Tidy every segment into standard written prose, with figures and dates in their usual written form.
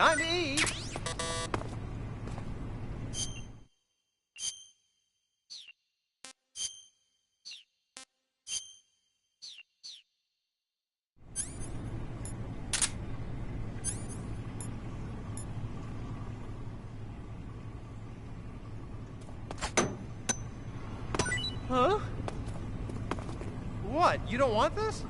Time to eat! Huh? What? You don't want this?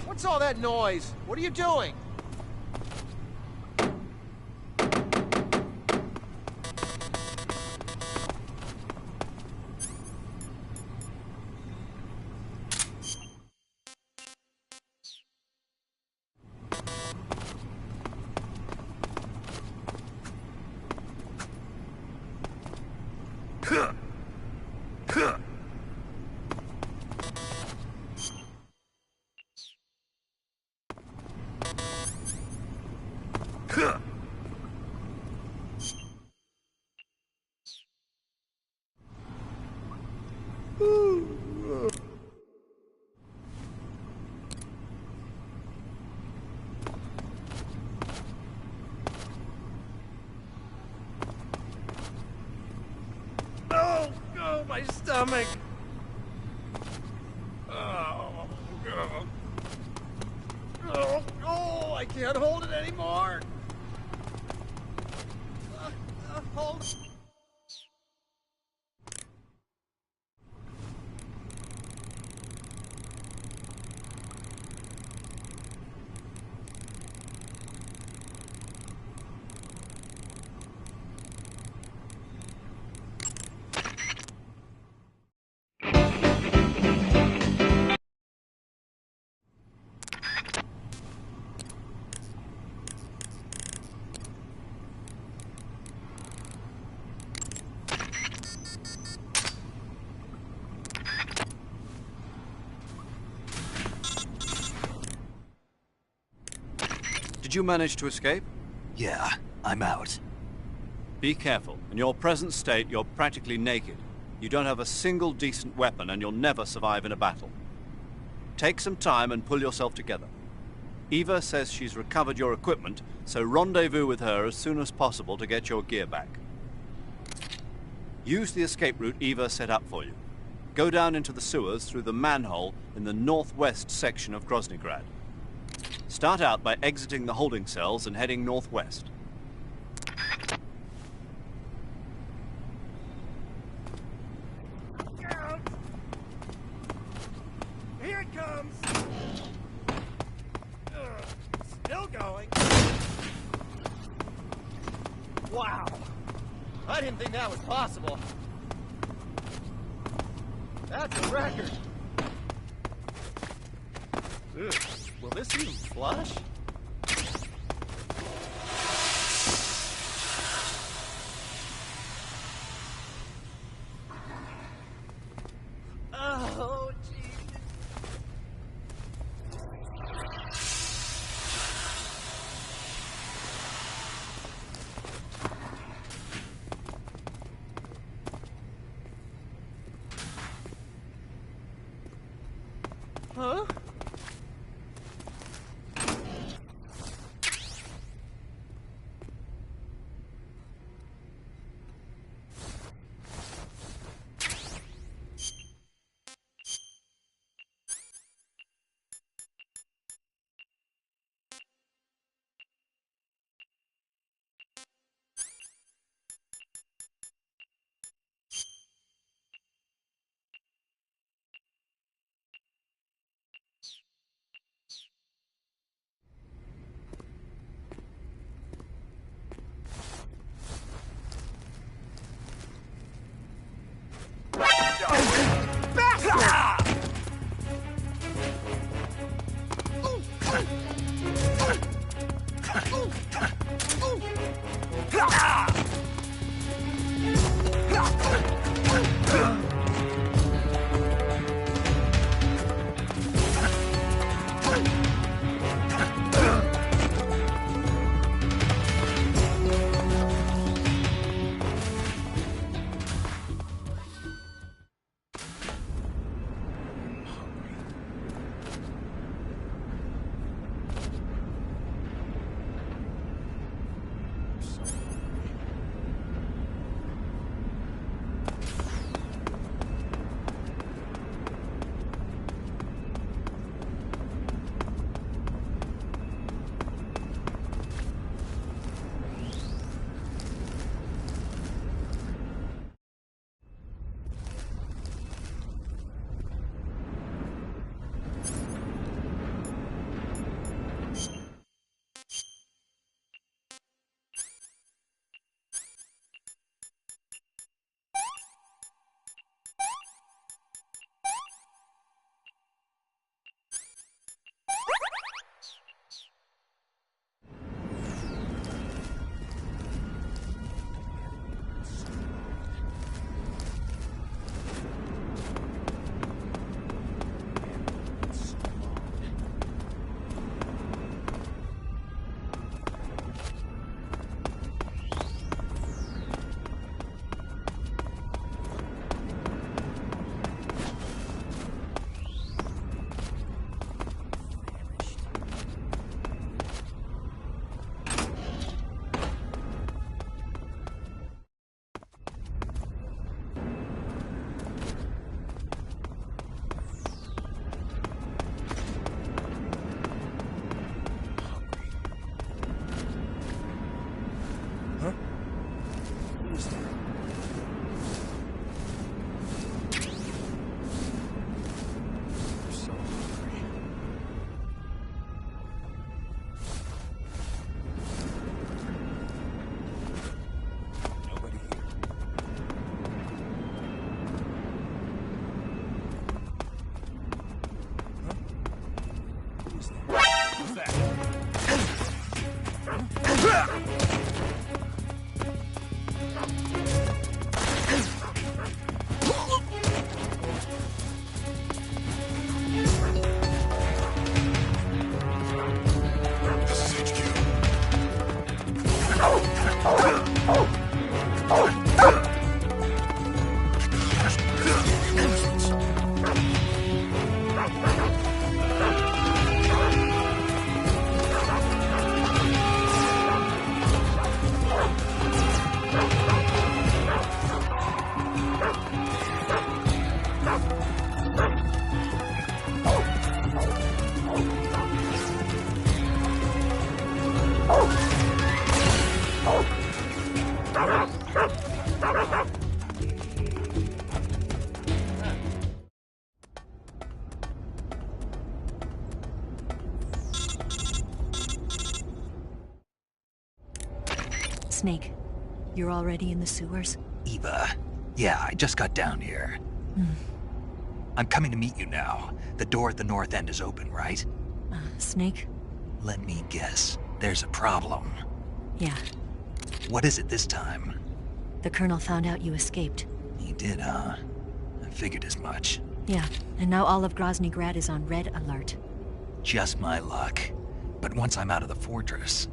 What's all that noise? What are you doing? Oh, my stomach. Oh, I can't hold it anymore. Hold. Did you manage to escape? Yeah, I'm out. Be careful. In your present state, you're practically naked. You don't have a single decent weapon, and you'll never survive in a battle. Take some time and pull yourself together. Eva says she's recovered your equipment, so rendezvous with her as soon as possible to get your gear back. Use the escape route Eva set up for you. Go down into the sewers through the manhole in the northwest section of Groznygrad. Start out by exiting the holding cells and heading northwest. Here it comes! Still going. Wow. I didn't think that was possible. That's a record. Ugh. Will this even flush? Oh, jeez. Snake, you're already in the sewers? Eva. Yeah, I just got down here. I'm coming to meet you now. The door at the north end is open, right? Snake? Let me guess. There's a problem. Yeah. What is it this time? The Colonel found out you escaped. He did, huh? I figured as much. Yeah, and now all of Grozny Grad is on red alert. Just my luck. But once I'm out of the fortress...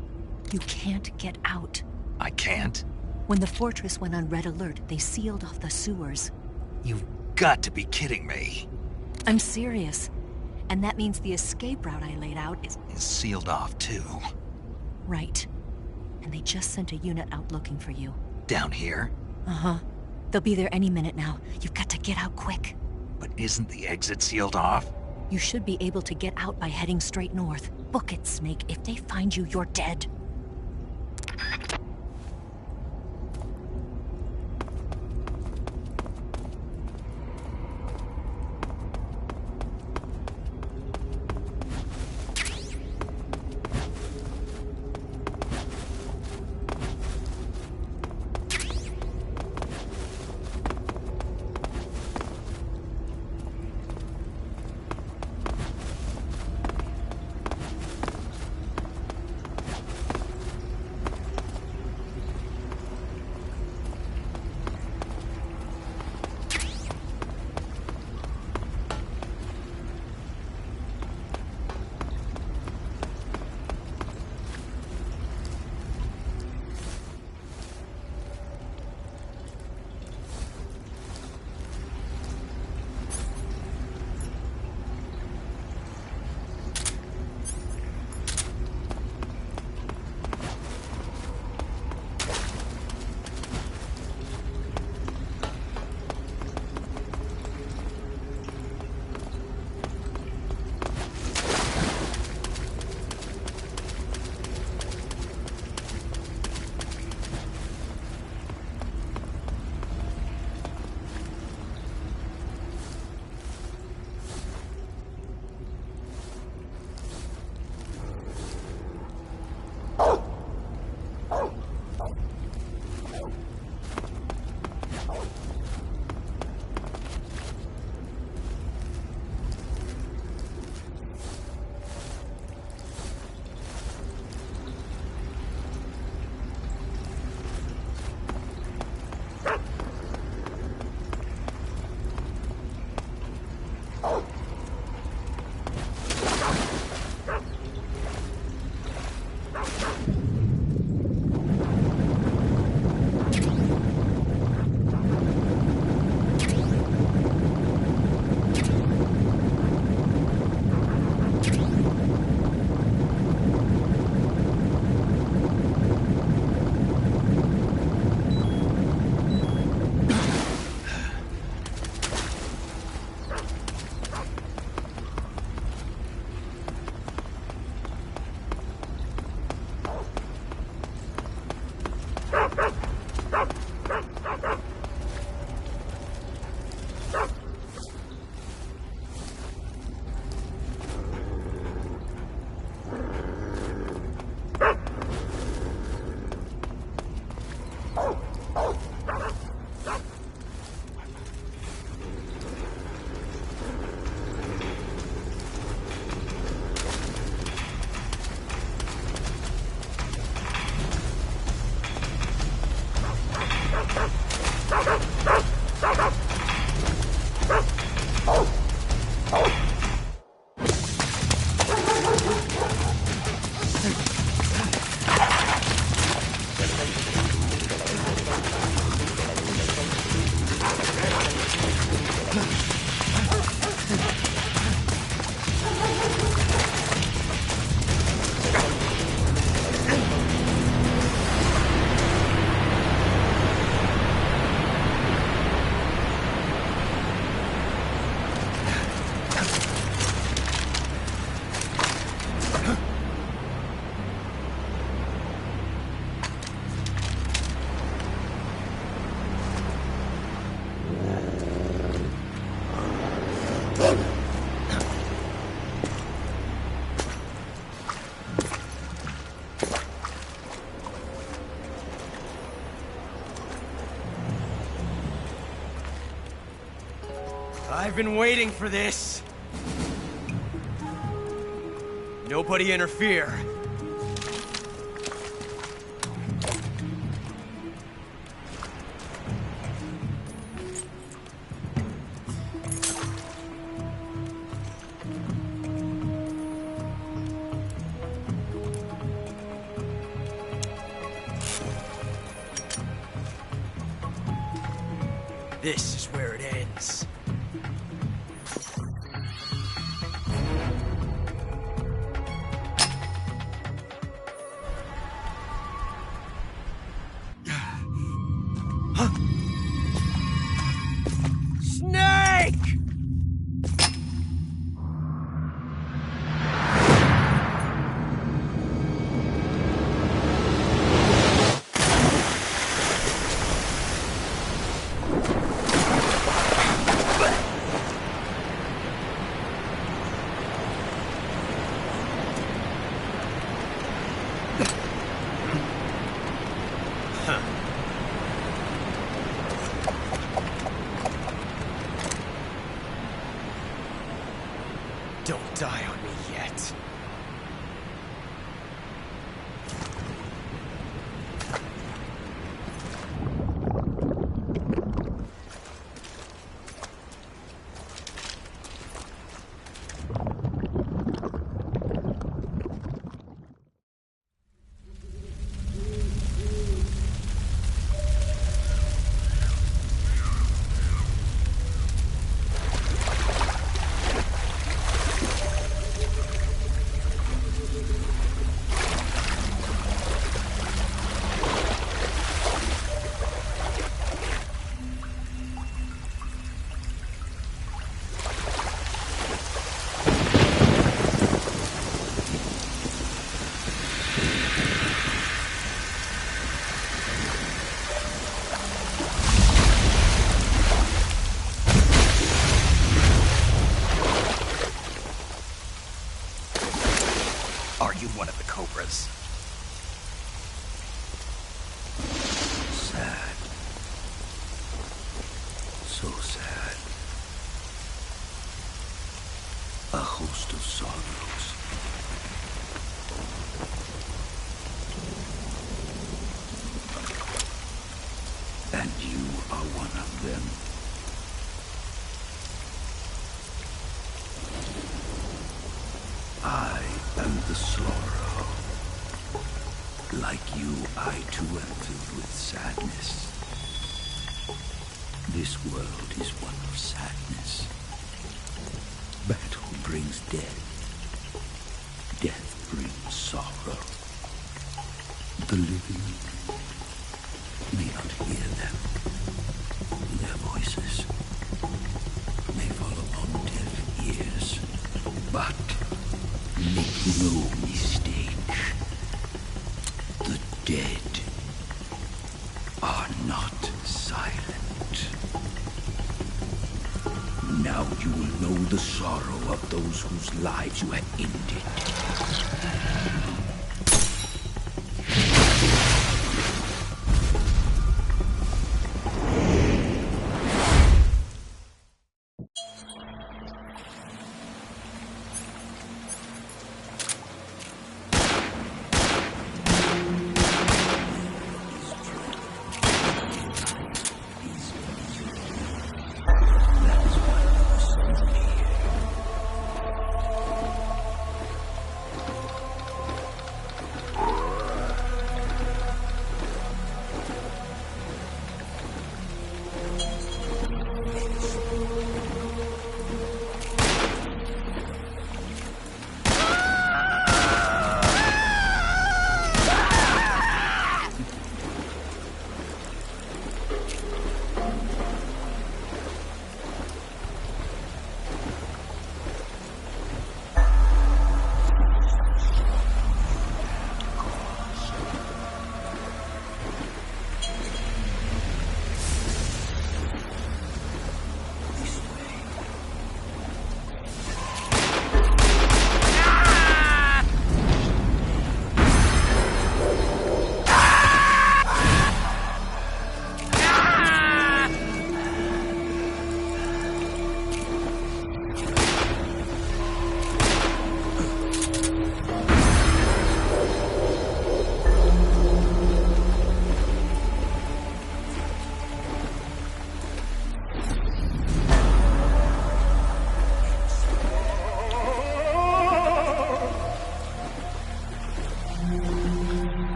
You can't get out. I can't? When the fortress went on red alert, they sealed off the sewers. You've got to be kidding me. I'm serious. And that means the escape route I laid out is Sealed off, too. right. And they just sent a unit out looking for you. Down here? Uh-huh. They'll be there any minute now. You've got to get out quick. But isn't the exit sealed off? You should be able to get out by heading straight north. Book it, Snake. If they find you, you're dead. I've been waiting for this. Nobody interfere. This is where it ends. Snake! Don't die on me yet. Are you one of the Cobras? Sad. So sad. A host of sorrows. And you are one of them. I am the sorrow. Like you, I too am filled with sadness. This world is one of sadness. Battle brings death. Death brings sorrow. The living may not hear them. Their voices may fall upon deaf ears. But make no mistake, the dead are not silent. Now you will know the sorrow of those whose lives you have ended.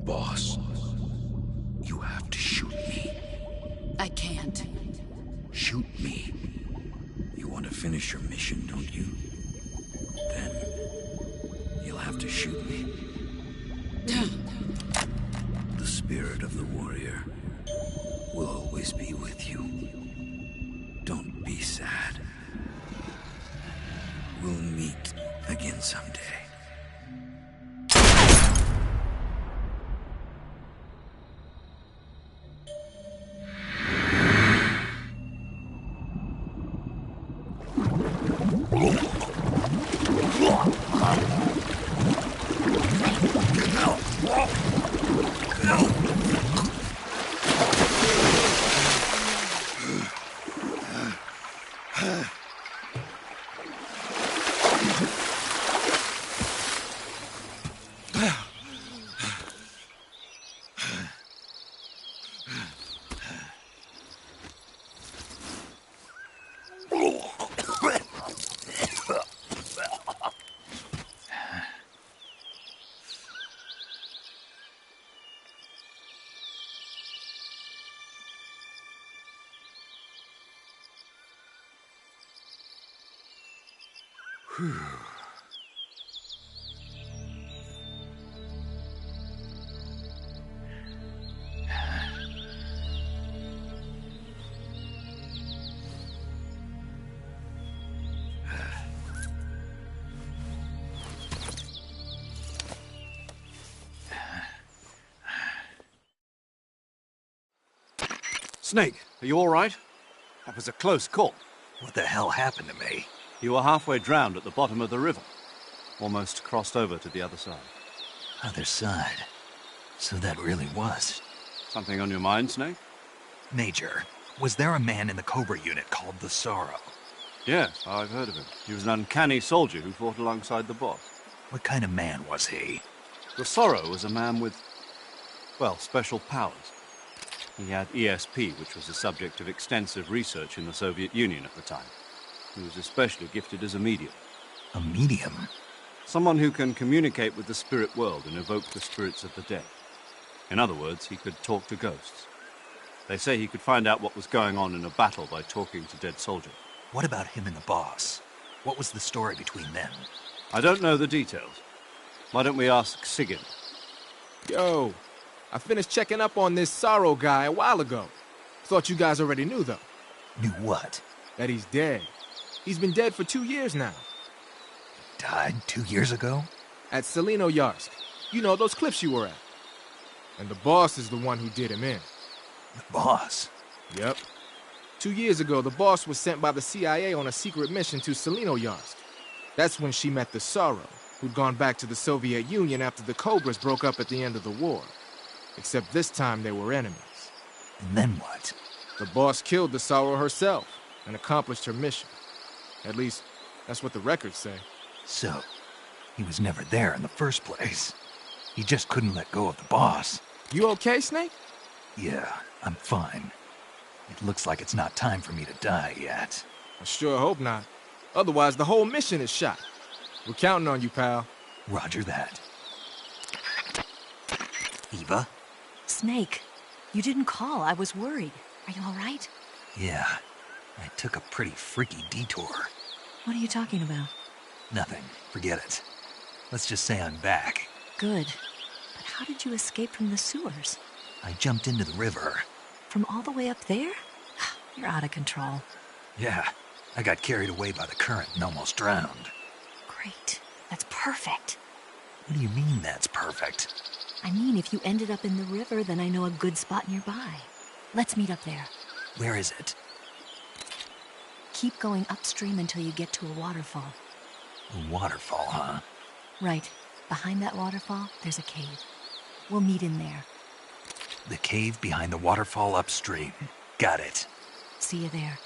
Boss, you have to shoot me. I can't. Shoot me. You want to finish your mission, don't you? Then you'll have to shoot me. The spirit of the warrior will always be with you. Don't be sad. We'll meet again someday. Snake, are you all right? That was a close call. What the hell happened to me? You were halfway drowned at the bottom of the river. Almost crossed over to the other side. Other side. So that really was. Something on your mind, Snake? Major, was there a man in the Cobra unit called the Sorrow? Yes, I've heard of him. He was an uncanny soldier who fought alongside the boss. What kind of man was he? The Sorrow was a man with, well, special powers. He had ESP, which was the subject of extensive research in the Soviet Union at the time. He was especially gifted as a medium. A medium? Someone who can communicate with the spirit world and evoke the spirits of the dead. In other words, he could talk to ghosts. They say he could find out what was going on in a battle by talking to dead soldiers. What about him and the boss? What was the story between them? I don't know the details. Why don't we ask Sigyn? Yo, I finished checking up on this Sorrow guy a while ago. Thought you guys already knew, though. Knew what? That he's dead. He's been dead for 2 years now. Died 2 years ago? At Selino-Yarsk. You know, those cliffs you were at. And the boss is the one who did him in. The boss? Yep. 2 years ago, the boss was sent by the CIA on a secret mission to Selino-Yarsk. That's when she met the Sorrow, who'd gone back to the Soviet Union after the Cobras broke up at the end of the war. Except this time they were enemies. And then what? The boss killed the Sorrow herself and accomplished her mission. At least, that's what the records say. So, he was never there in the first place. He just couldn't let go of the boss. You okay, Snake? Yeah, I'm fine. It looks like it's not time for me to die yet. I sure hope not. Otherwise, the whole mission is shot. We're counting on you, pal. Roger that. Eva? Snake, you didn't call. I was worried. Are you all right? Yeah, I took a pretty freaky detour. What are you talking about? Nothing. Forget it. Let's just say I'm back. Good. But how did you escape from the sewers? I jumped into the river. From all the way up there? You're out of control. Yeah, I got carried away by the current and almost drowned. Great. That's perfect. What do you mean that's perfect? I mean, if you ended up in the river, then I know a good spot nearby. Let's meet up there. Where is it? Keep going upstream until you get to a waterfall. A waterfall, huh? Right. Behind that waterfall, there's a cave. We'll meet in there. The cave behind the waterfall upstream. Got it. See you there.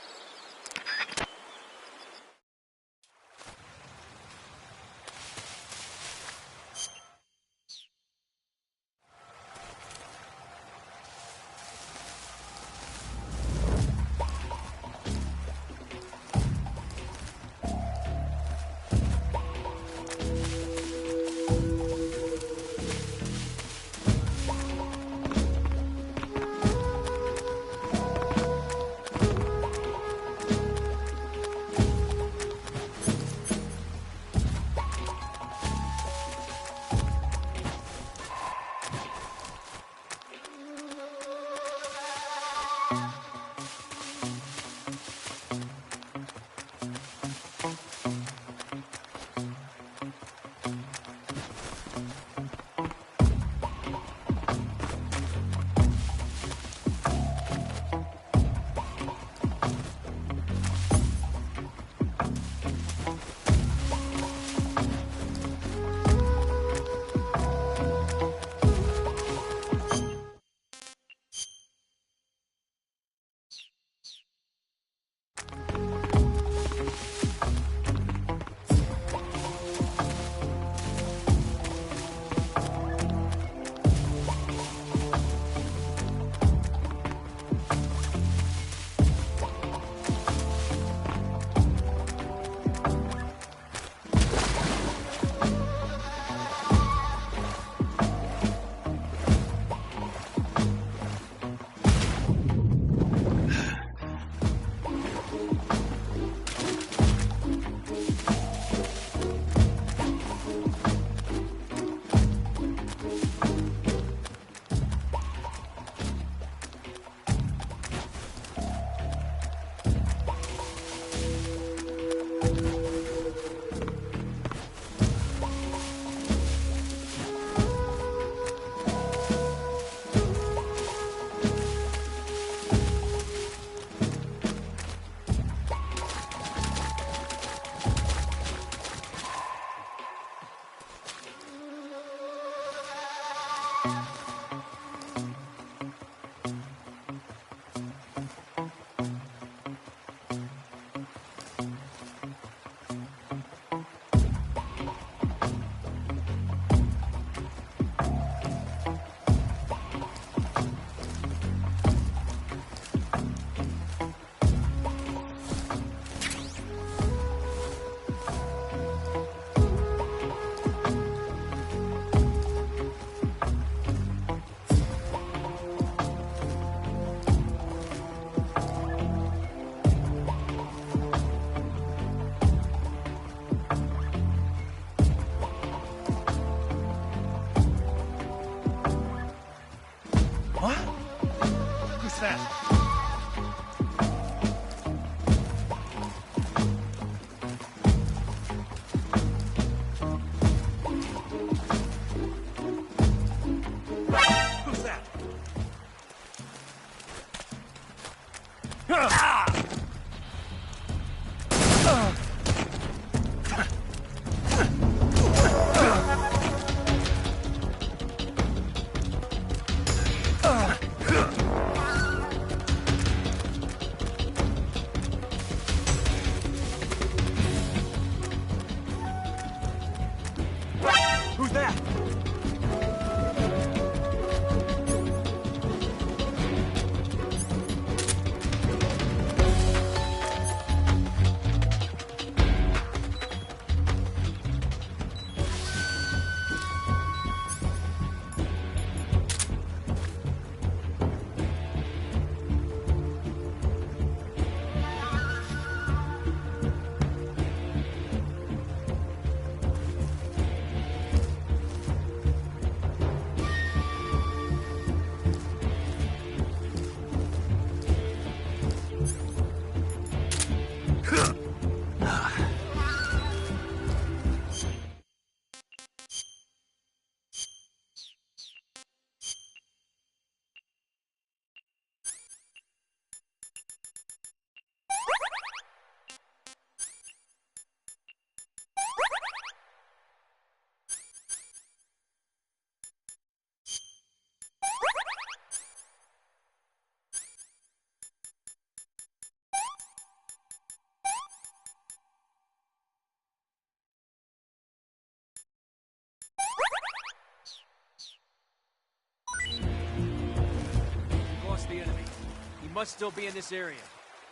must still be in this area.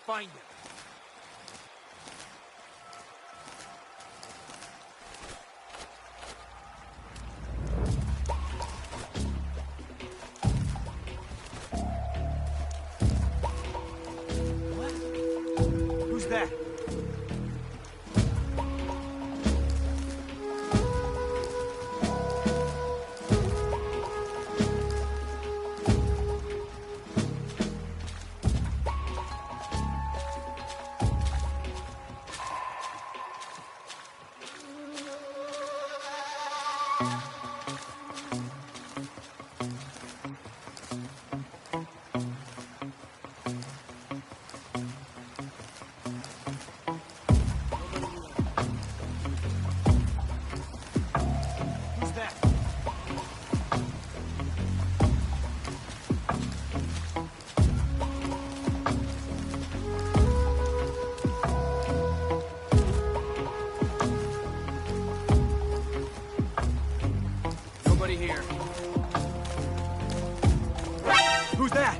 Find him. What? Who's that? Nobody here. Who's that?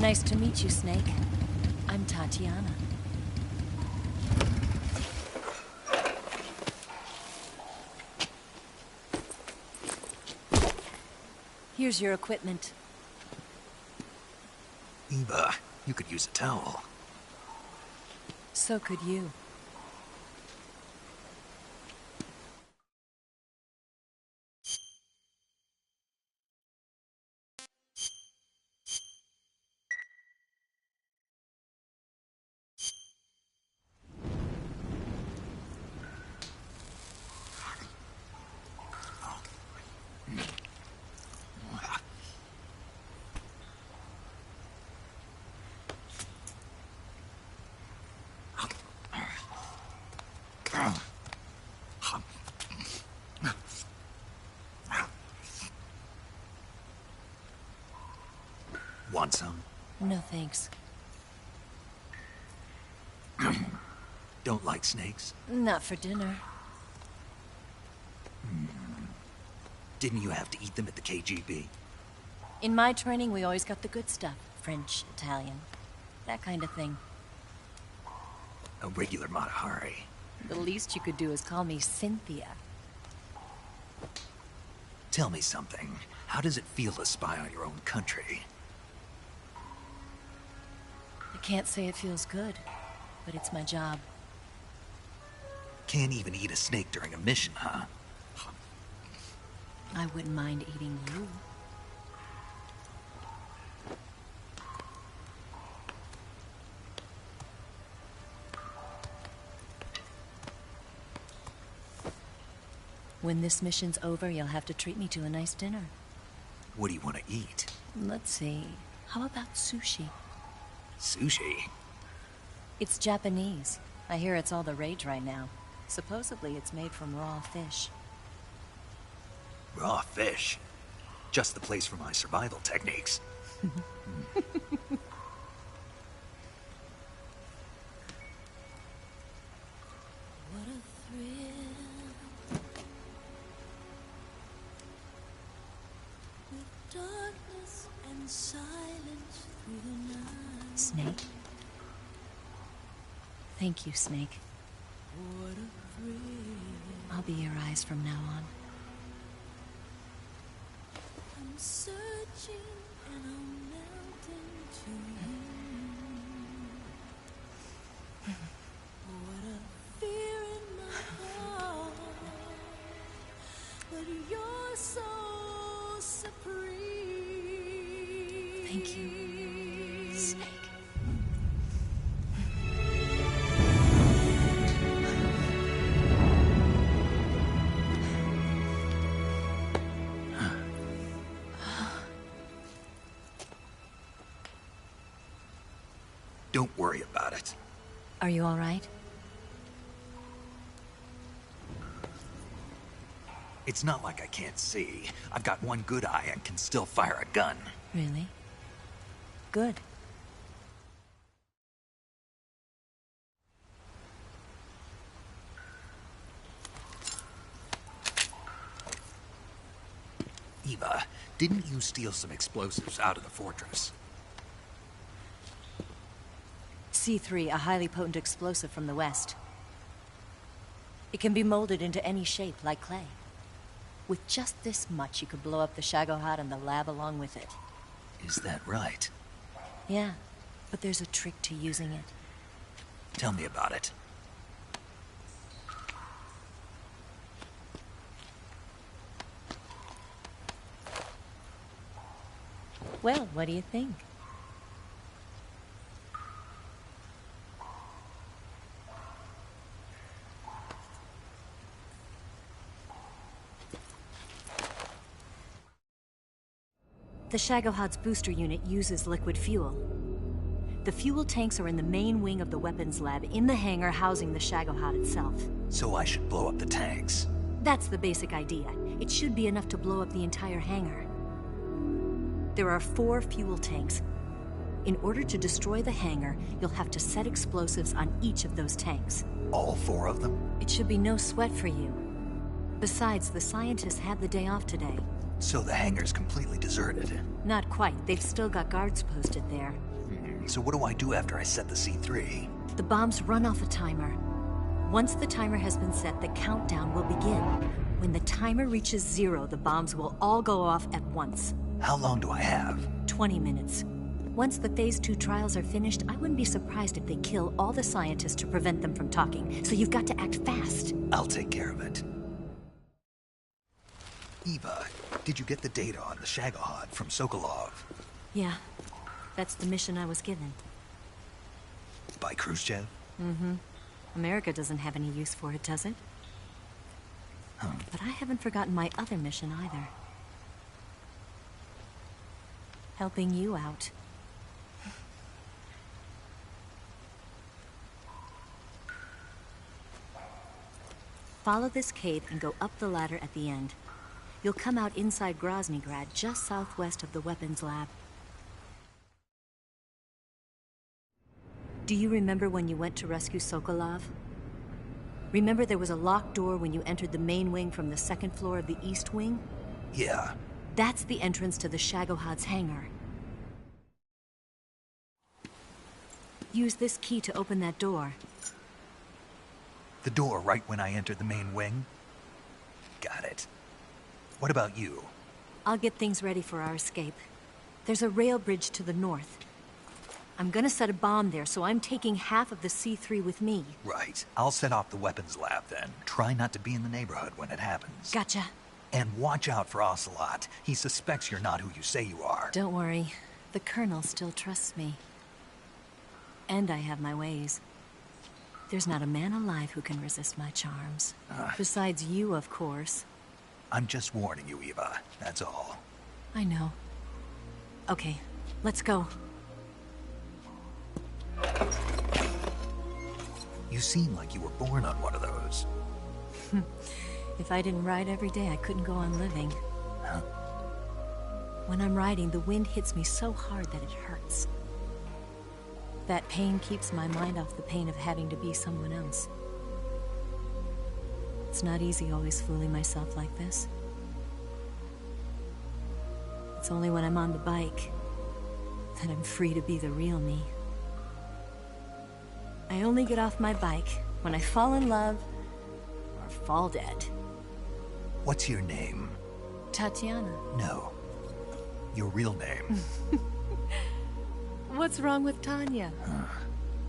Nice to meet you, Snake. I'm Tatiana. Here's your equipment. Eva, you could use a towel. So could you. Want some? No thanks. Don't like snakes? Not for dinner. Didn't you have to eat them at the KGB? In my training, we always got the good stuff. French, Italian, that kind of thing. A regular Matahari. The least you could do is call me Cynthia. Tell me something. How does it feel to spy on your own country? I can't say it feels good, but it's my job. Can't even eat a snake during a mission, huh? I wouldn't mind eating you. When this mission's over, you'll have to treat me to a nice dinner. What do you want to eat? Let's see. How about sushi? Sushi? It's Japanese. I hear it's all the rage right now. Supposedly it's made from raw fish. Raw fish? Just the place for my survival techniques. Snake? Thank you, Snake. I'll be your eyes from now on. I'm searching and I'm melting to you. What a fear in my heart, but you're so supreme. Thank you, Snake. Don't worry about it. Are you all right? It's not like I can't see. I've got one good eye and can still fire a gun. Really? Good. Eva, didn't you steal some explosives out of the fortress? C3, a highly potent explosive from the west. It can be molded into any shape, like clay. With just this much, you could blow up the Shagohod and the lab along with it. Is that right? Yeah, but there's a trick to using it. Tell me about it. Well, what do you think? The Shagohod's booster unit uses liquid fuel. The fuel tanks are in the main wing of the weapons lab in the hangar housing the Shagohod itself. So I should blow up the tanks. That's the basic idea. It should be enough to blow up the entire hangar. There are 4 fuel tanks. In order to destroy the hangar, you'll have to set explosives on each of those tanks. All 4 of them? It should be no sweat for you. Besides, the scientists had the day off today. So the hangar's completely deserted. Not quite. They've still got guards posted there. So what do I do after I set the C3? The bombs run off a timer. Once the timer has been set, the countdown will begin. When the timer reaches 0, the bombs will all go off at once. How long do I have? 20 minutes. Once the Phase 2 trials are finished, I wouldn't be surprised if they kill all the scientists to prevent them from talking, so you've got to act fast. I'll take care of it. Eva, did you get the data on the Shagohod from Sokolov? Yeah, that's the mission I was given. By Khrushchev? Mm-hmm. America doesn't have any use for it, does it? But I haven't forgotten my other mission either. Helping you out. Follow this cave and go up the ladder at the end. You'll come out inside Groznygrad, just southwest of the weapons lab. Do you remember when you went to rescue Sokolov? Remember there was a locked door when you entered the main wing from the second floor of the east wing? Yeah. That's the entrance to the Shagohod's hangar. Use this key to open that door. The door right when I entered the main wing? Got it. What about you? I'll get things ready for our escape. There's a rail bridge to the north. I'm gonna set a bomb there, so I'm taking half of the C3 with me. Right. I'll set off the weapons lab then. Try not to be in the neighborhood when it happens. Gotcha. And watch out for Ocelot. He suspects you're not who you say you are. Don't worry. The Colonel still trusts me. And I have my ways. There's not a man alive who can resist my charms. Besides you, of course. I'm just warning you, Eva. That's all. I know. Okay, let's go. You seem like you were born on one of those. If I didn't ride every day, I couldn't go on living. Huh? When I'm riding, the wind hits me so hard that it hurts. That pain keeps my mind off the pain of having to be someone else. It's not easy always fooling myself like this. It's only when I'm on the bike that I'm free to be the real me. I only get off my bike when I fall in love or fall dead. What's your name? Tatiana. No. Your real name. What's wrong with Tanya?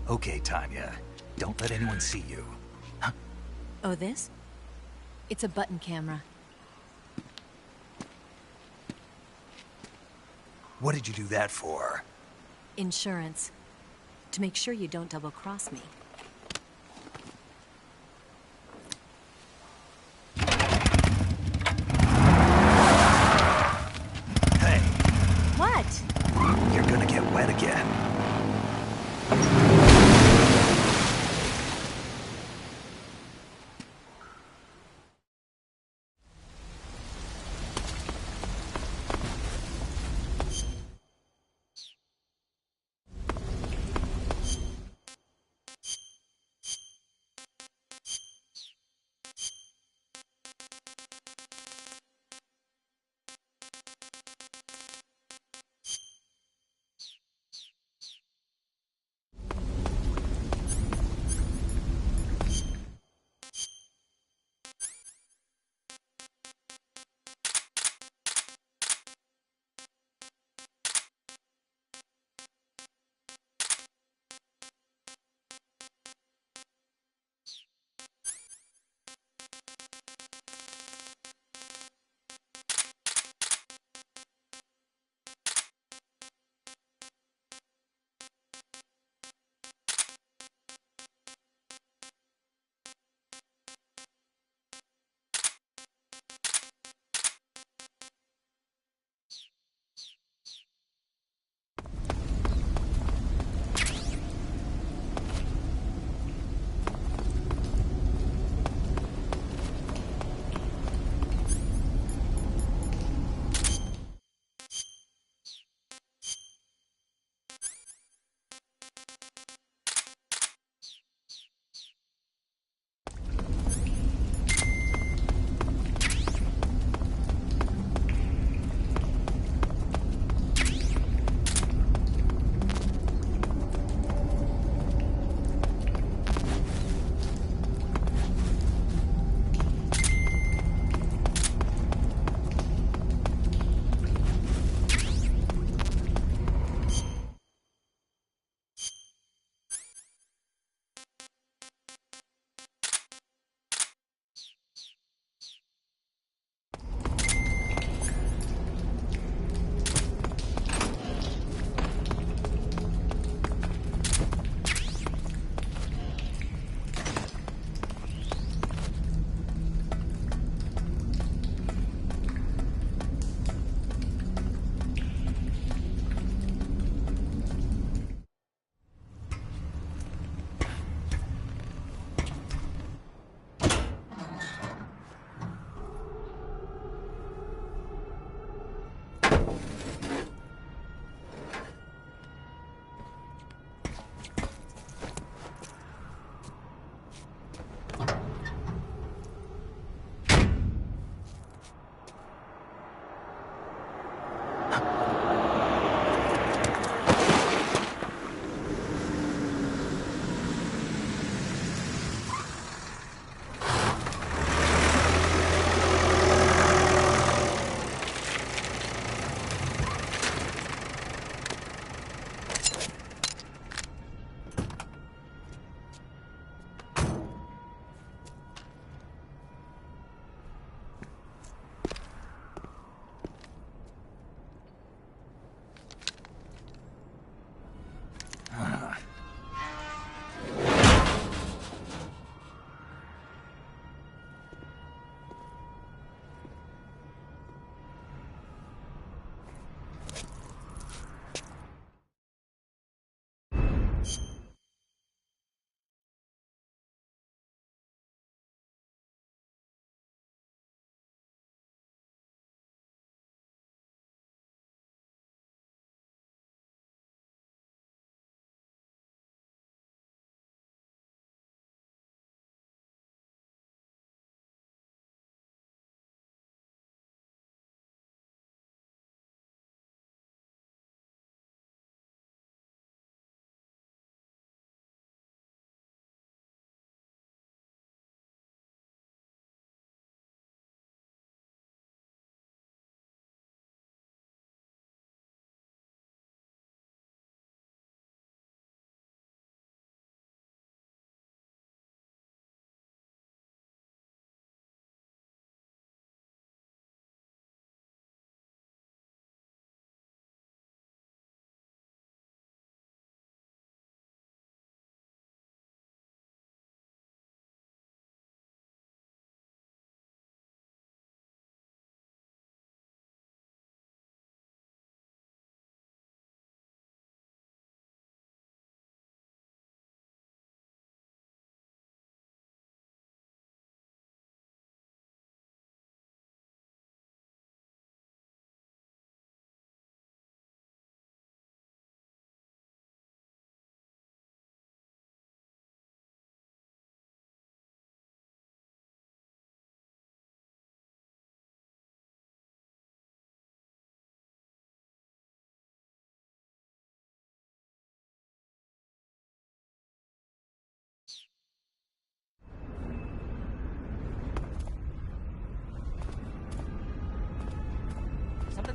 Okay, Tanya. Don't let anyone see you. Huh? Oh, this? It's a button camera. What did you do that for? Insurance. To make sure you don't double-cross me. Hey. What? You're gonna get wet again.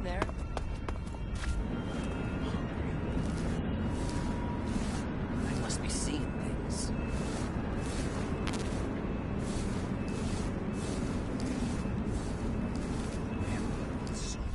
in there. I must be seeing things. Man, it's so long.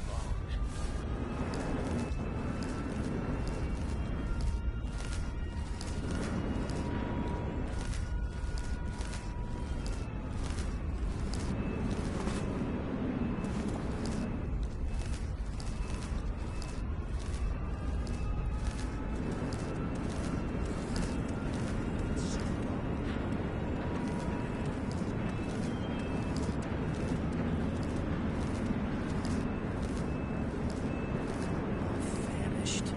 Famished.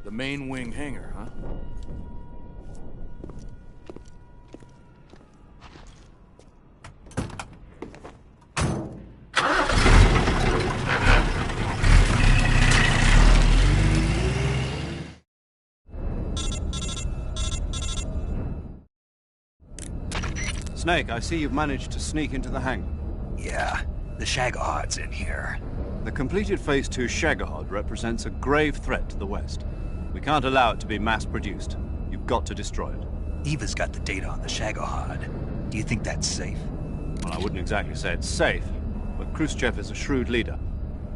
The main wing hangar, huh? Snake, I see you've managed to sneak into the hangar. Yeah, the Shagohod's in here. The completed Phase 2 Shagohod represents a grave threat to the West. We can't allow it to be mass-produced. You've got to destroy it. Eva's got the data on the Shagohod. Do you think that's safe? Well, I wouldn't exactly say it's safe, but Khrushchev is a shrewd leader.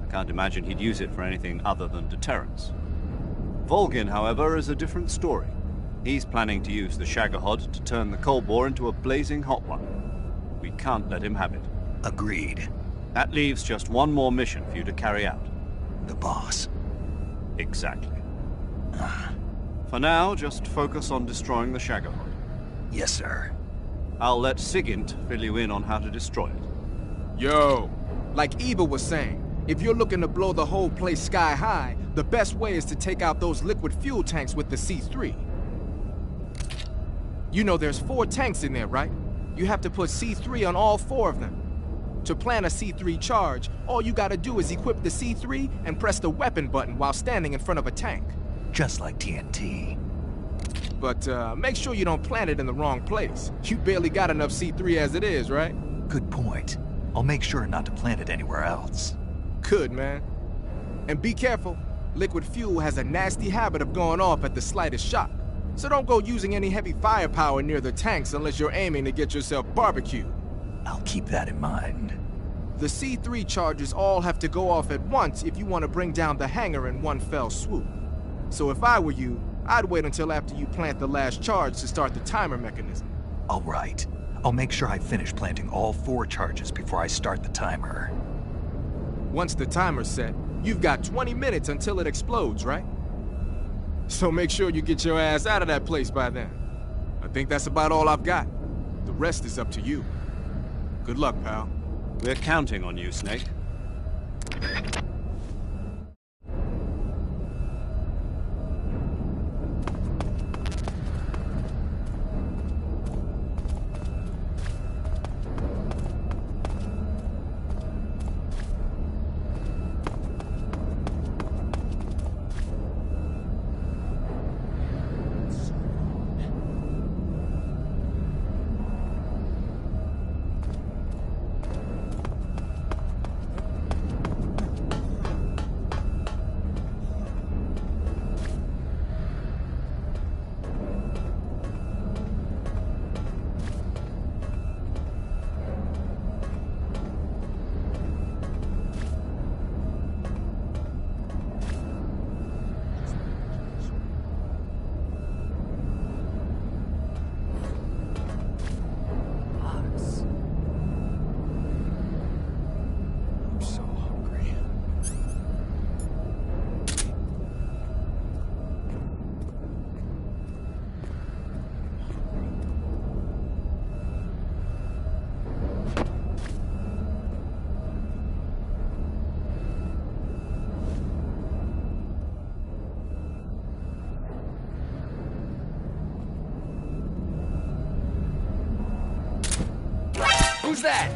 I can't imagine he'd use it for anything other than deterrence. Volgin, however, is a different story. He's planning to use the Shagohod to turn the Cold War into a blazing hot one. We can't let him have it. Agreed. That leaves just one more mission for you to carry out. The boss. Exactly. For now, just focus on destroying the Shagohod. Yes, sir. I'll let Sigint fill you in on how to destroy it. Yo, like Eva was saying, if you're looking to blow the whole place sky high, the best way is to take out those liquid fuel tanks with the C3. You know there's 4 tanks in there, right? You have to put C3 on all 4 of them. To plant a C3 charge, all you gotta do is equip the C3 and press the weapon button while standing in front of a tank. Just like TNT. But make sure you don't plant it in the wrong place. You barely got enough C3 as it is, right? Good point. I'll make sure not to plant it anywhere else. Good, man. And be careful. Liquid fuel has a nasty habit of going off at the slightest shock. So don't go using any heavy firepower near the tanks unless you're aiming to get yourself barbecued. I'll keep that in mind. The C3 charges all have to go off at once if you want to bring down the hangar in one fell swoop. So if I were you, I'd wait until after you plant the last charge to start the timer mechanism. All right. I'll make sure I finish planting all 4 charges before I start the timer. Once the timer's set, you've got 20 minutes until it explodes, right? So make sure you get your ass out of that place by then. I think that's about all I've got. The rest is up to you. Good luck, pal. We're counting on you, Snake. Who's that?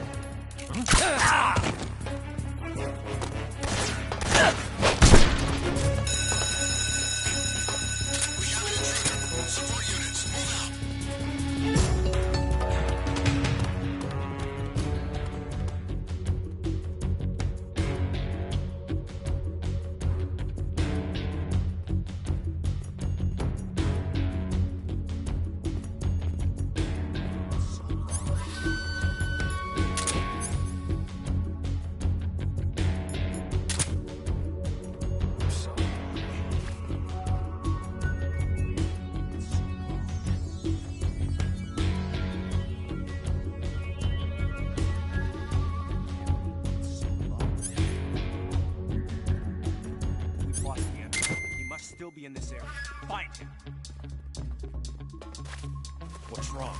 Still be in this area. Find him. What's wrong?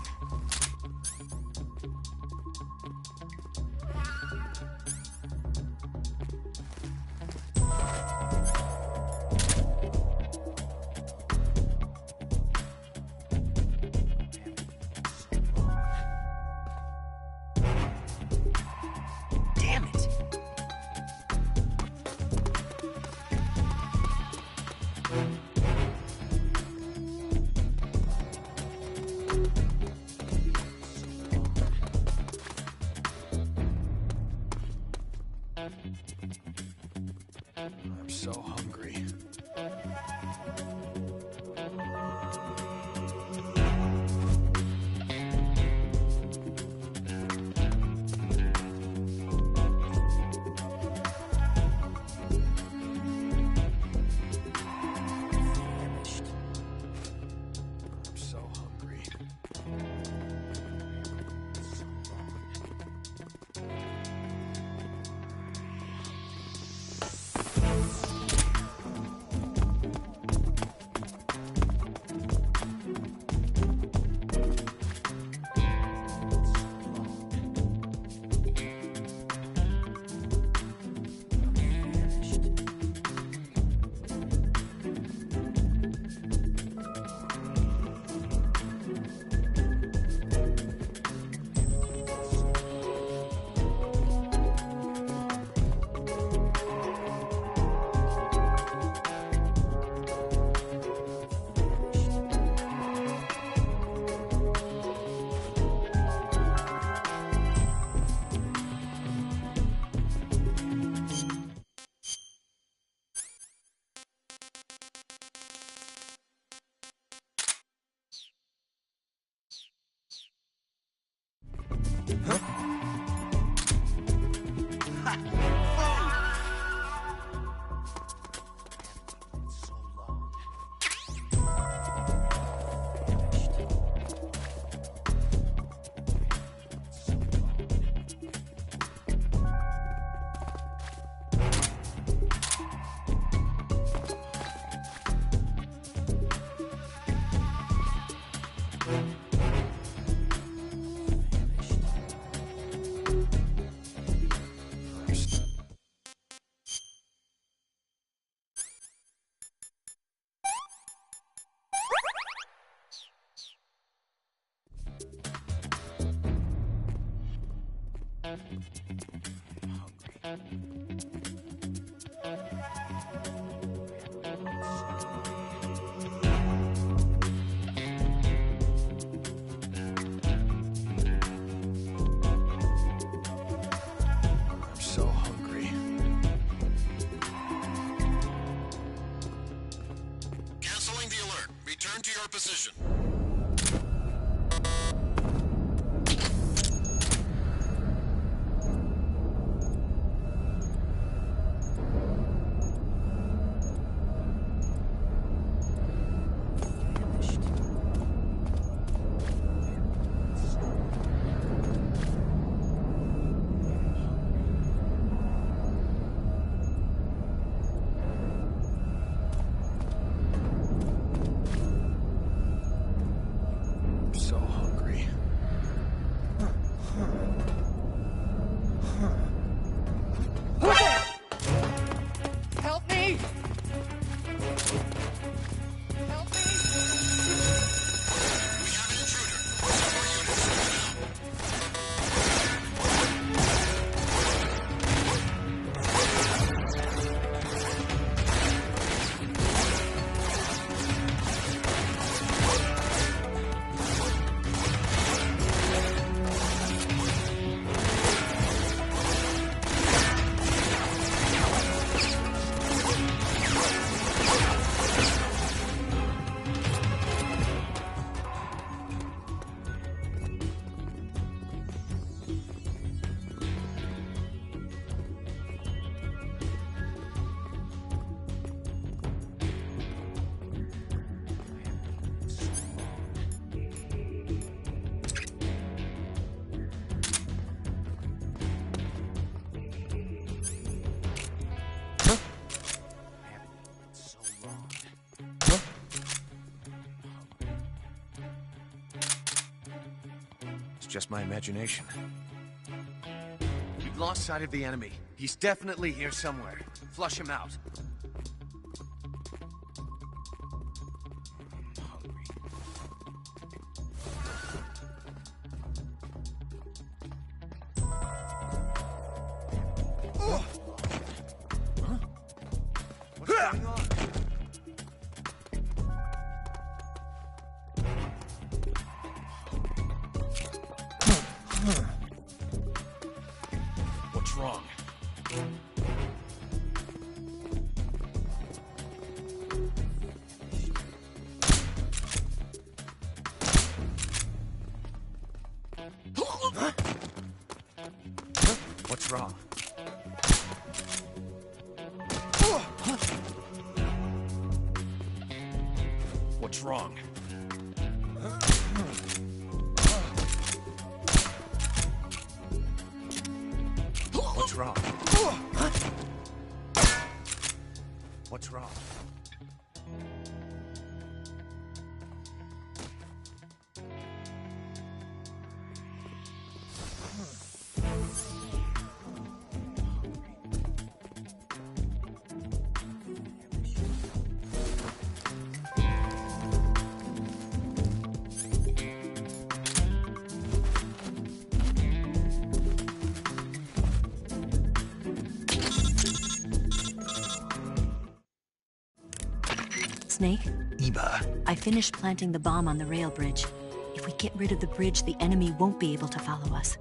Damn it. I'm so hungry. I'm so hungry. I'm so hungry. Canceling the alert. Return to your position. I'm so hungry. Help me! Help me! We have an intruder. More units moving out. It's just my imagination. We've lost sight of the enemy. He's definitely here somewhere. Flush him out. What's going on? What's wrong? What's wrong? What's wrong? What's wrong? What's wrong? Snake, Eva, I finished planting the bomb on the rail bridge. If we get rid of the bridge, the enemy won't be able to follow us.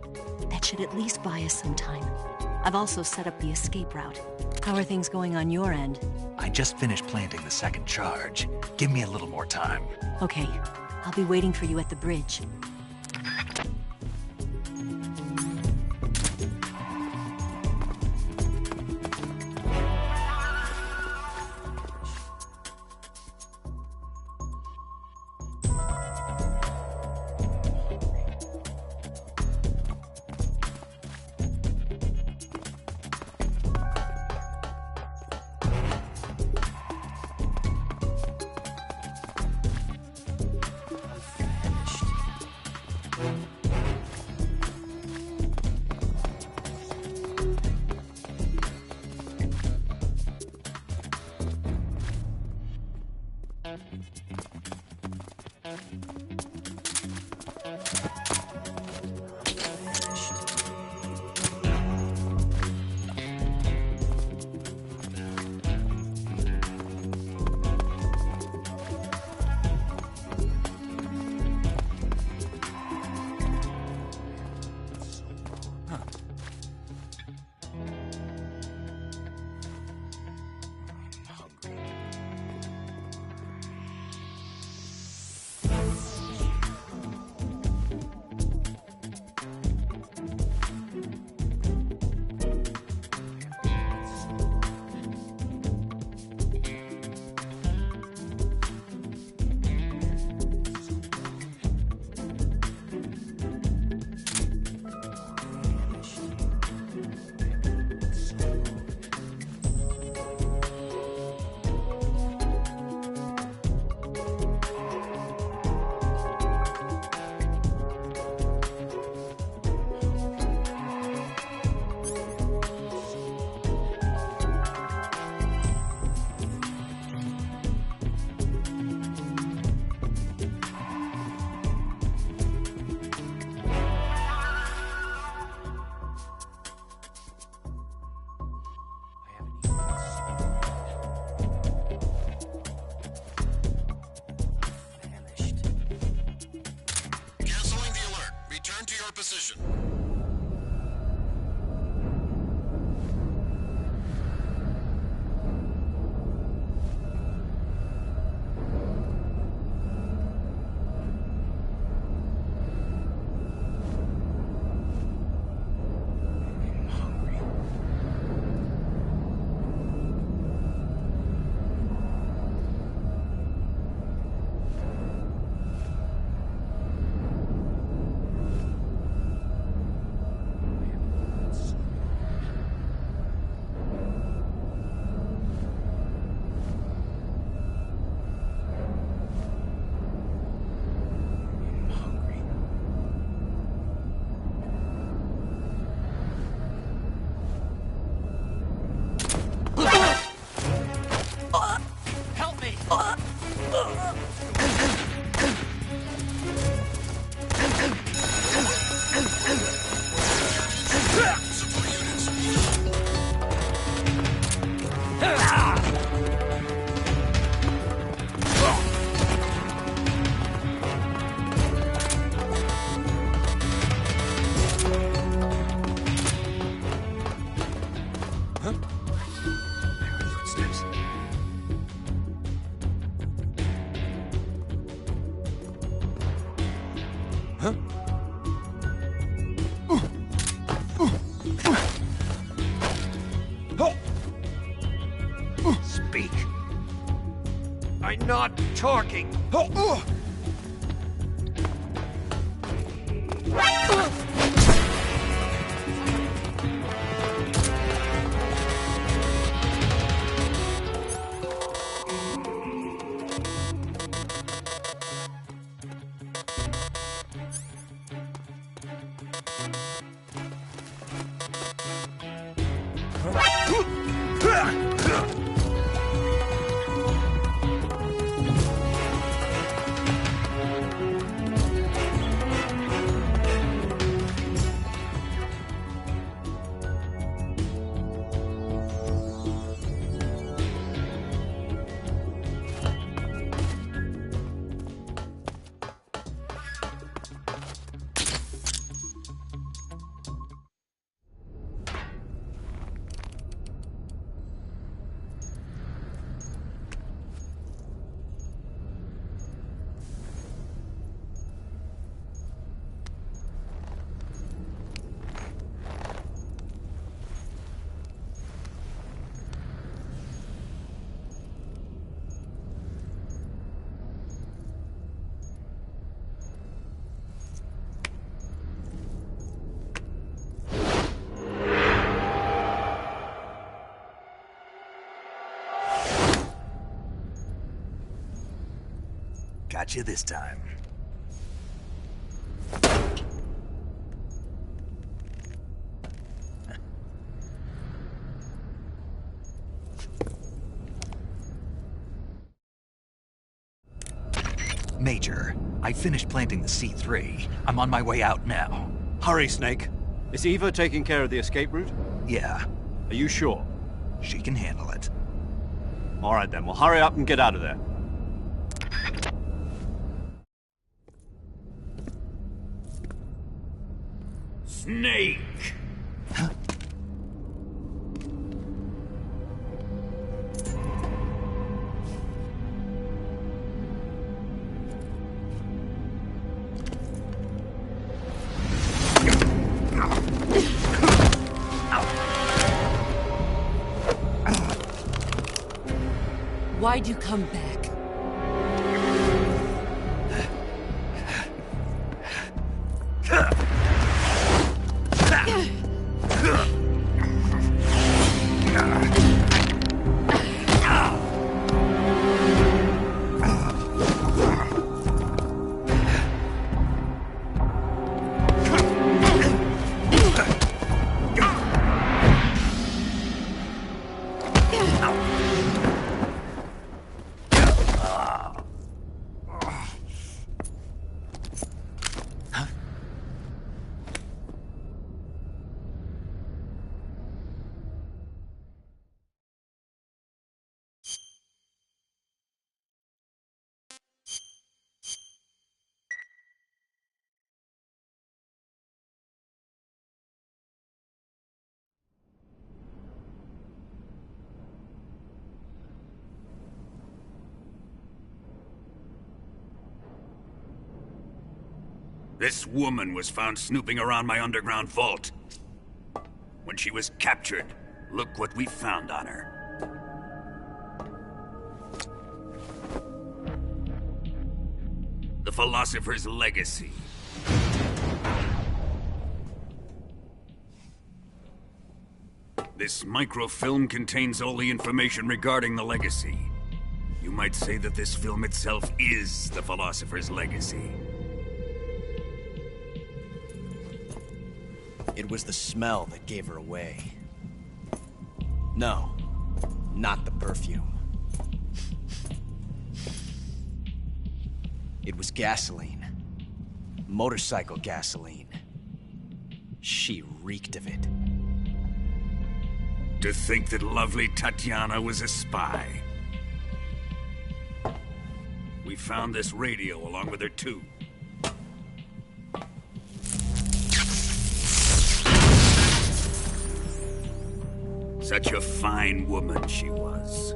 That should at least buy us some time. I've also set up the escape route. How are things going on your end? I just finished planting the second charge. Give me a little more time. Okay, I'll be waiting for you at the bridge. to your position. Help me! Speak. I'm not talking. Got you this time. Major, I finished planting the C3. I'm on my way out now. Hurry, Snake. Is Eva taking care of the escape route? Yeah, Are you sure? she can handle it. All right then, well hurry up and get out of there. Snake! Why'd you come back? This woman was found snooping around my underground vault. When she was captured, look what we found on her. The Philosopher's Legacy. This microfilm contains all the information regarding the Legacy. You might say that this film itself is the Philosopher's Legacy. It was the smell that gave her away. No, not the perfume. It was gasoline. Motorcycle gasoline. She reeked of it. To think that lovely Tatiana was a spy. We found this radio along with her too. Such a fine woman she was.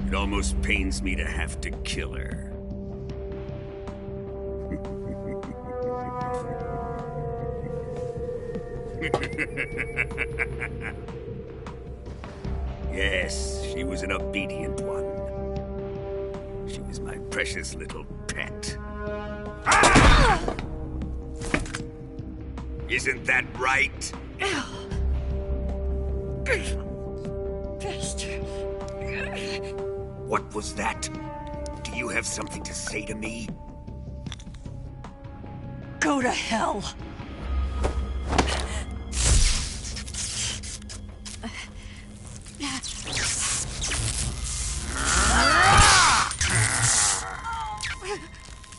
It almost pains me to have to kill her. Yes, she was an obedient one. She was my precious little pet. Ah! Isn't that right? Bastard. What was that? Do you have something to say to me? Go to hell.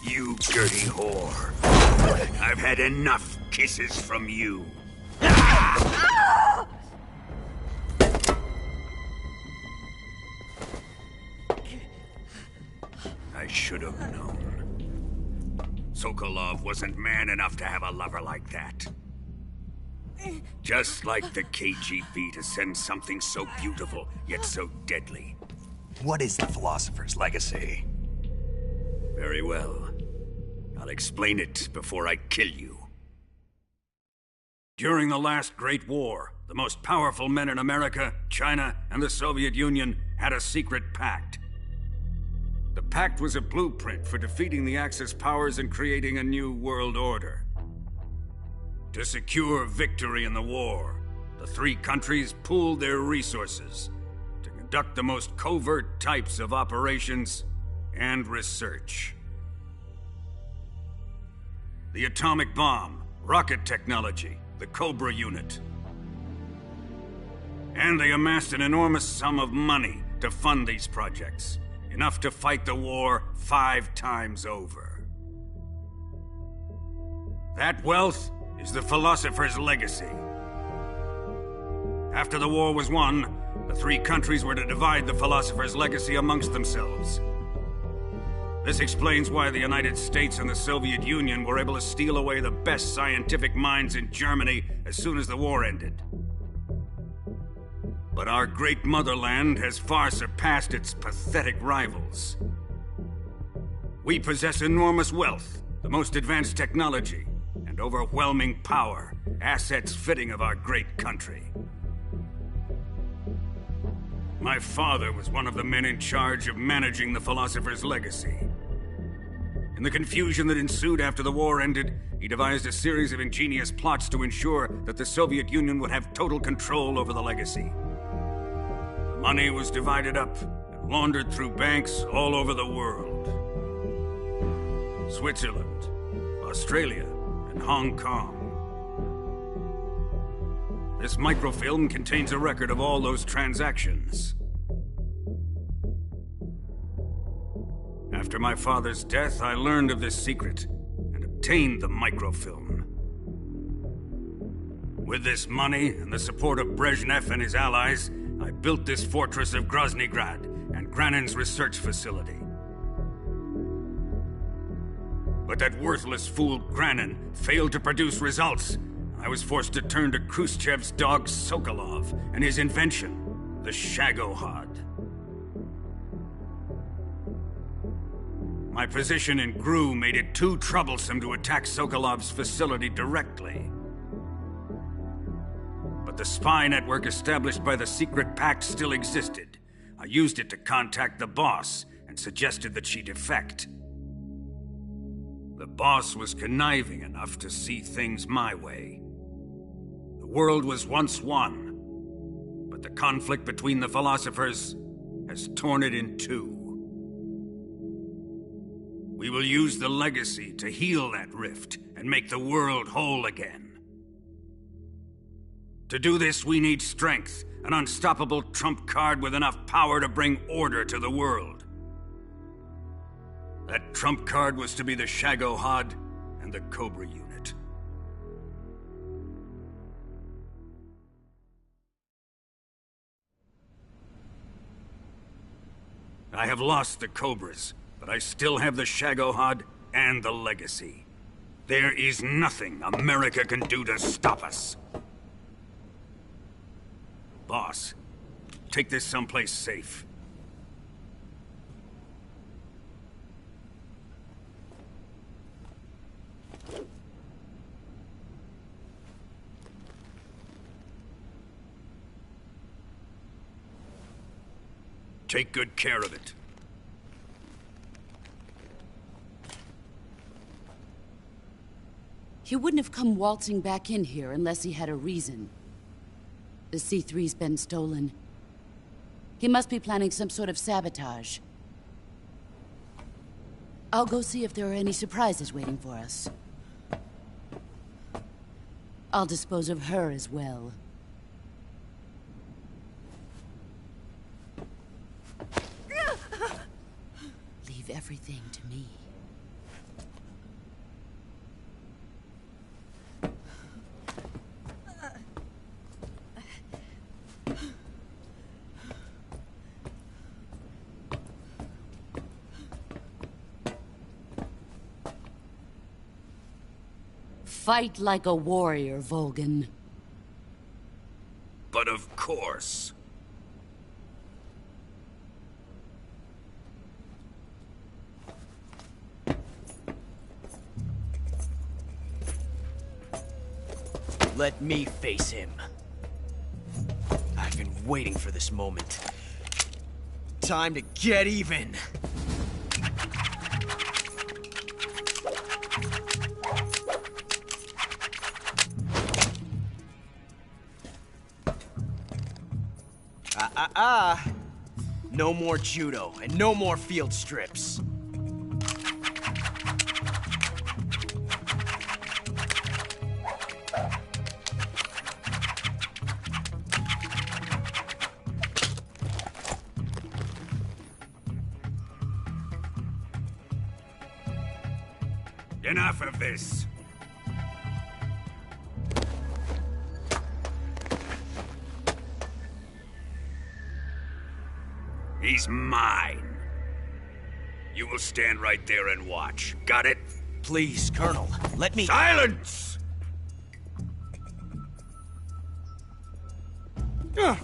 You dirty whore. I've had enough kisses from you. I should have known. Sokolov wasn't man enough to have a lover like that. Just like the KGB to send something so beautiful, yet so deadly. What is the Philosopher's Legacy? Very well. I'll explain it before I kill you. During the last Great War, the most powerful men in America, China, and the Soviet Union had a secret pact. The pact was a blueprint for defeating the Axis powers and creating a new world order. To secure victory in the war, the three countries pooled their resources to conduct the most covert types of operations and research. The atomic bomb, rocket technology, the Cobra unit. And they amassed an enormous sum of money to fund these projects, enough to fight the war 5 times over. That wealth is the Philosopher's Legacy. After the war was won, the three countries were to divide the Philosopher's Legacy amongst themselves. This explains why the United States and the Soviet Union were able to steal away the best scientific minds in Germany as soon as the war ended. But our great motherland has far surpassed its pathetic rivals. We possess enormous wealth, the most advanced technology, and overwhelming power, assets fitting of our great country. My father was one of the men in charge of managing the Philosopher's Legacy. In the confusion that ensued after the war ended, he devised a series of ingenious plots to ensure that the Soviet Union would have total control over the Legacy. The money was divided up and laundered through banks all over the world. Switzerland, Australia, and Hong Kong. This microfilm contains a record of all those transactions. After my father's death, I learned of this secret and obtained the microfilm. With this money and the support of Brezhnev and his allies, I built this fortress of Groznygrad and Granin's research facility. But that worthless fool Granin failed to produce results. I was forced to turn to Khrushchev's dog Sokolov and his invention, the Shagohod. My position in Gru made it too troublesome to attack Sokolov's facility directly. But the spy network established by the secret pact still existed. I used it to contact the boss and suggested that she defect. The boss was conniving enough to see things my way. The world was once one, but the conflict between the philosophers has torn it in two. We will use the legacy to heal that rift and make the world whole again. To do this, we need strength, an unstoppable trump card with enough power to bring order to the world. That trump card was to be the Shagohod and the Cobra unit. I have lost the Cobras, but I still have the Shagohod and the legacy. There is nothing America can do to stop us. Boss, take this someplace safe. Take good care of it. He wouldn't have come waltzing back in here unless he had a reason. The C3's been stolen. He must be planning some sort of sabotage. I'll go see if there are any surprises waiting for us. I'll dispose of her as well. Leave everything to me. Fight like a warrior, Volgan. But of course. Let me face him. I've been waiting for this moment. Time to get even. No more judo, and no more field strips. Enough of this. He's mine. You will stand right there and watch. Got it? Please, Colonel, let me— Silence! Huh?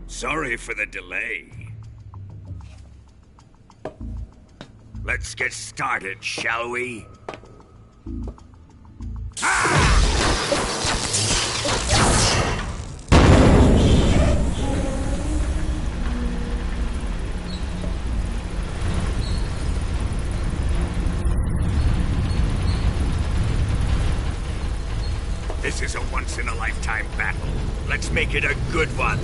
Sorry for the delay. Let's get started, shall we? This is a once-in-a-lifetime battle. Let's make it a good one.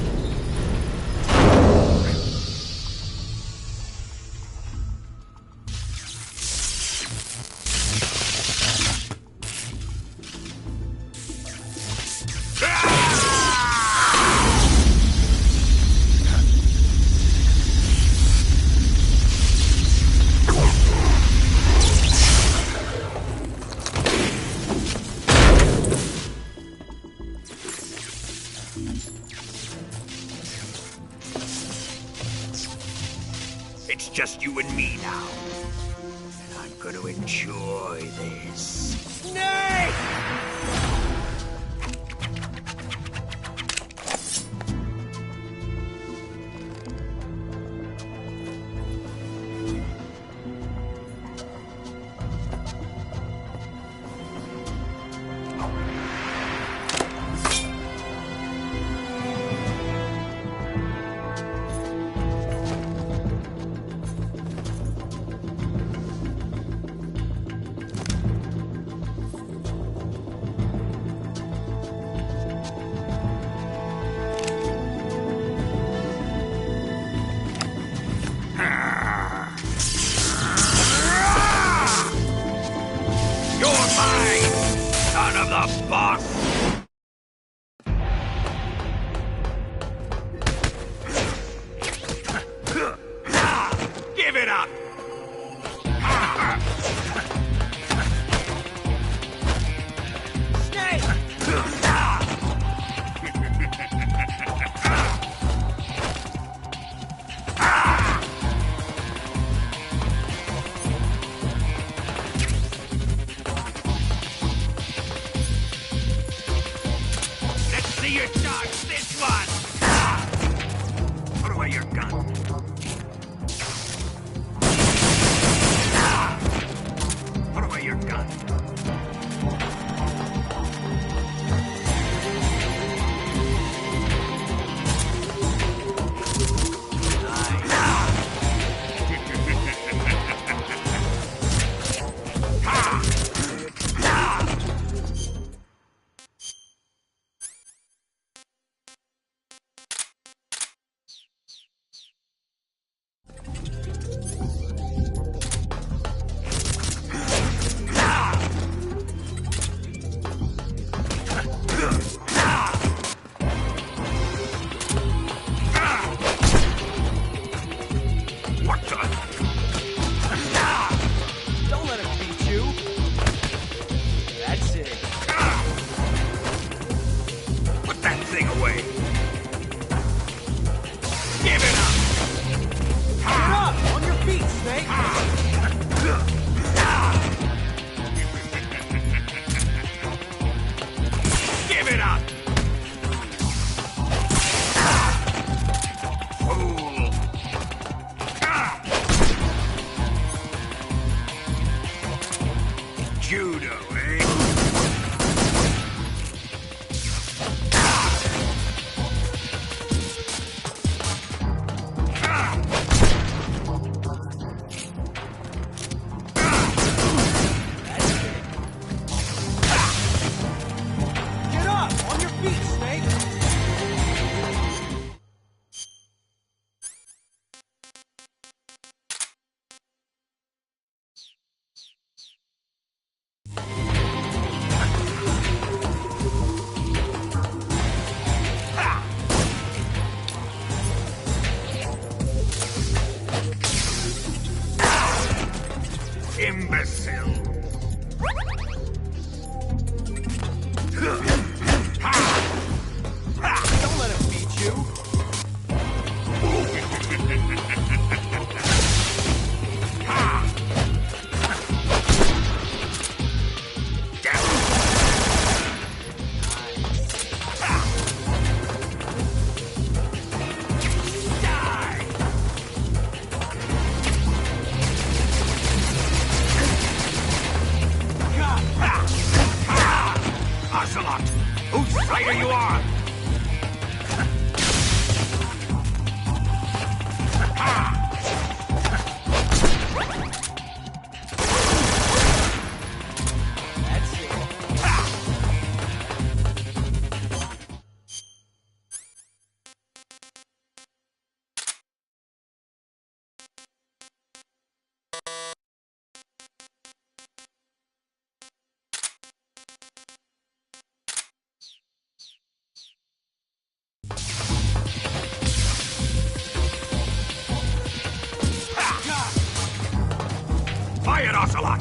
It's just you and me now. And I'm gonna enjoy this. Snake! You're mine, son of the boss! Give it up! Let's see you dodge this one! Put away your gun. Put away your gun. What the? Don't let him beat you. That's it. Put that thing away. Give it up. Get up! On your feet, Snake! Give it up. Fool. Judo, eh? Get up! On your feet, Snake! Imbecile. Don't let him beat you. Ocelot, whose side are you on? That's it. Fire it, Ocelot!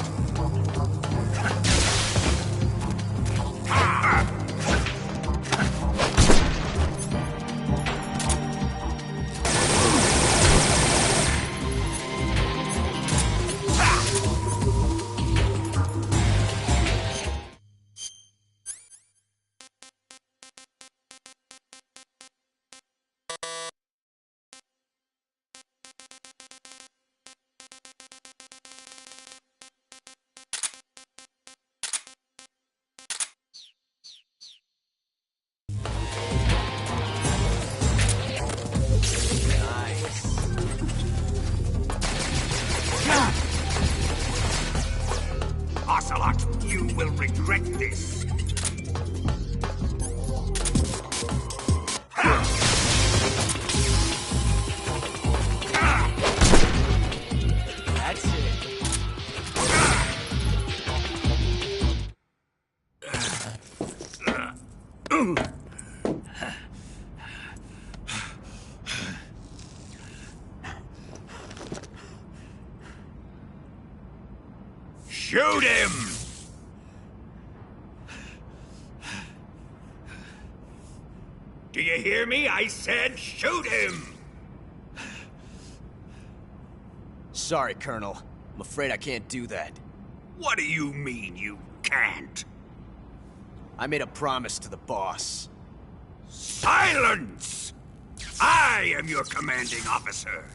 like this. That's it. Shoot him! Do you hear me? I said shoot him! Sorry, Colonel. I'm afraid I can't do that. What do you mean you can't? I made a promise to the boss. Silence! I am your commanding officer.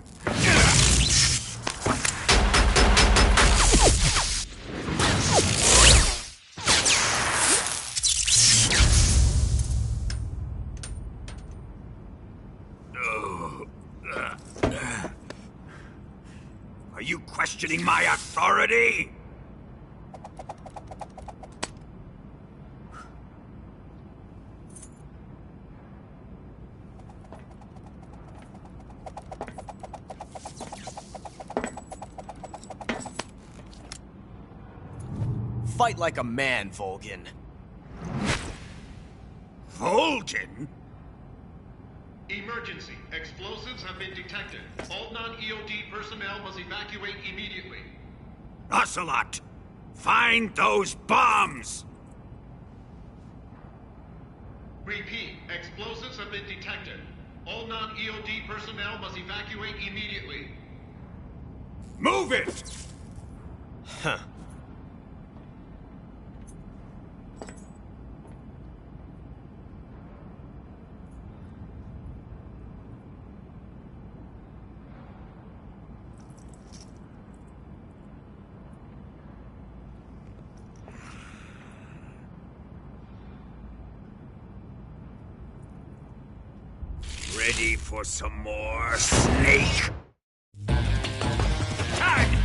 Are you questioning my authority? Fight like a man, Volgin. Volgin? Emergency. Explosives have been detected. All non-EOD personnel must evacuate immediately. Ocelot! Find those bombs! Repeat. Explosives have been detected. All non-EOD personnel must evacuate immediately. Move it! Huh. Ready for some more, Snake? Time!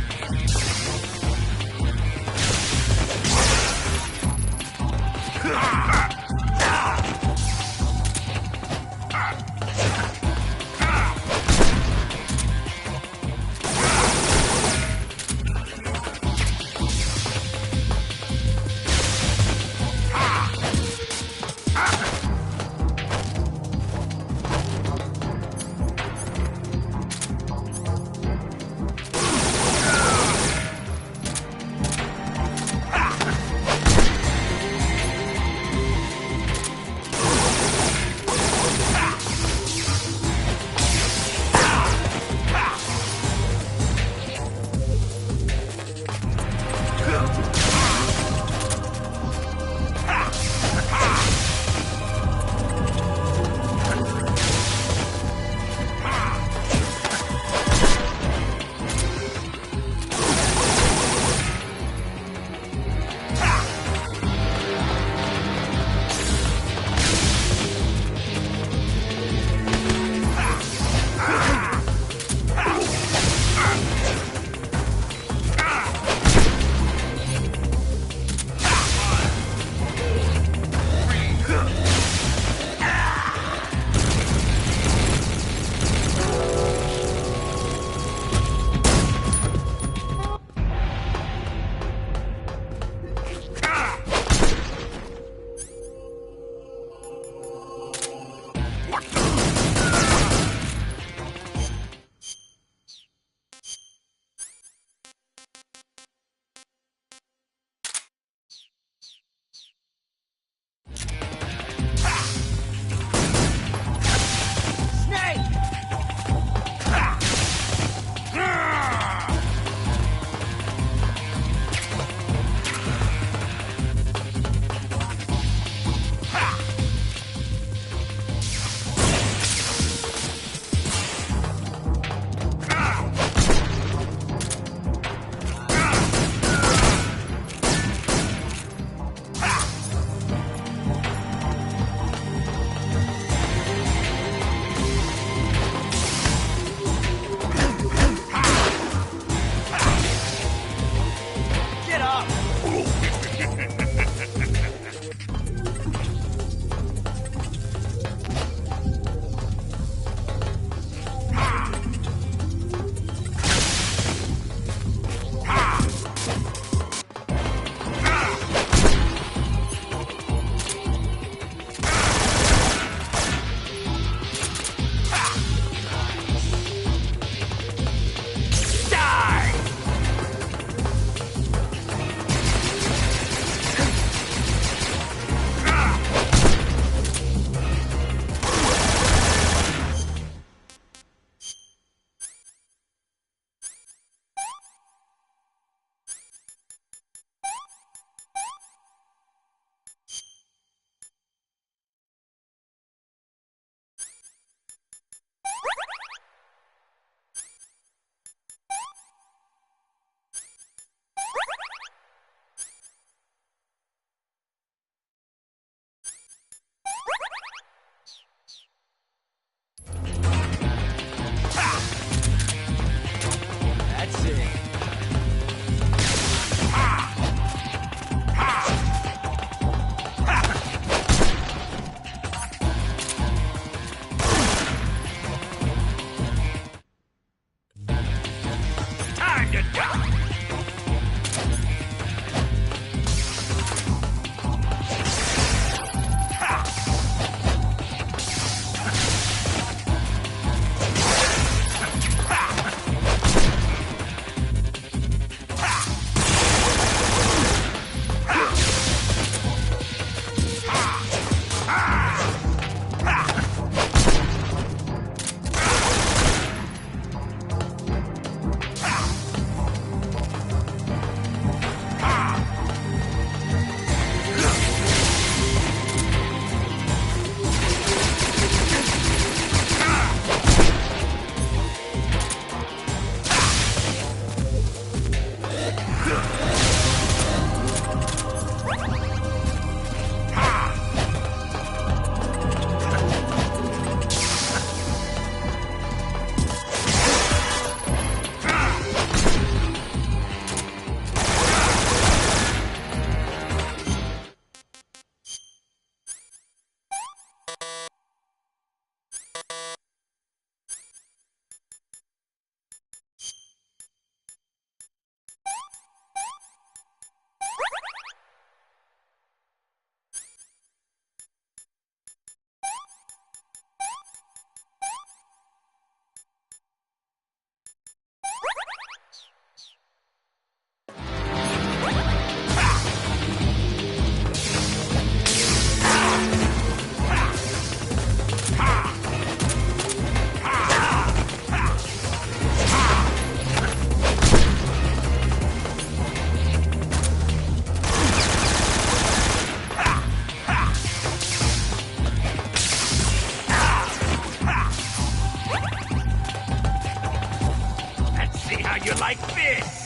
How you like this?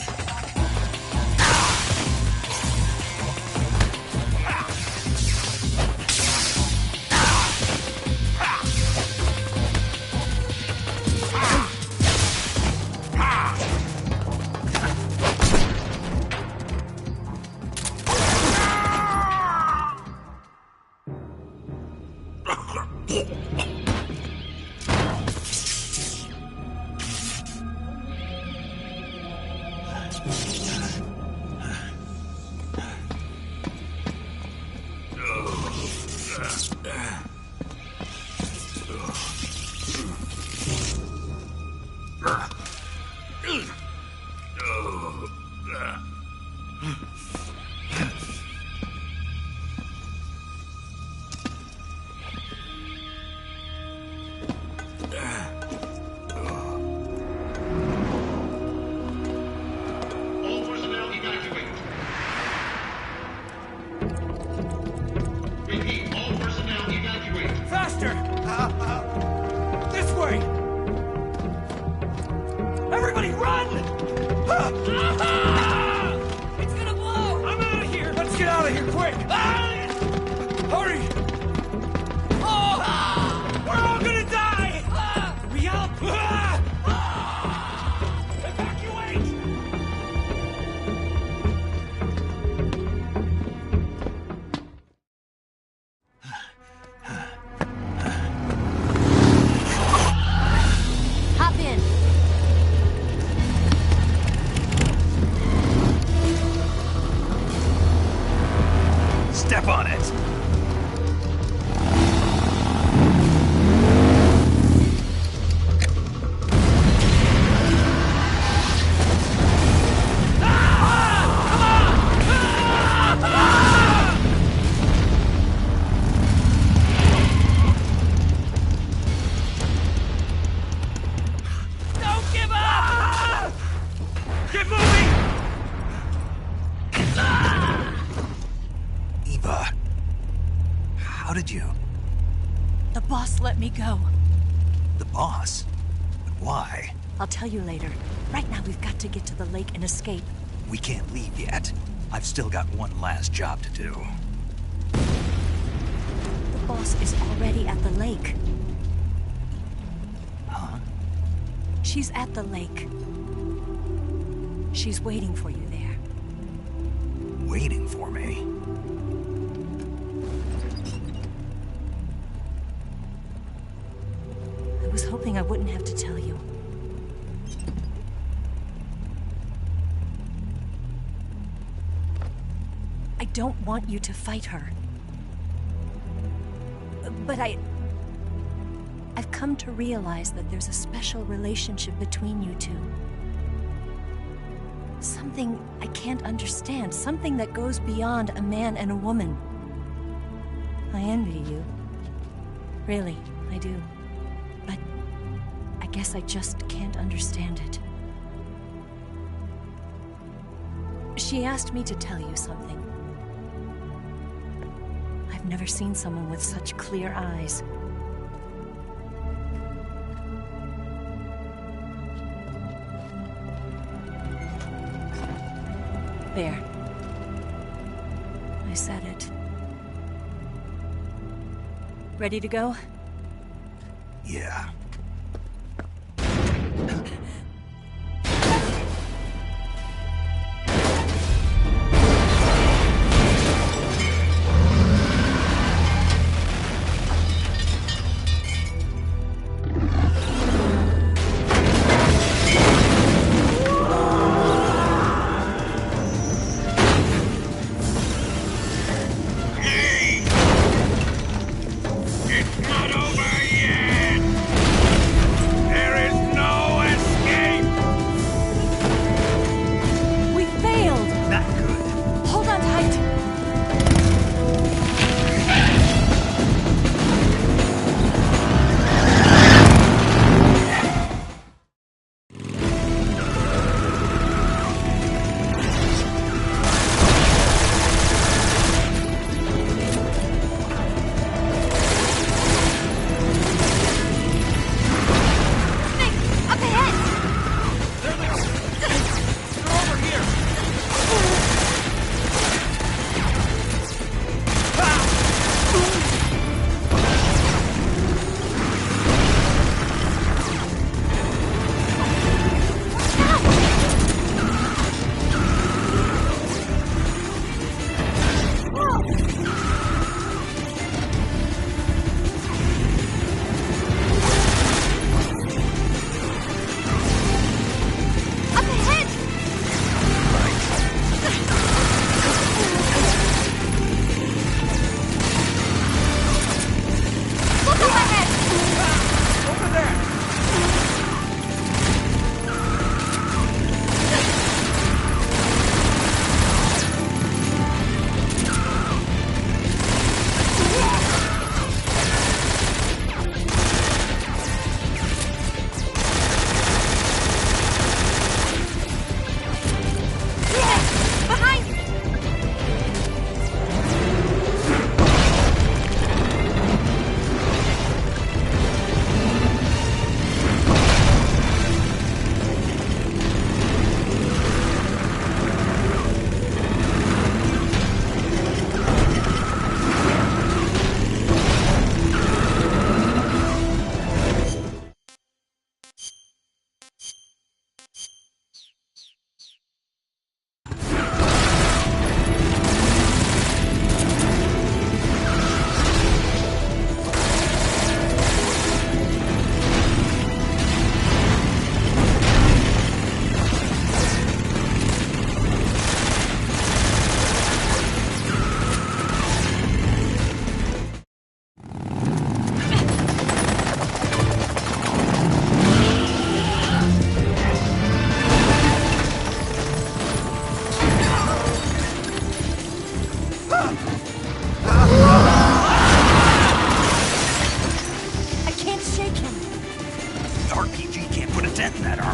All personnel evacuate. Repeat, all personnel evacuate. Faster! This way! Everybody run! It's gonna blow! I'm out of here! Let's get out of here quick! Hurry! We're all gonna die! Hurry up! Evacuate! Hop in. Step on it! Don't give up! Get moving! Eva, how did you... The boss let me go. The boss? But why? I'll tell you later. Right now, we've got to get to the lake and escape. We can't leave yet. I've still got one last job to do. The boss is already at the lake. Huh? She's at the lake. She's waiting for you there. Waiting for me? I was hoping I wouldn't have to tell you. I don't want you to fight her. But I've come to realize that there's a special relationship between you two. Something I can't understand. Something that goes beyond a man and a woman. I envy you. Really, I do. But I guess I just can't understand it. She asked me to tell you something. I've never seen someone with such clear eyes. There. I said it. Ready to go? Yeah. It's not over yet! There is no escape!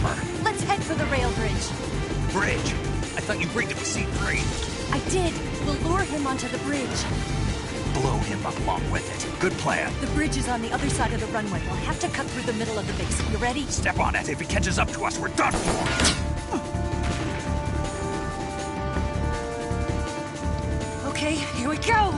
cover. Let's head for the rail bridge. Bridge? I thought you rigged it with C3. I did. We'll lure him onto the bridge. Blow him up along with it. Good plan. The bridge is on the other side of the runway. We'll have to cut through the middle of the base. You ready? Step on it. If he catches up to us, we're done for. Okay, here we go!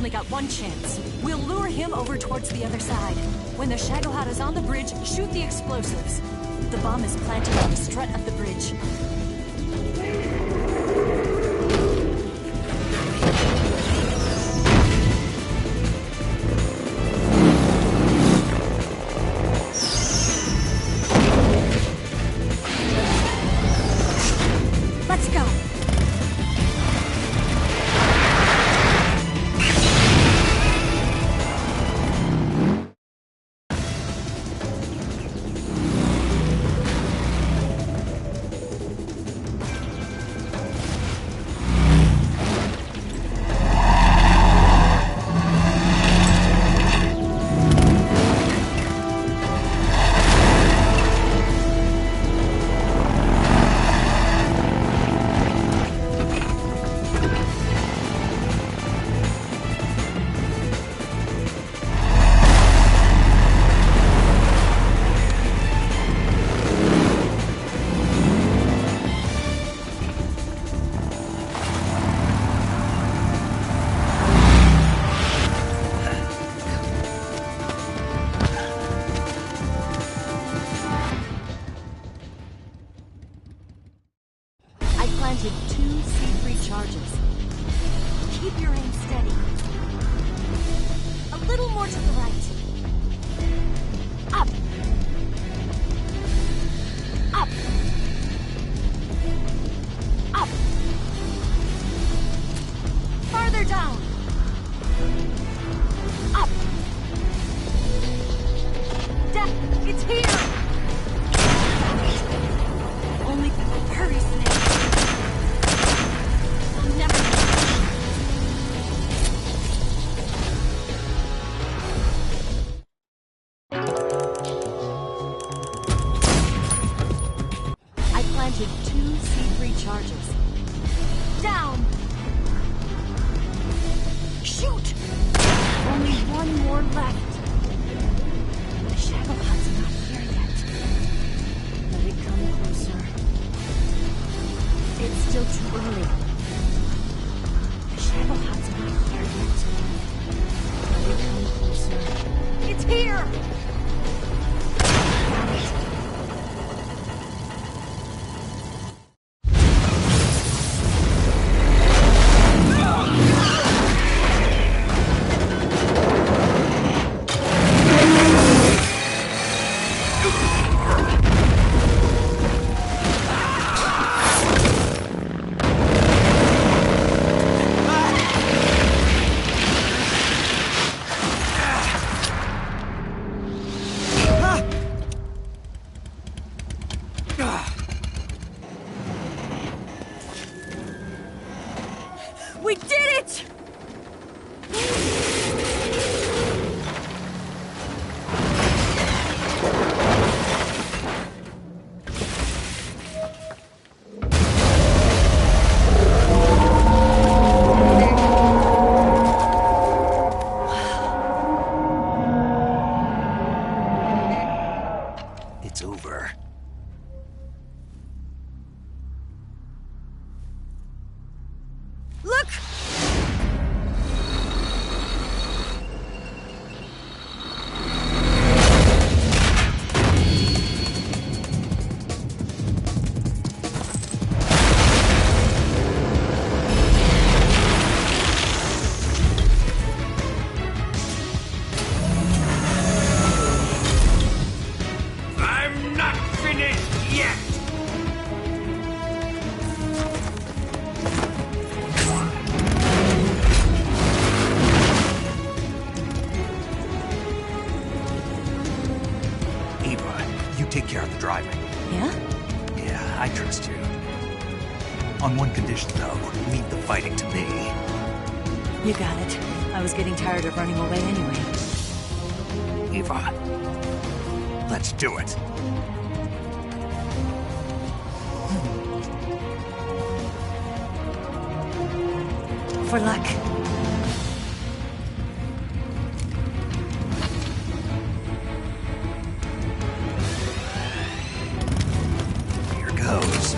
only got one chance. We'll lure him over towards the other side. When the Shagohod is on the bridge, shoot the explosives. The bomb is planted on the strut of the bridge. Let's go! Planted 2 C3 charges. Keep your aim steady. A little more to the right. Up! Up! Up! Farther down! Up! It's here! Only hurry, Snake. We'll never I planted 2 C3 charges. Down! Shoot! Only one more left. The Shagohod's not here yet. Let it come closer. It's still too early. The Shagohod's not here yet. Let it come closer. It's here! Got it. We did it! It's over. Look! I'm not finished yet! Eva, you take care of the driving. Yeah? Yeah, I trust you. On one condition, though, leave the fighting to me. You got it. I was getting tired of running away anyway. Eva, let's do it. For luck. Here goes.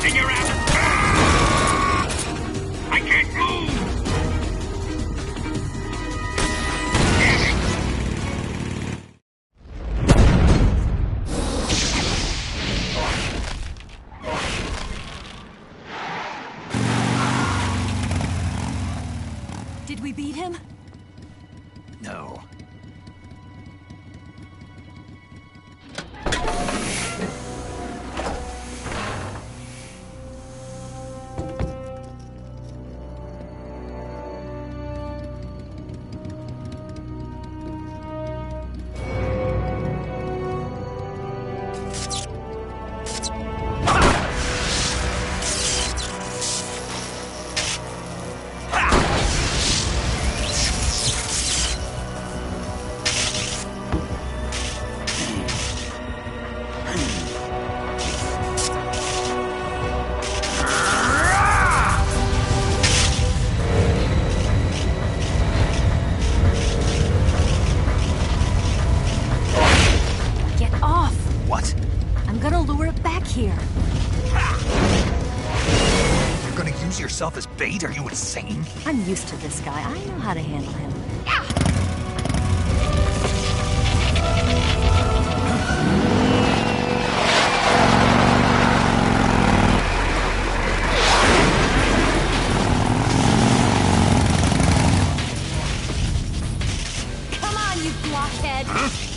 in your ass! I can't move! Did we beat him? No. Here. You're gonna use yourself as bait? Are you insane? I'm used to this guy. I know how to handle him. Come on, you blockhead! Huh?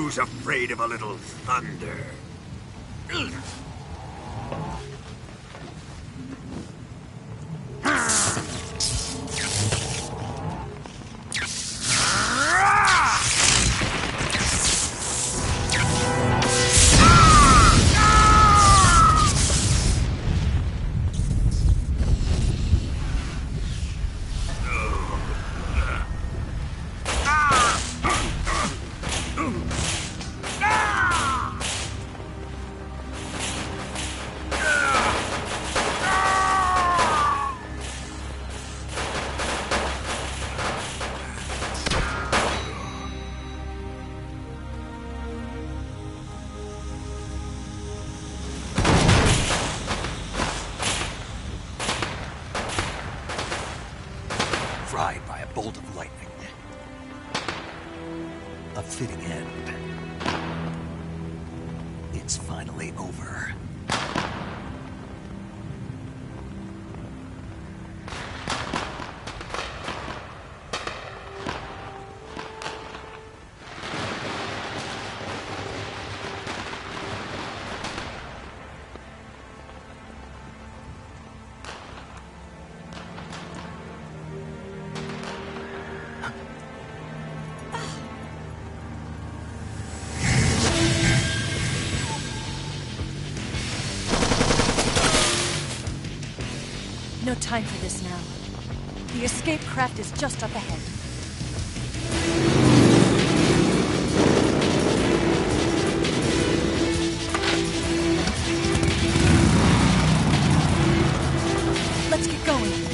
Who's afraid of a little thunder? Fried by a bolt of lightning. A fitting end. It's finally over. No time for this now. The escape craft is just up ahead. Let's get going.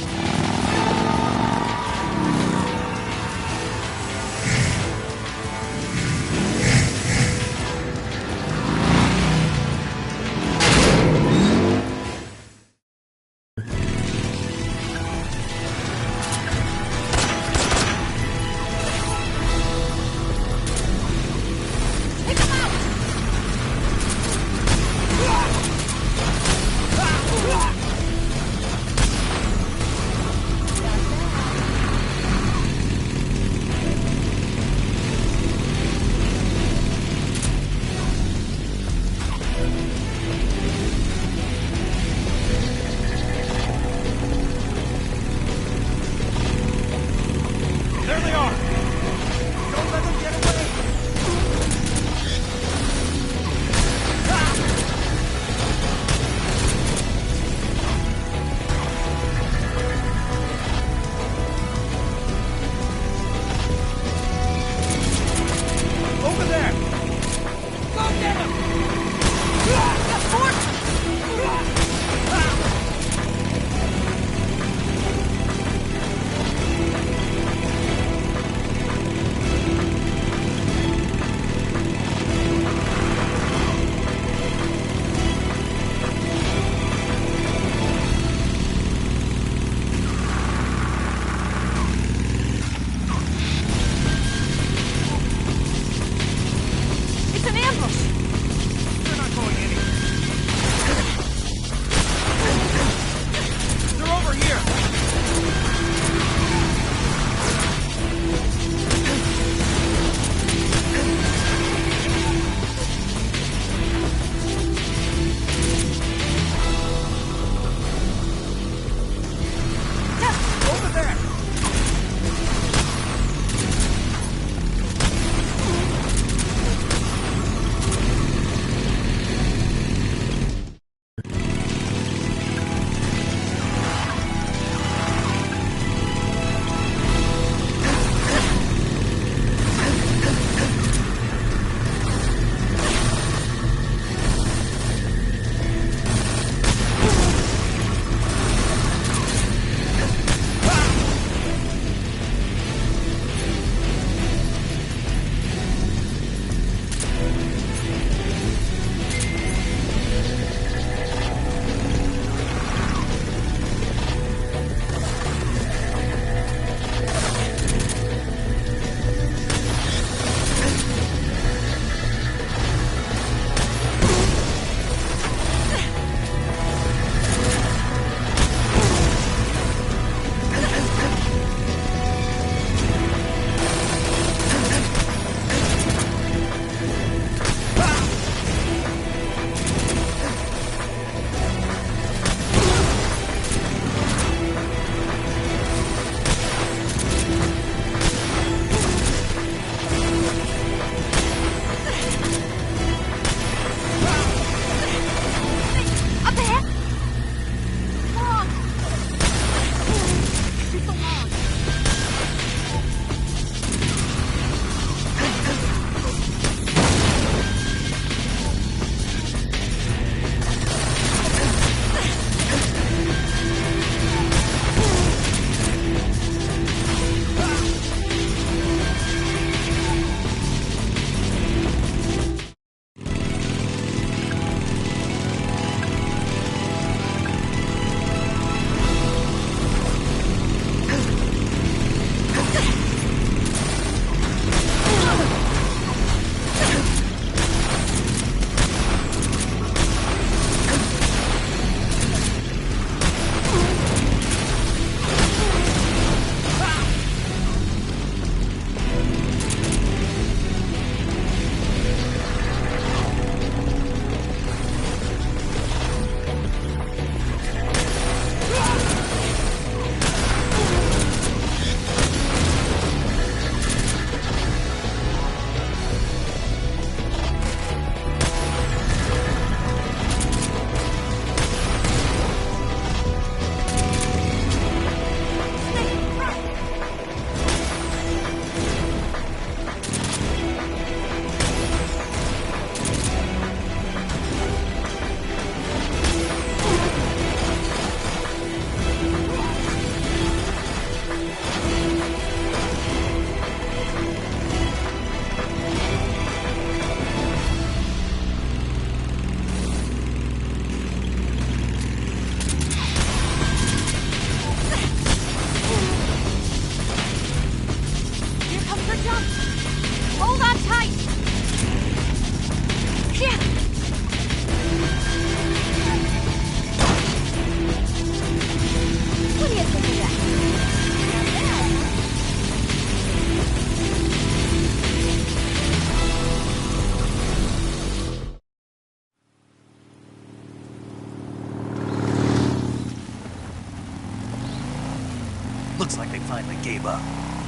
Looks like they finally gave up.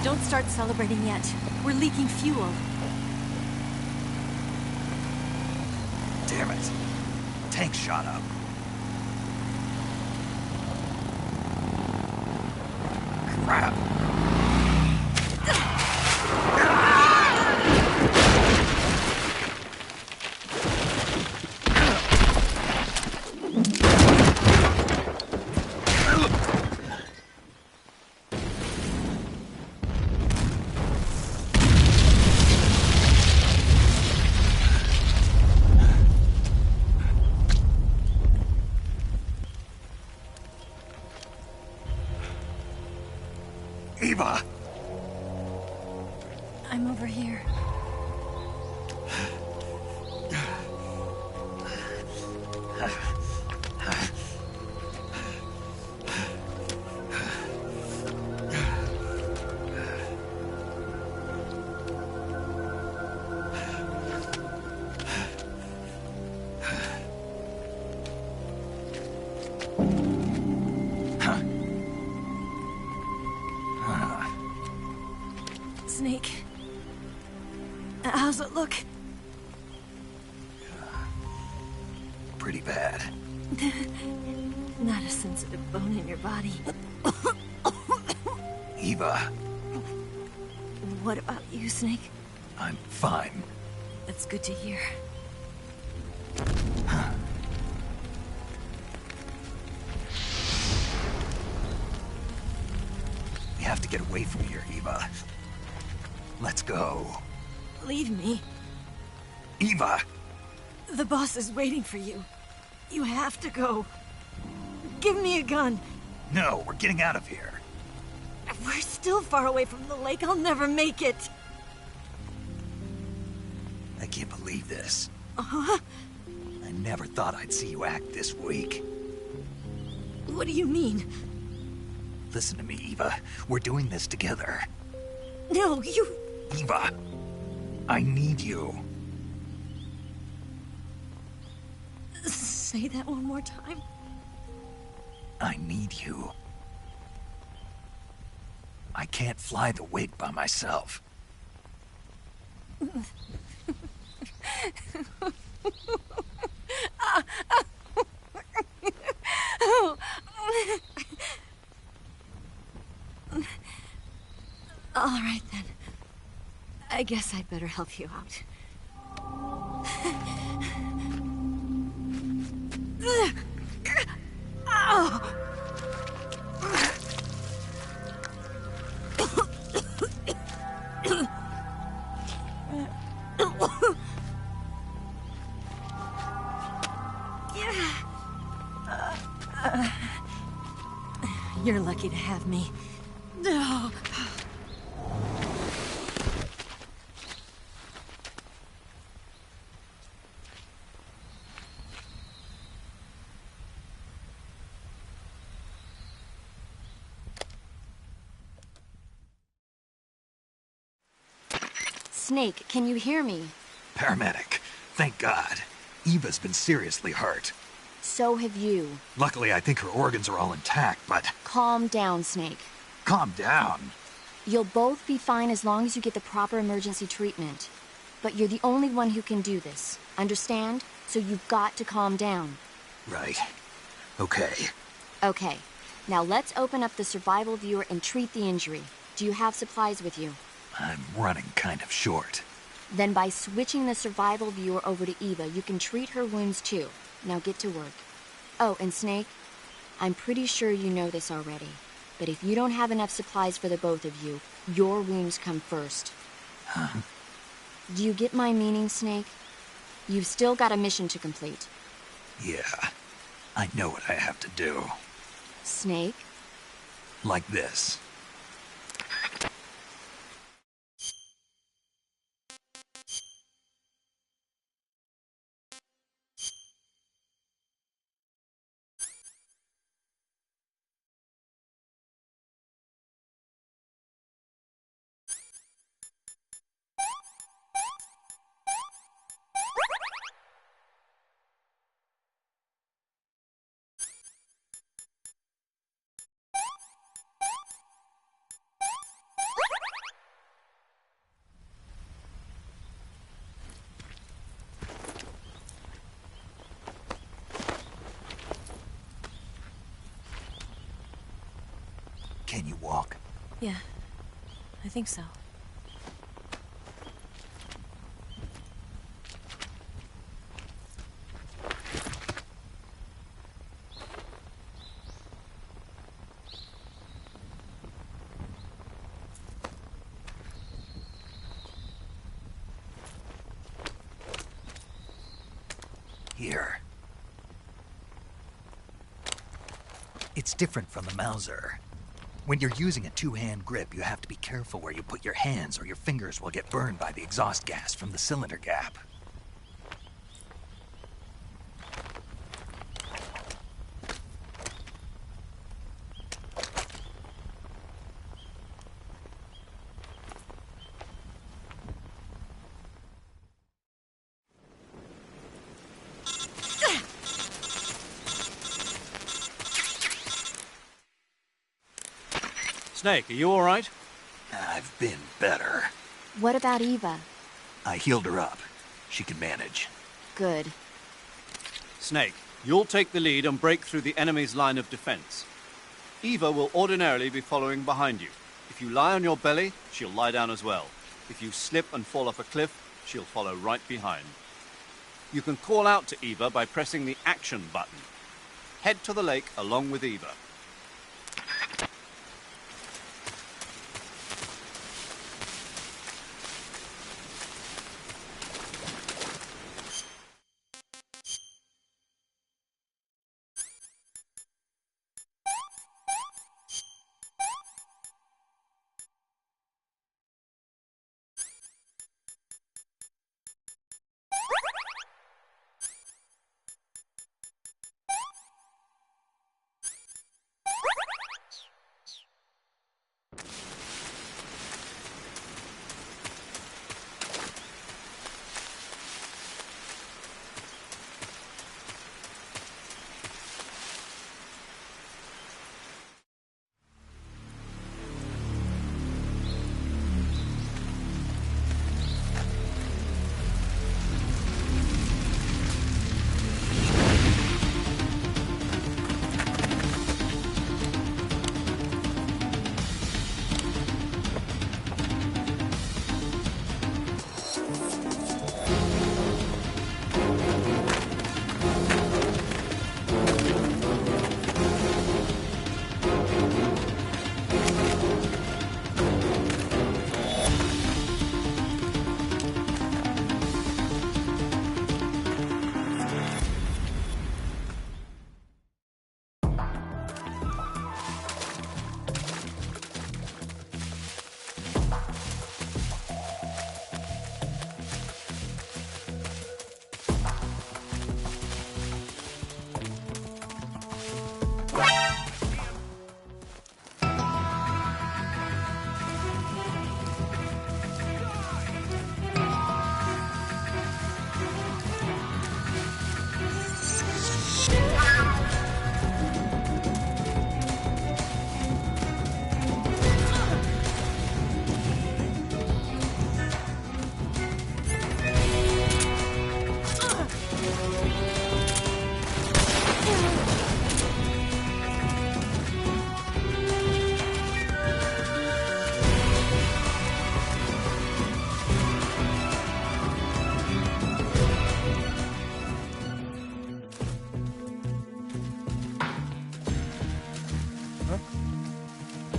Don't start celebrating yet. We're leaking fuel. Damn it. Tank shot up. Crap. Eva! I'm over here. Snake. How's it look? Pretty bad. Not a sensitive bone in your body. Eva, What about you, Snake? I'm fine. That's good to hear. We have to get away from here, Eva. Let's go. Leave me. Eva! The boss is waiting for you. You have to go. Give me a gun. No, we're getting out of here. We're still far away from the lake. I'll never make it. I can't believe this. Uh-huh. I never thought I'd see you act this weak. What do you mean? Listen to me, Eva. We're doing this together. No, you... Eva, I need you. Say that one more time. I need you. I can't fly the wig by myself. All right, then. I guess I'd better help you out. You're lucky to have me. No. Snake, can you hear me? Paramedic, thank God. Eva's been seriously hurt. So have you. Luckily, I think her organs are all intact, but... Calm down, Snake. Calm down. You'll both be fine as long as you get the proper emergency treatment. But you're the only one who can do this. Understand? So you've got to calm down. Right. Okay. Okay. Now let's open up the survival viewer and treat the injury. Do you have supplies with you? I'm running kind of short. Then by switching the survival viewer over to Eva, you can treat her wounds too. Now get to work. Oh, and Snake, I'm pretty sure you know this already, but if you don't have enough supplies for the both of you, your wounds come first. Huh? Do you get my meaning, Snake? You've still got a mission to complete. Yeah, I know what I have to do. Snake? Like this. Can you walk? Yeah, I think so. Here. It's different from the Mauser. When you're using a two-hand grip, you have to be careful where you put your hands or your fingers will get burned by the exhaust gas from the cylinder gap. Snake, are you all right? I've been better. What about Eva? I healed her up. She can manage. Good. Snake, you'll take the lead and break through the enemy's line of defense. Eva will ordinarily be following behind you. If you lie on your belly, she'll lie down as well. If you slip and fall off a cliff, she'll follow right behind. You can call out to Eva by pressing the action button. Head to the lake along with Eva.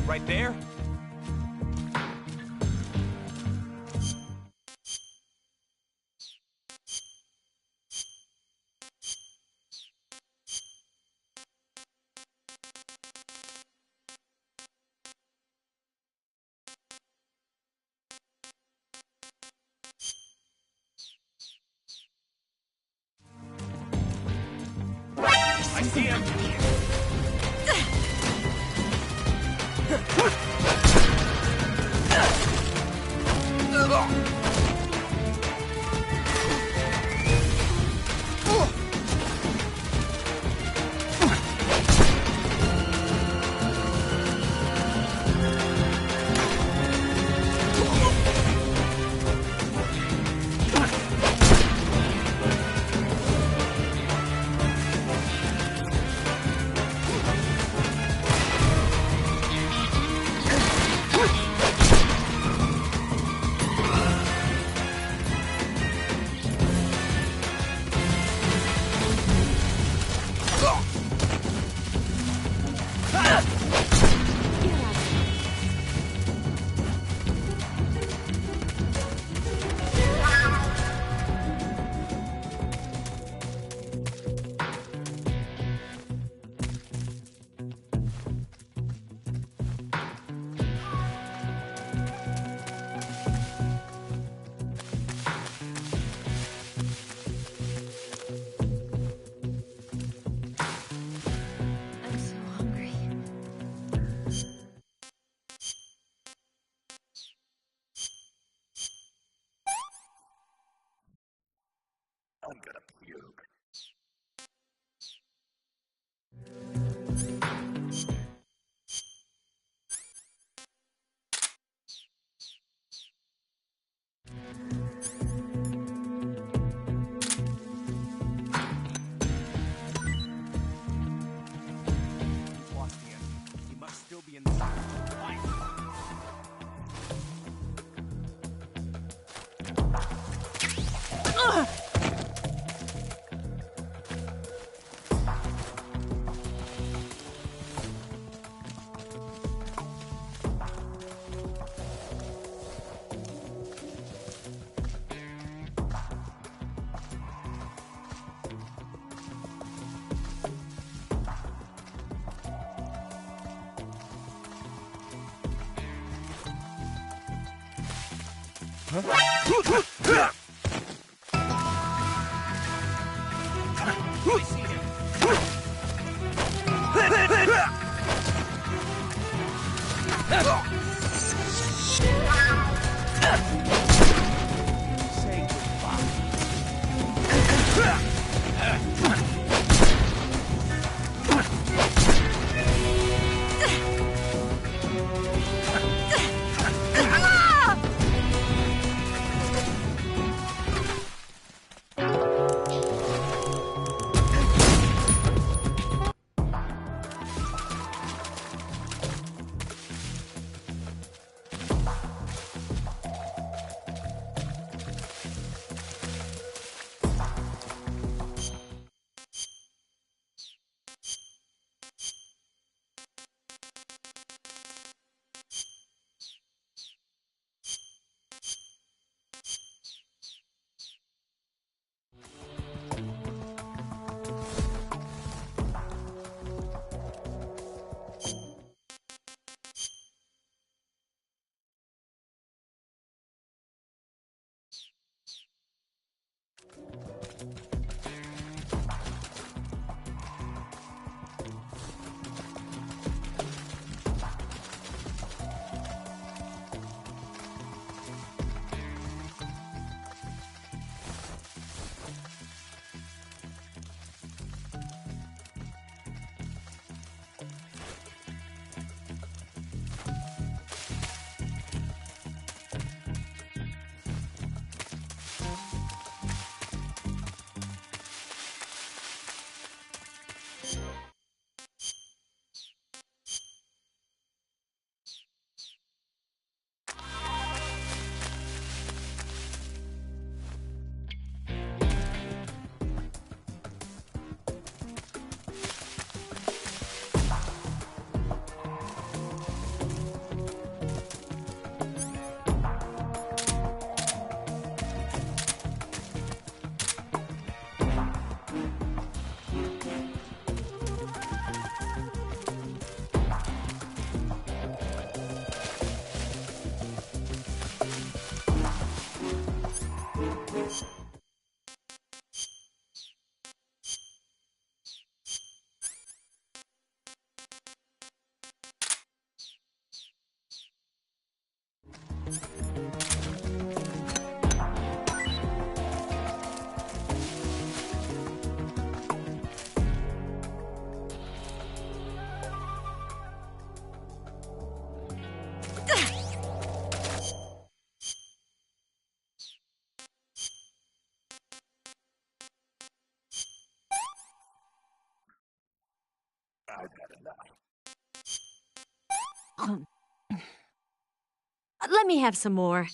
Right there? I see him! I'm so hungry. I'm gonna puke. He's lost the enemy. He must still be in the Let me have some more.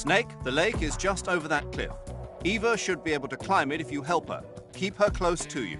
Snake, the lake is just over that cliff. Eva should be able to climb it if you help her. Keep her close to you.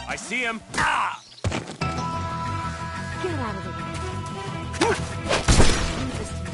I see him. Ah! Get out of the way. Leave this to me.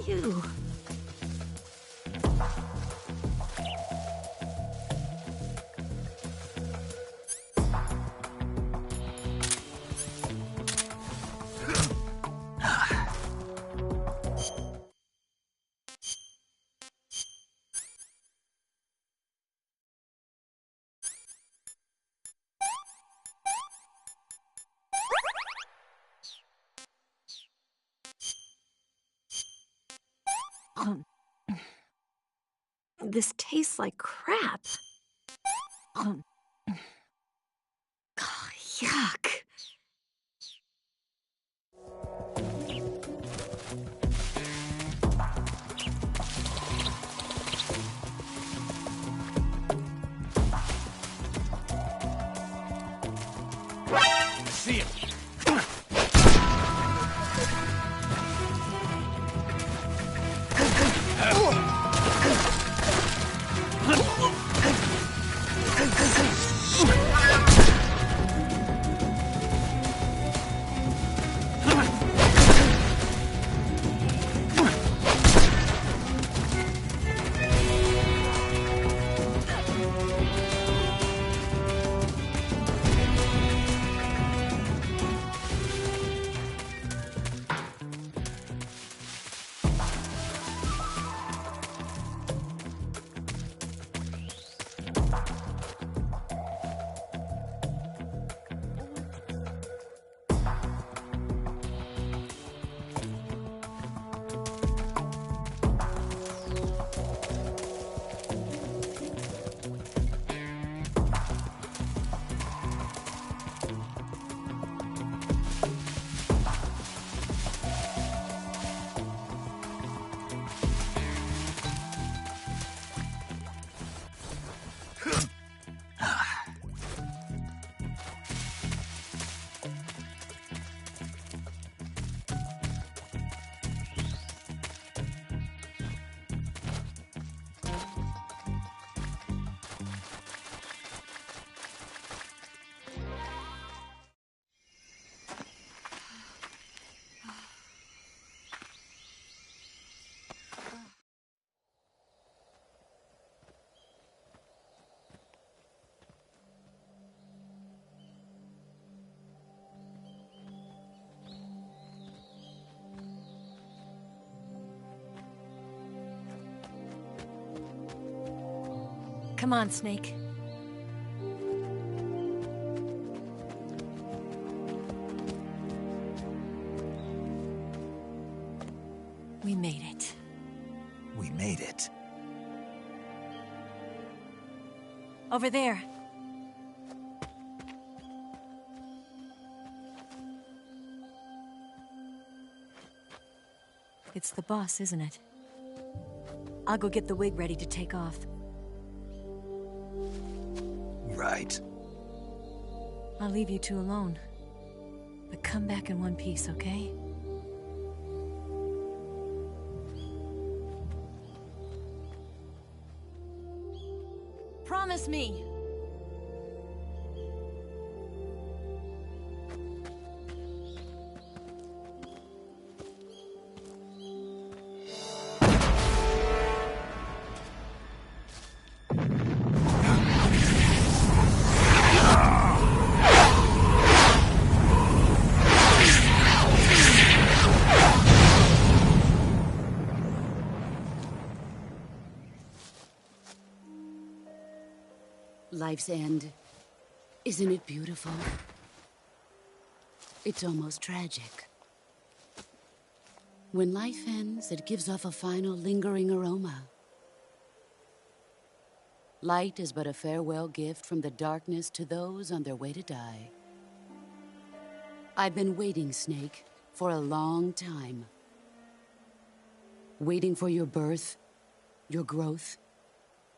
Ew. This tastes like crap. Yuck. See him. Come on, Snake. We made it. We made it. Over there. It's the boss, isn't it? I'll go get the wig ready to take off. Right. I'll leave you two alone. But come back in one piece, okay? Promise me! Life's end. Isn't it beautiful? It's almost tragic. When life ends, it gives off a final lingering aroma. Light is but a farewell gift from the darkness to those on their way to die. I've been waiting, Snake, for a long time. Waiting for your birth, your growth,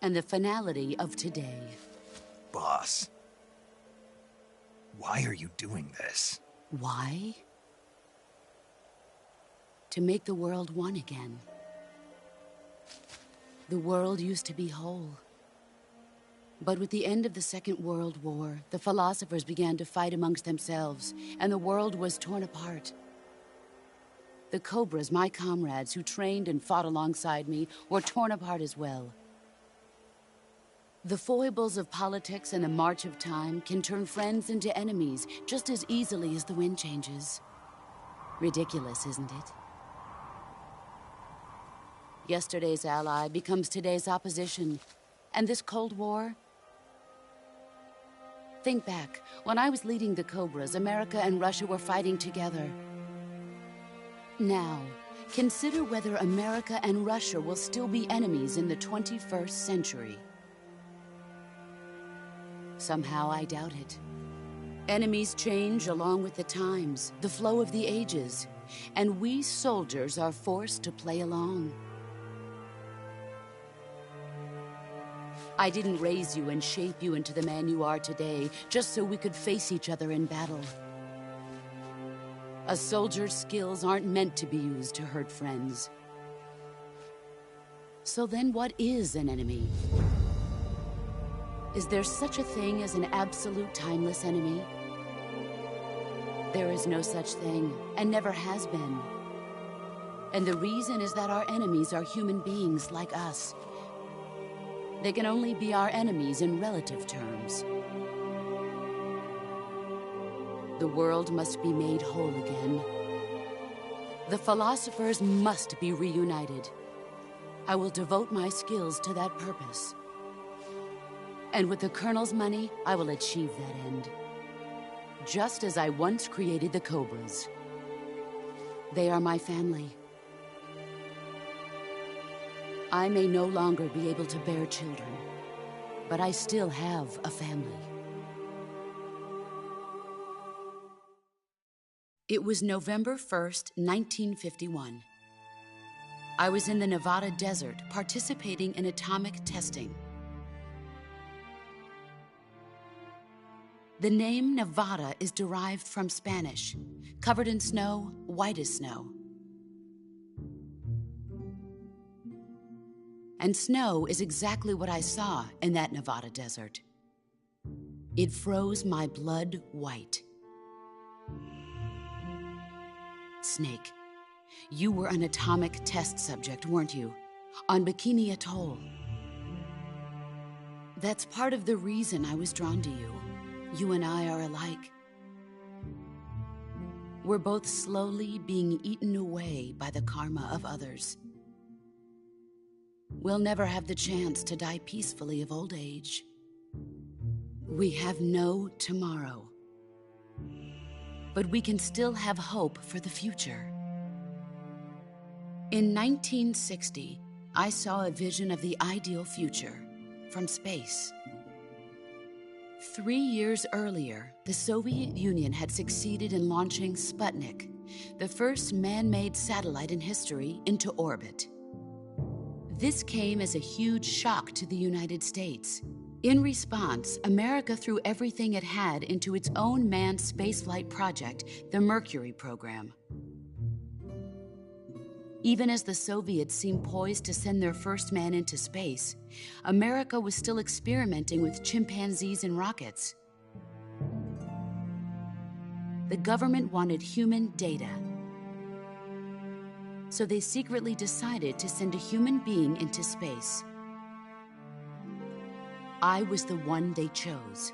and the finality of today. Boss. Why are you doing this? Why? To make the world one again. The world used to be whole. But with the end of the Second World War, the philosophers began to fight amongst themselves, and the world was torn apart. The Cobras, my comrades who trained and fought alongside me, were torn apart as well. The foibles of politics and the march of time can turn friends into enemies just as easily as the wind changes. Ridiculous, isn't it? Yesterday's ally becomes today's opposition. And this Cold War? Think back. When I was leading the Cobras, America and Russia were fighting together. Now, consider whether America and Russia will still be enemies in the 21st century. Somehow I doubt it. Enemies change along with the times, the flow of the ages, and we soldiers are forced to play along. I didn't raise you and shape you into the man you are today just so we could face each other in battle. A soldier's skills aren't meant to be used to hurt friends. So then what is an enemy? Is there such a thing as an absolute timeless enemy? There is no such thing, and never has been. And the reason is that our enemies are human beings like us. They can only be our enemies in relative terms. The world must be made whole again. The philosophers must be reunited. I will devote my skills to that purpose. And with the Colonel's money, I will achieve that end. Just as I once created the Cobras. They are my family. I may no longer be able to bear children, but I still have a family. It was November 1st, 1951. I was in the Nevada desert participating in atomic testing. The name Nevada is derived from Spanish, covered in snow, white as snow. And snow is exactly what I saw in that Nevada desert. It froze my blood white. Snake, you were an atomic test subject, weren't you? On Bikini Atoll. That's part of the reason I was drawn to you. You and I are alike. We're both slowly being eaten away by the karma of others. we'll never have the chance to die peacefully of old age. We have no tomorrow. But we can still have hope for the future. In 1960, I saw a vision of the ideal future from space. 3 years earlier, the Soviet Union had succeeded in launching Sputnik, the first man-made satellite in history, into orbit. This came as a huge shock to the United States. In response, America threw everything it had into its own manned spaceflight project, the Mercury program. Even as the Soviets seemed poised to send their first man into space, America was still experimenting with chimpanzees and rockets. The government wanted human data, so they secretly decided to send a human being into space. I was the one they chose.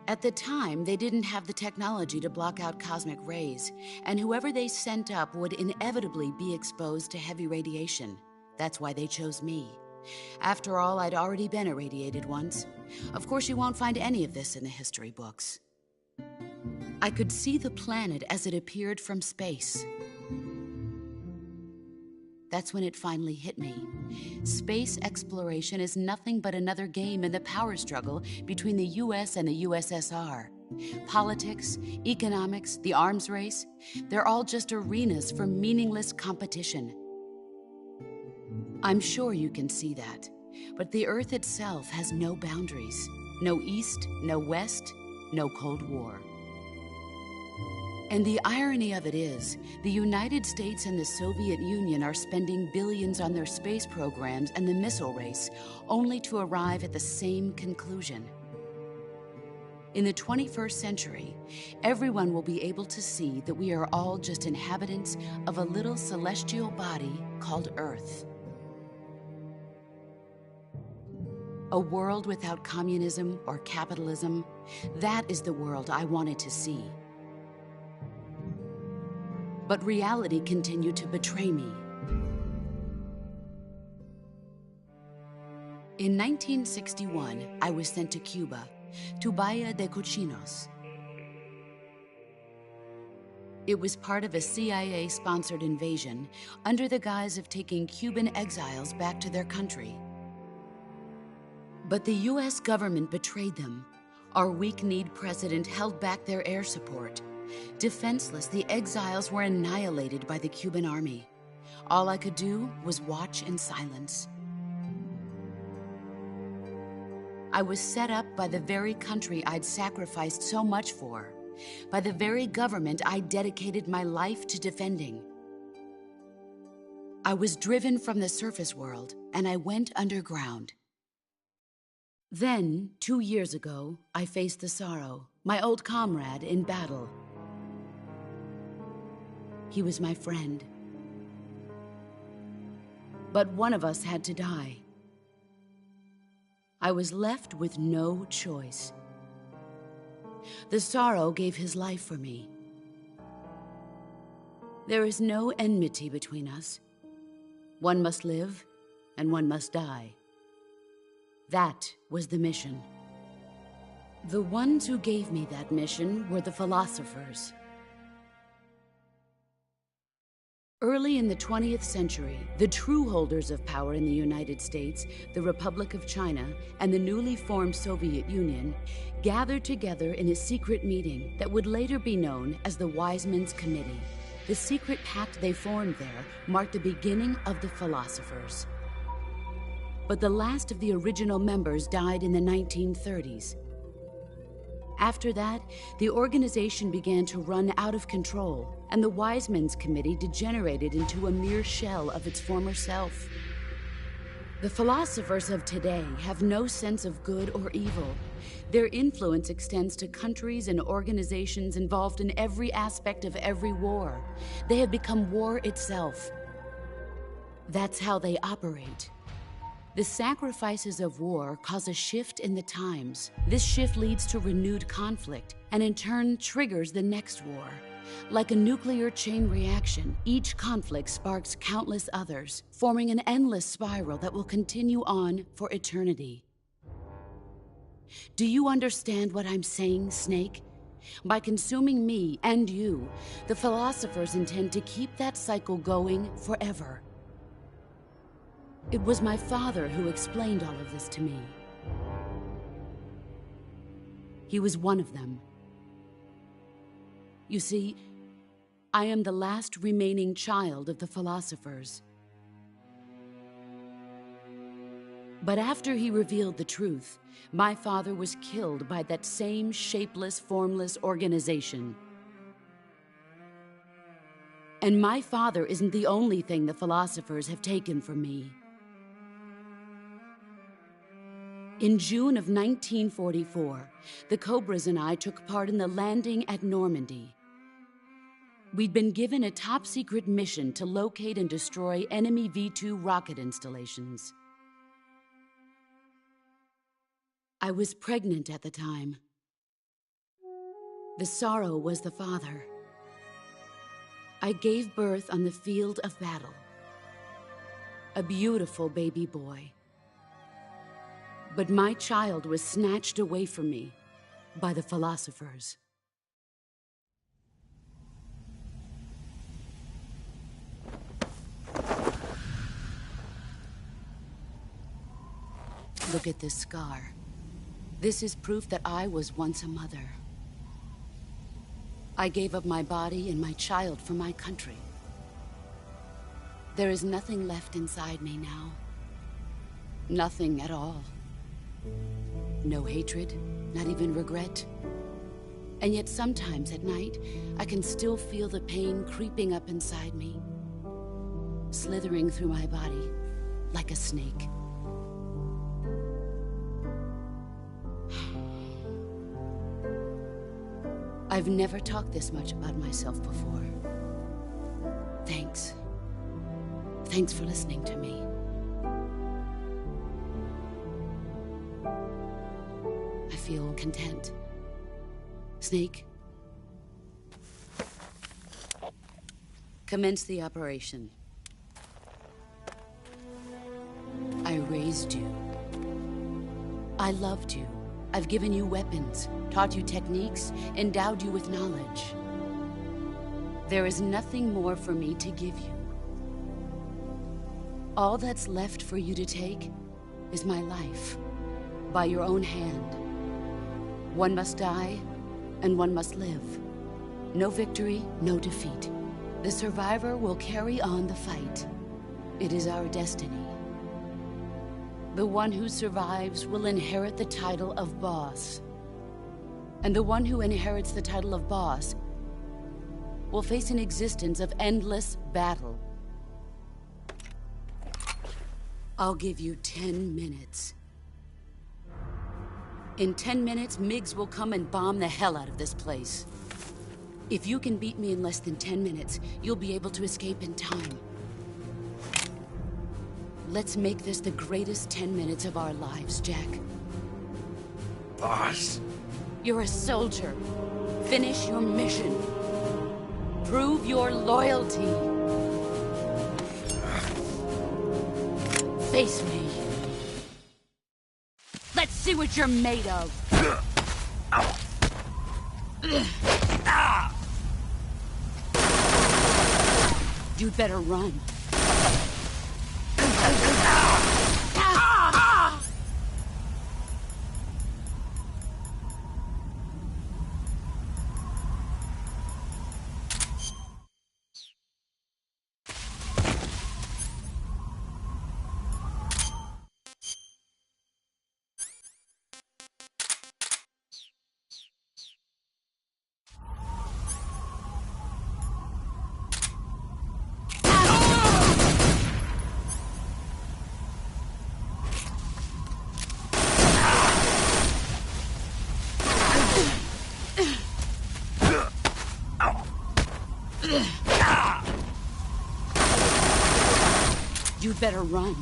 At the time, they didn't have the technology to block out cosmic rays, and whoever they sent up would inevitably be exposed to heavy radiation. That's why they chose me. After all, I'd already been irradiated once. Of course, you won't find any of this in the history books. I could see the planet as it appeared from space. That's when it finally hit me. Space exploration is nothing but another game in the power struggle between the US and the USSR. Politics, economics, the arms race, they're all just arenas for meaningless competition. I'm sure you can see that, but the Earth itself has no boundaries. No East, no West, no Cold War. And the irony of it is, the United States and the Soviet Union are spending billions on their space programs and the missile race, only to arrive at the same conclusion. In the 21st century, everyone will be able to see that we are all just inhabitants of a little celestial body called Earth. A world without communism or capitalism, that is the world I wanted to see. But reality continued to betray me. In 1961, I was sent to Cuba, to Bahia de Cochinos. It was part of a CIA-sponsored invasion under the guise of taking Cuban exiles back to their country. But the US government betrayed them. Our weak-kneed president held back their air support. Defenseless, the exiles were annihilated by the Cuban army. All I could do was watch in silence. I was set up by the very country I'd sacrificed so much for, by the very government I dedicated my life to defending. I was driven from the surface world, and I went underground. Then, 2 years ago, I faced the Sorrow, my old comrade in battle. He was my friend. But one of us had to die. I was left with no choice. The Sorrow gave his life for me. There is no enmity between us. One must live, and one must die. That was the mission. The ones who gave me that mission were the philosophers. Early in the 20th century, the true holders of power in the United States, the Republic of China, and the newly formed Soviet Union gathered together in a secret meeting that would later be known as the Wise Men's Committee. The secret pact they formed there marked the beginning of the philosophers. But the last of the original members died in the 1930s. After that, the organization began to run out of control, and the Wise Men's Committee degenerated into a mere shell of its former self. The philosophers of today have no sense of good or evil. Their influence extends to countries and organizations involved in every aspect of every war. They have become war itself. That's how they operate. The sacrifices of war cause a shift in the times. This shift leads to renewed conflict, and in turn triggers the next war. Like a nuclear chain reaction, each conflict sparks countless others, forming an endless spiral that will continue on for eternity. Do you understand what I'm saying, Snake? By consuming me and you, the philosophers intend to keep that cycle going forever. It was my father who explained all of this to me. He was one of them. You see, I am the last remaining child of the philosophers. But after he revealed the truth, my father was killed by that same shapeless, formless organization. And my father isn't the only thing the philosophers have taken from me. In June of 1944, the Cobras and I took part in the landing at Normandy. We'd been given a top-secret mission to locate and destroy enemy V-2 rocket installations. I was pregnant at the time. The sorrow was the father. I gave birth on the field of battle. A beautiful baby boy. But my child was snatched away from me by the philosophers. Look at this scar. This is proof that I was once a mother. I gave up my body and my child for my country. There is nothing left inside me now. Nothing at all. No hatred, not even regret. And yet sometimes at night, I can still feel the pain creeping up inside me, slithering through my body like a snake. I've never talked this much about myself before. Thanks. Thanks for listening to me. I feel content. Snake, commence the operation. I raised you. I loved you. I've given you weapons, taught you techniques, endowed you with knowledge. There is nothing more for me to give you. All that's left for you to take is my life, by your own hand. One must die, and one must live. No victory, no defeat. The survivor will carry on the fight. It is our destiny. The one who survives will inherit the title of boss. And the one who inherits the title of boss will face an existence of endless battle. I'll give you 10 minutes. In 10 minutes, MiGs will come and bomb the hell out of this place. If you can beat me in less than 10 minutes, you'll be able to escape in time. Let's make this the greatest 10 minutes of our lives, Jack. Boss. You're a soldier. Finish your mission. Prove your loyalty. Face me. Let's see what you're made of. You'd better run. You'd better run.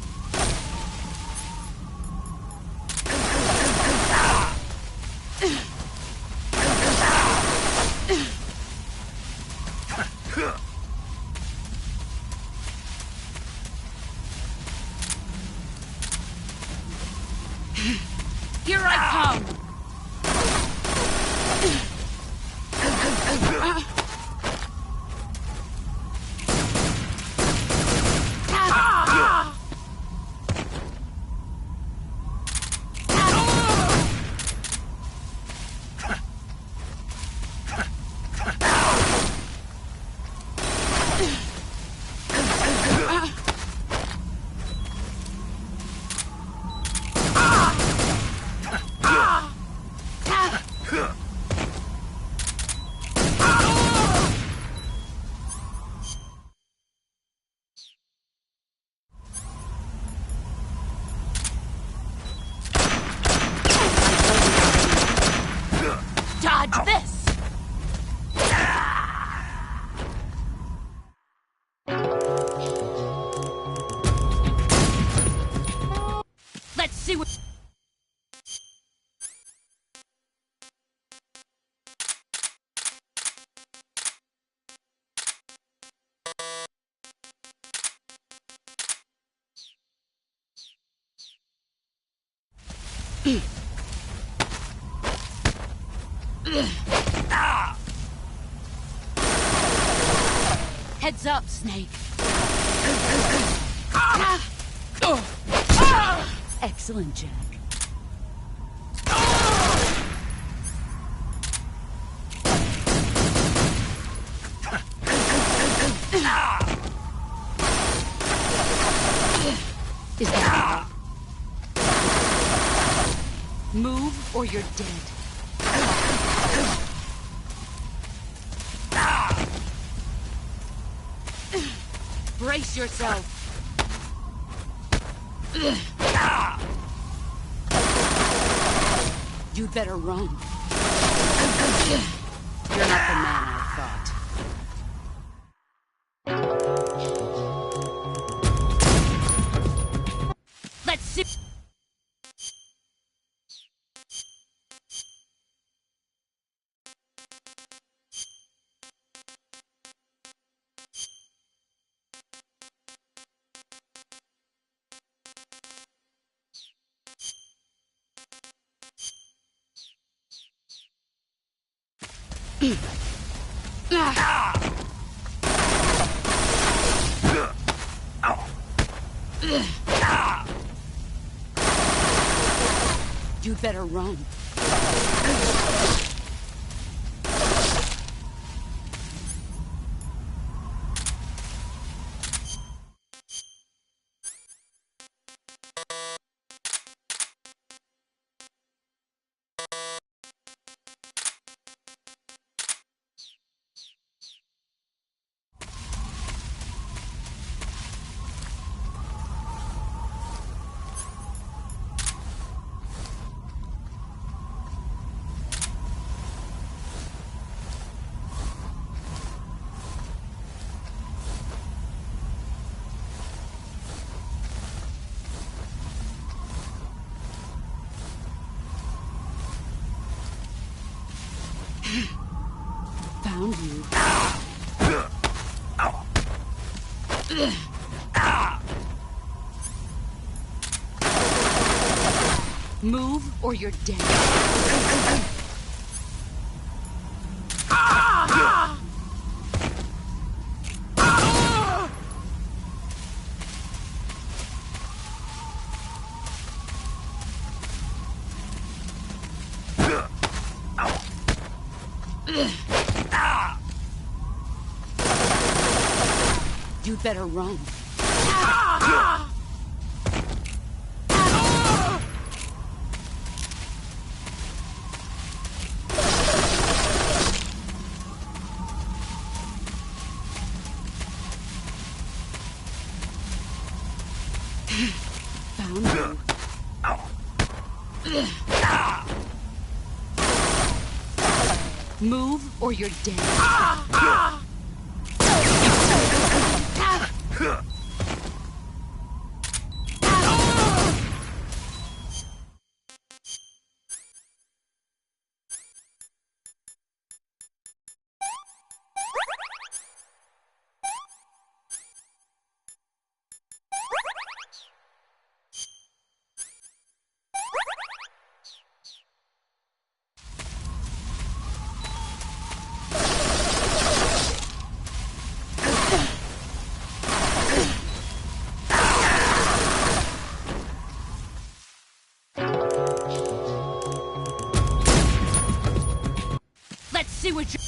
Dodge this! Let's see what... Heads up, Snake. Excellent, Jack. Is that all? Move or you're dead. Brace yourself. You'd better run. You're not the man I thought. Let's see. You'd better run. Found you. Move or you're dead. You'd better run. Found you. Move or you're dead. Let's see what you...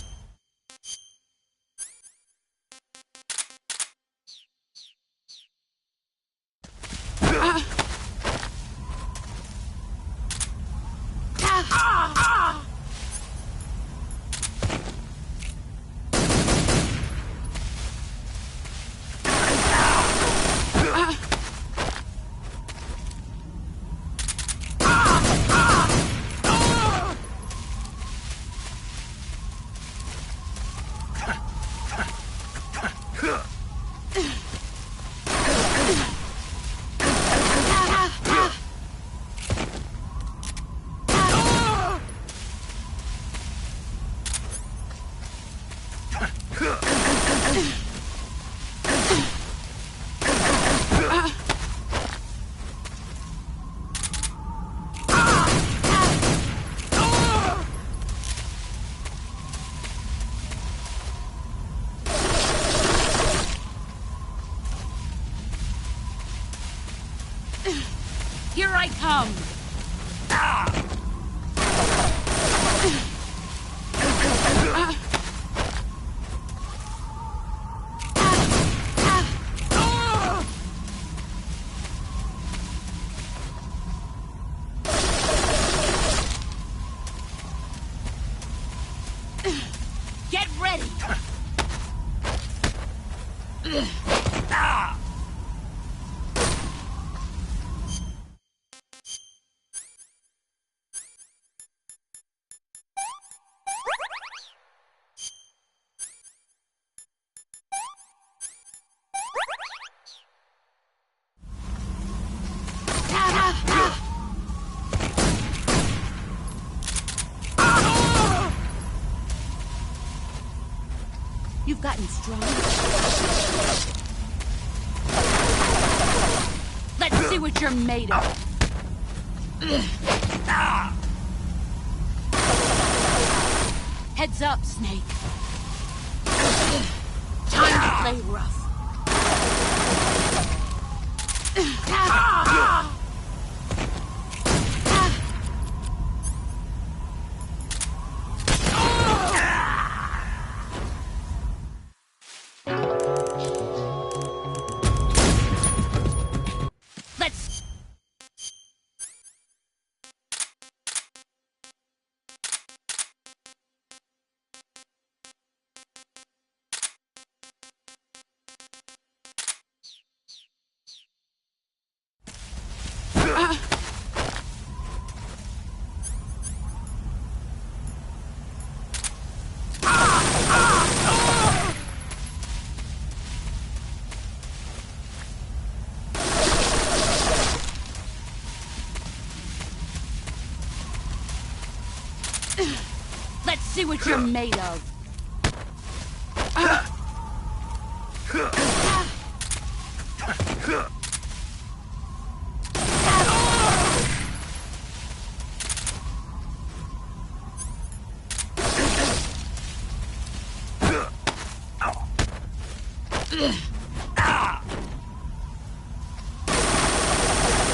Come! Get ready! You've gotten stronger. Let's see what you're made of. Heads up, Snake. Time to play rough. Let's... Let's see what you're made of.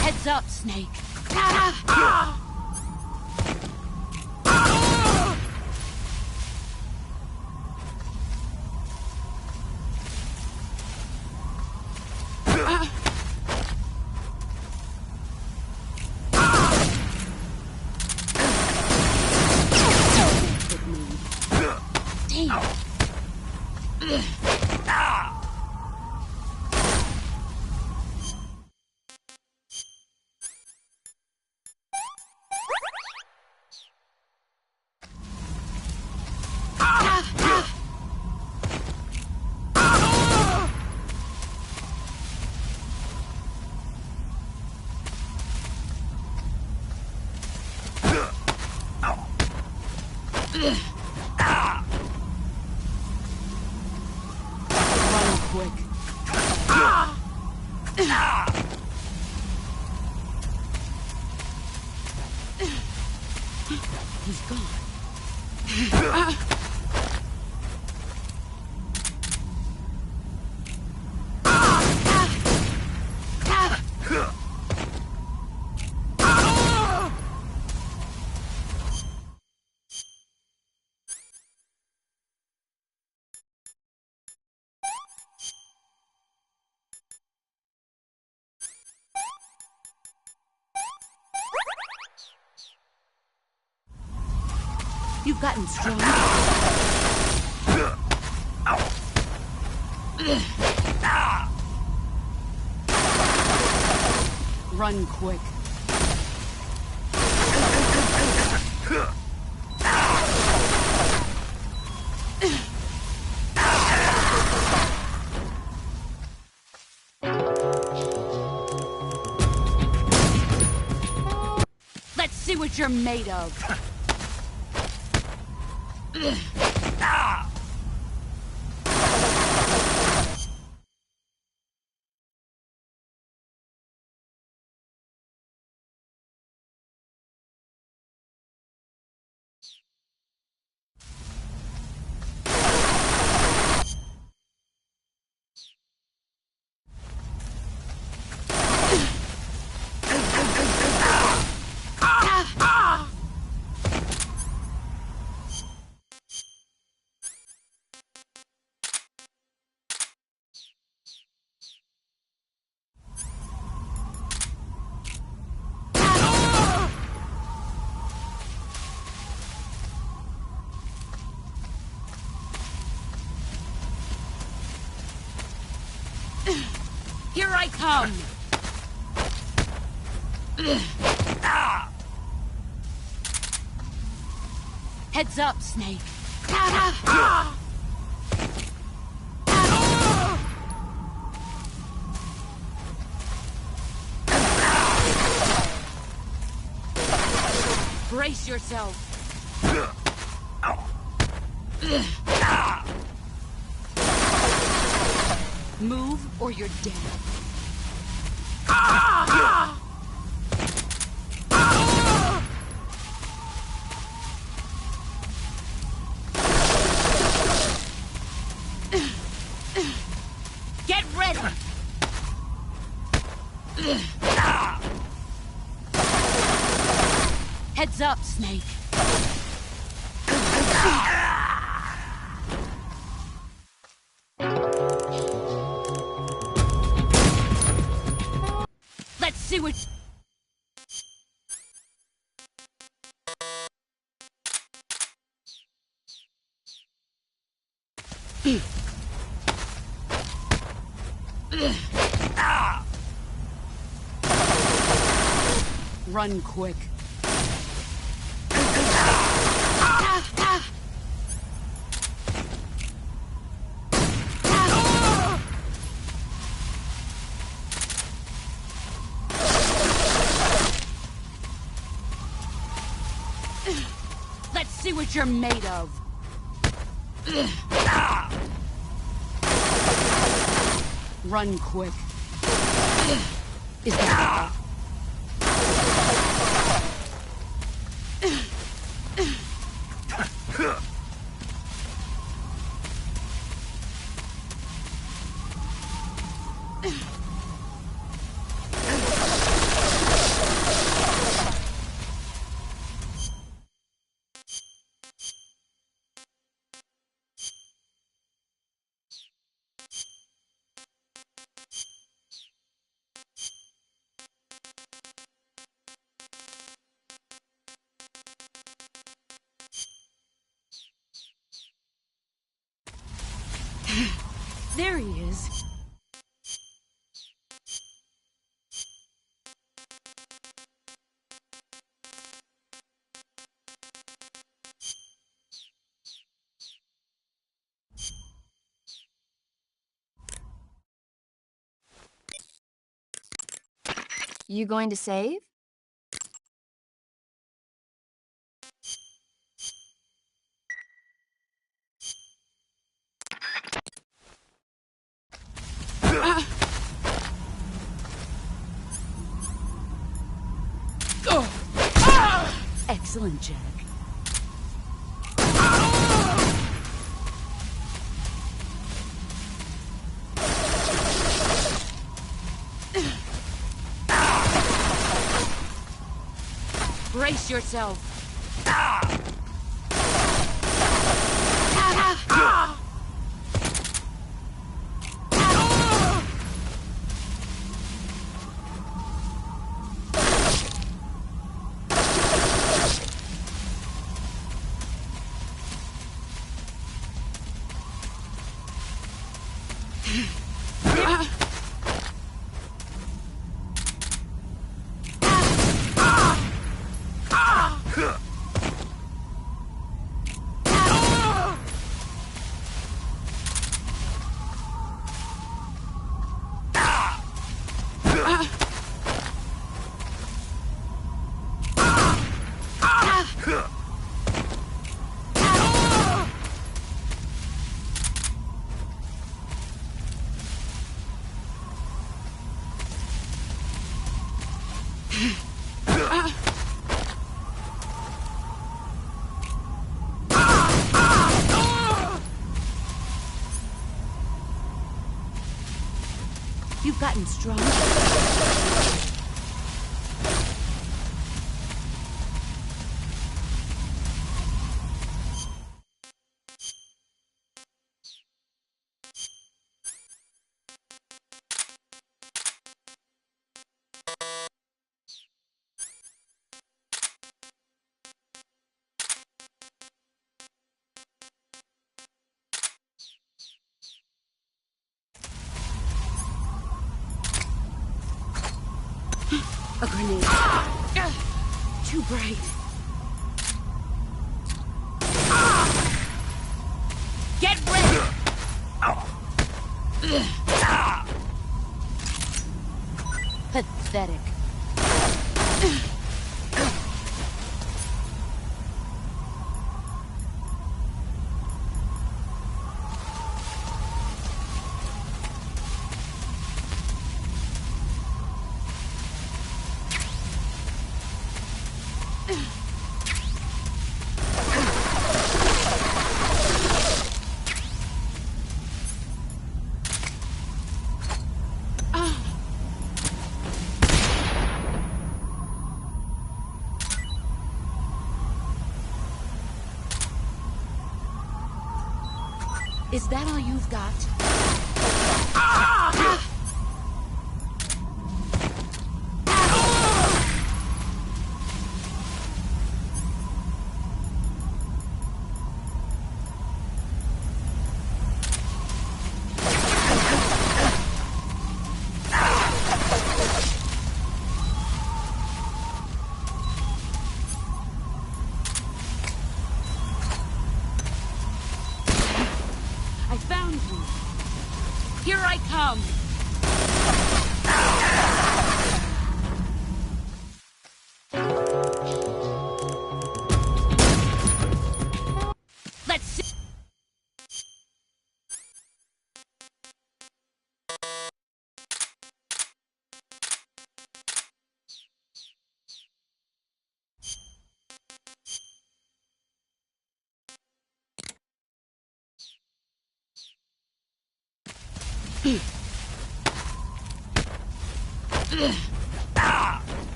Heads up, Snake. Run quick. He's gone. You've gotten stronger. Run quick. Let's see what you're made of. I come! Heads up, Snake. Brace yourself. Move or you're dead. Get ready. Heads up, Snake. Let's see what... Run quick. Let's see what you're made of. Run quick. Is that... There he is. You going to save? Excellent, Jack. Brace yourself. You've gotten stronger. grenade. Too bright. Get ready! Pathetic. Is that all you've got? Here I come! Let's see.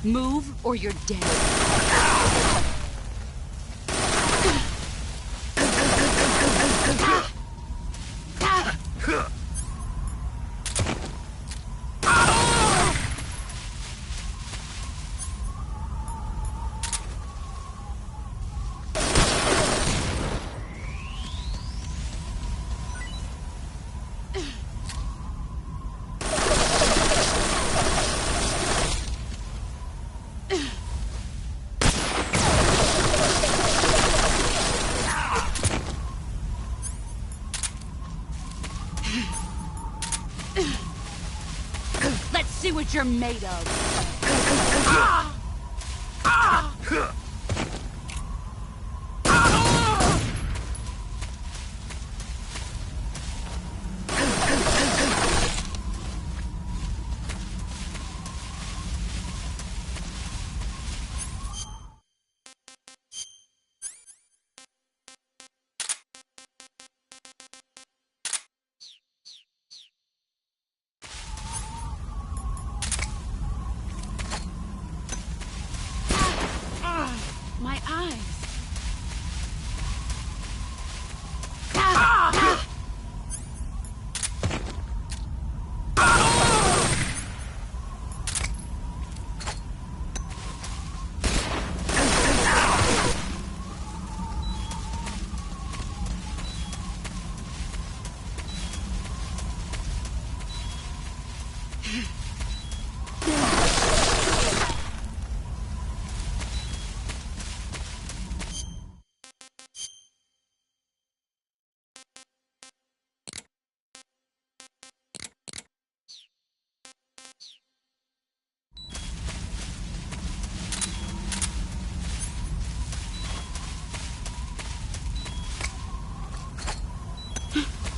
Move or you're dead. Let's see what you're made of. My eyes.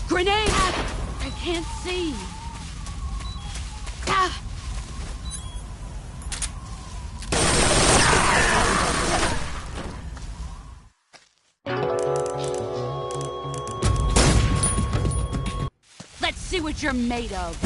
Grenade! I can't see. Let's see what you're made of.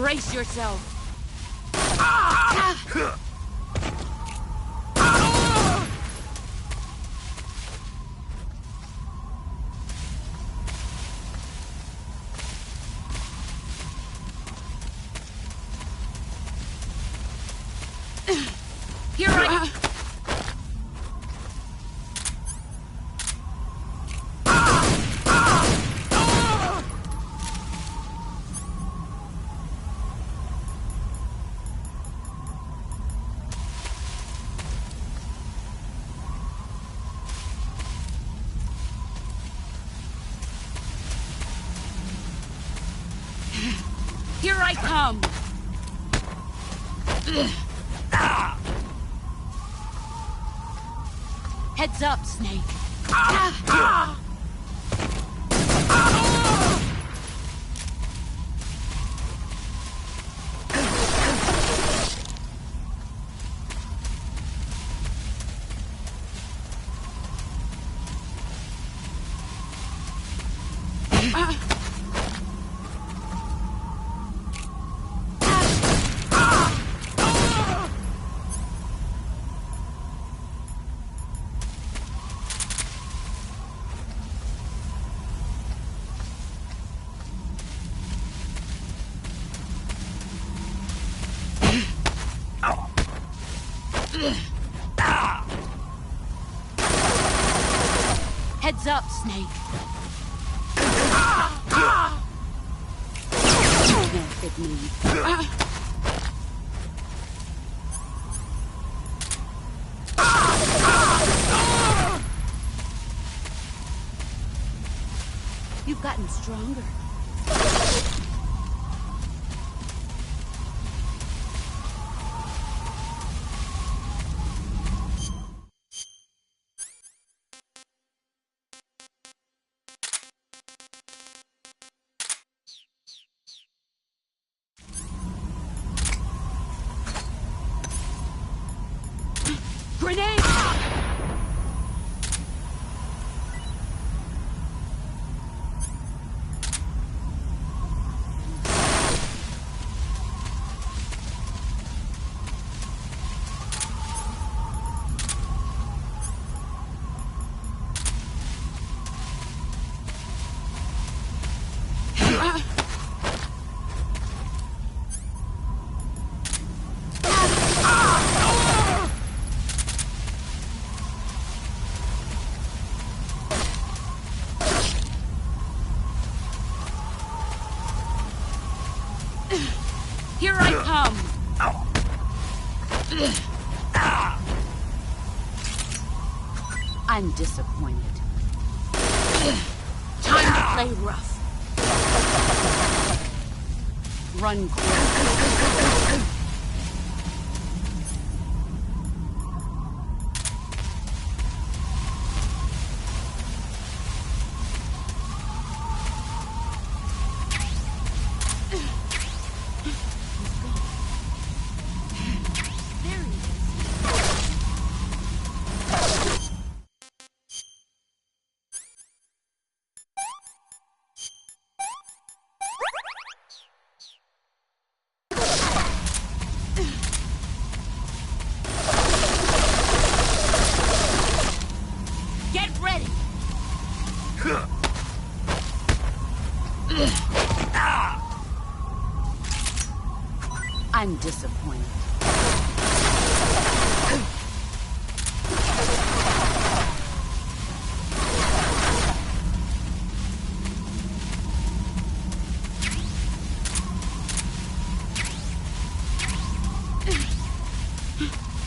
Brace yourself. Here I... Here I come! Heads up, Snake. Heads up, Snake. You can't fit me. You've gotten stronger. Grenade! Here I come! I'm disappointed. Time to play rough. Run quick. I'm disappointed.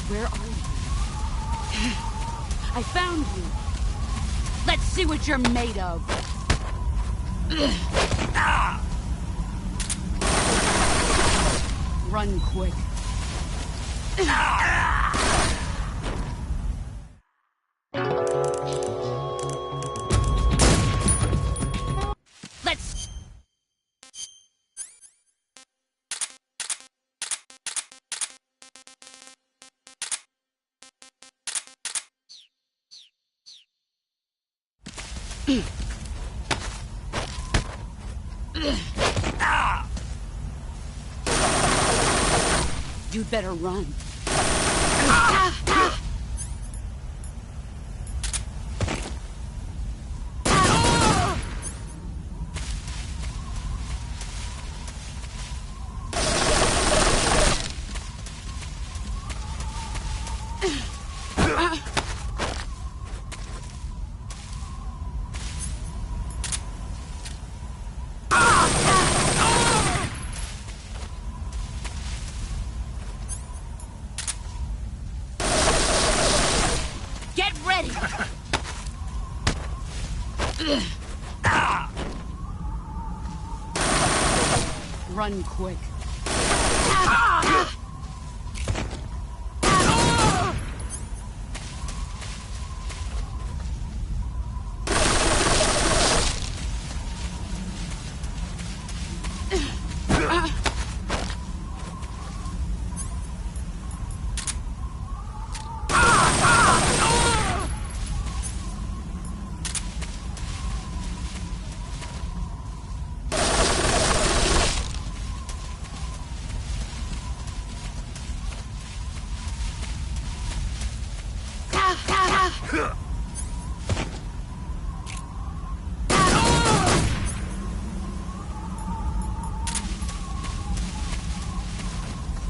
Where are you? I found you. Let's see what you're made of. Run quick. Let's... You'd better run. Run quick.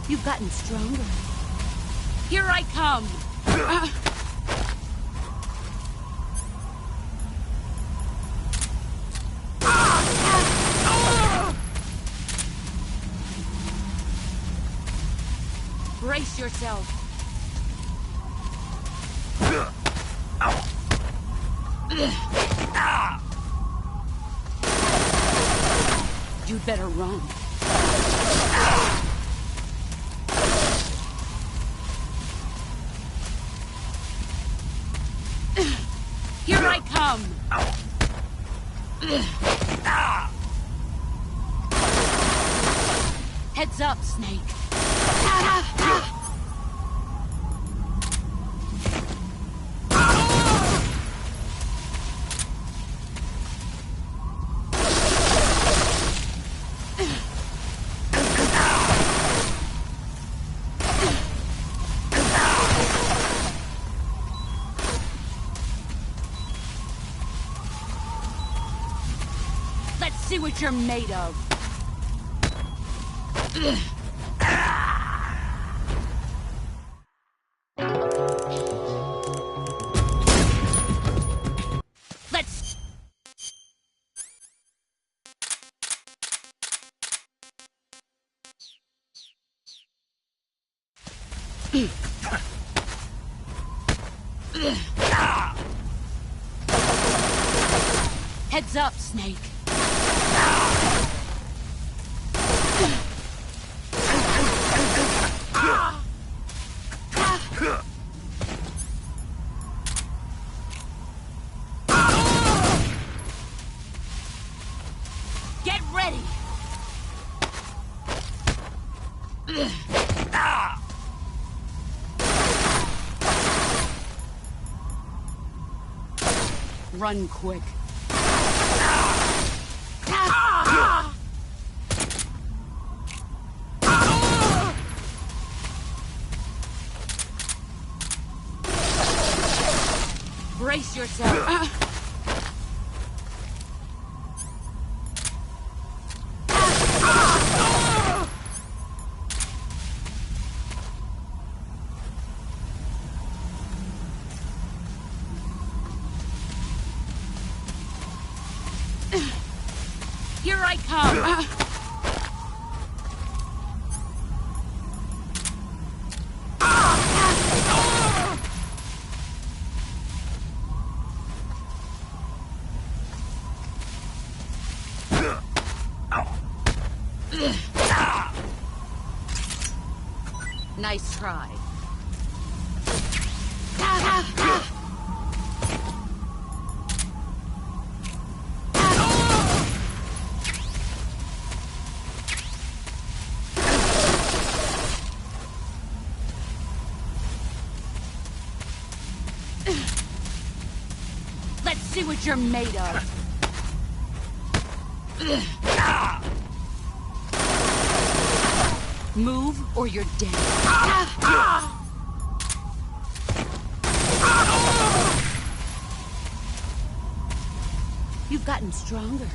You've gotten stronger. Here I come! Brace yourself. You'd better run. Here I come! Heads up, Snake. See what you're made of. Let's... Heads up, Snake. Get ready! Run quick. Brace yourself. Here I come. Nice try. Let's see what you're made of. Move or you're dead. You've gotten stronger.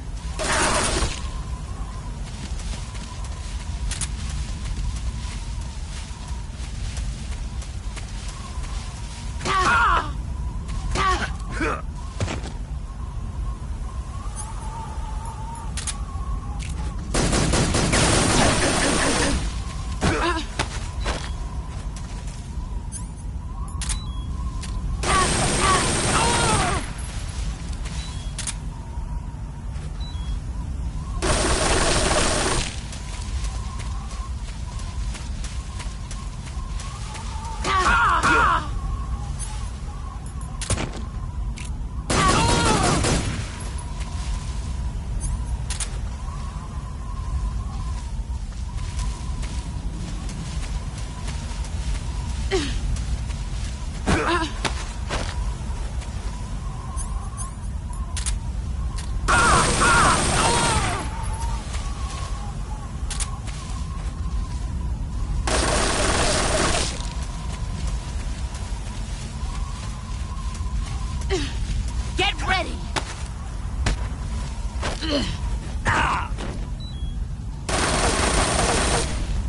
Get ready!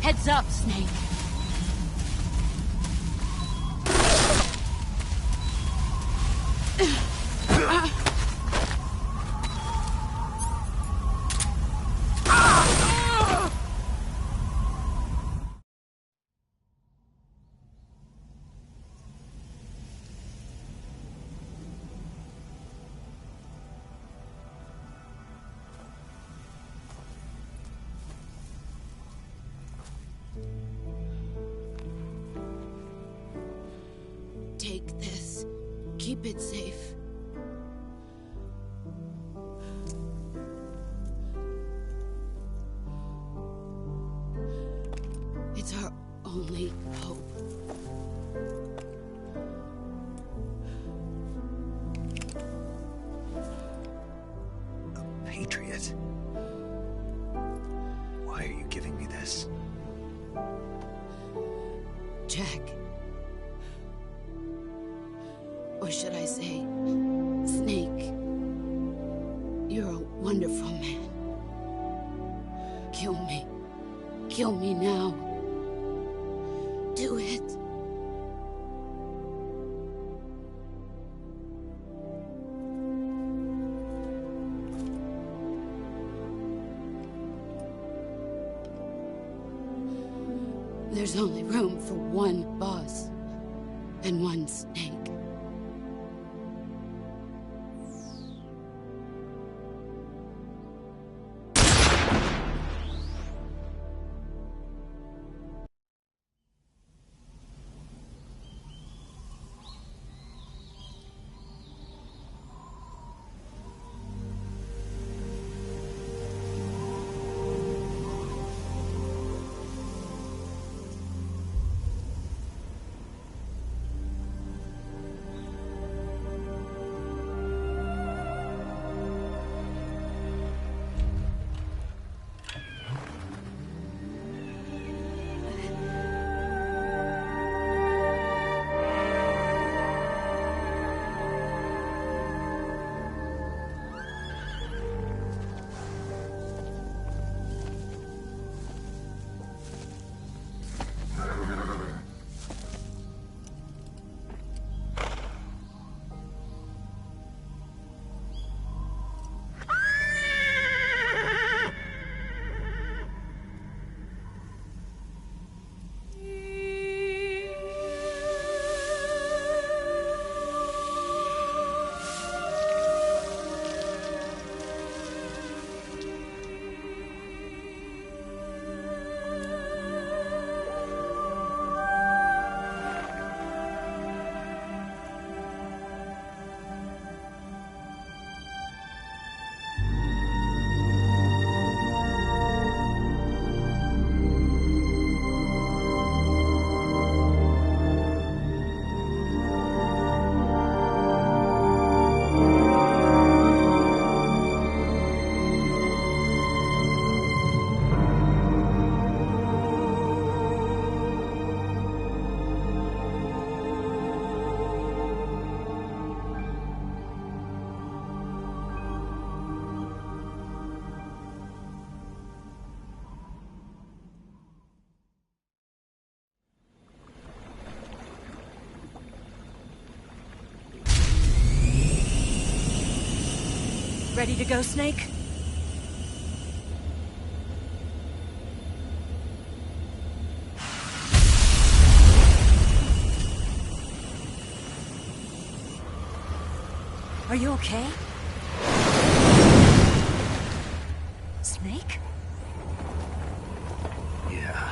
Heads up, Snake. Take this. Keep it safe. It's our only hope. A patriot? Why are you giving me this? Jack. Or should I say, Snake? You're a wonderful man. Kill me. Kill me now. Do it. There's only room for one boss and one Snake. ready to go, Snake? Are you okay? Snake? Yeah.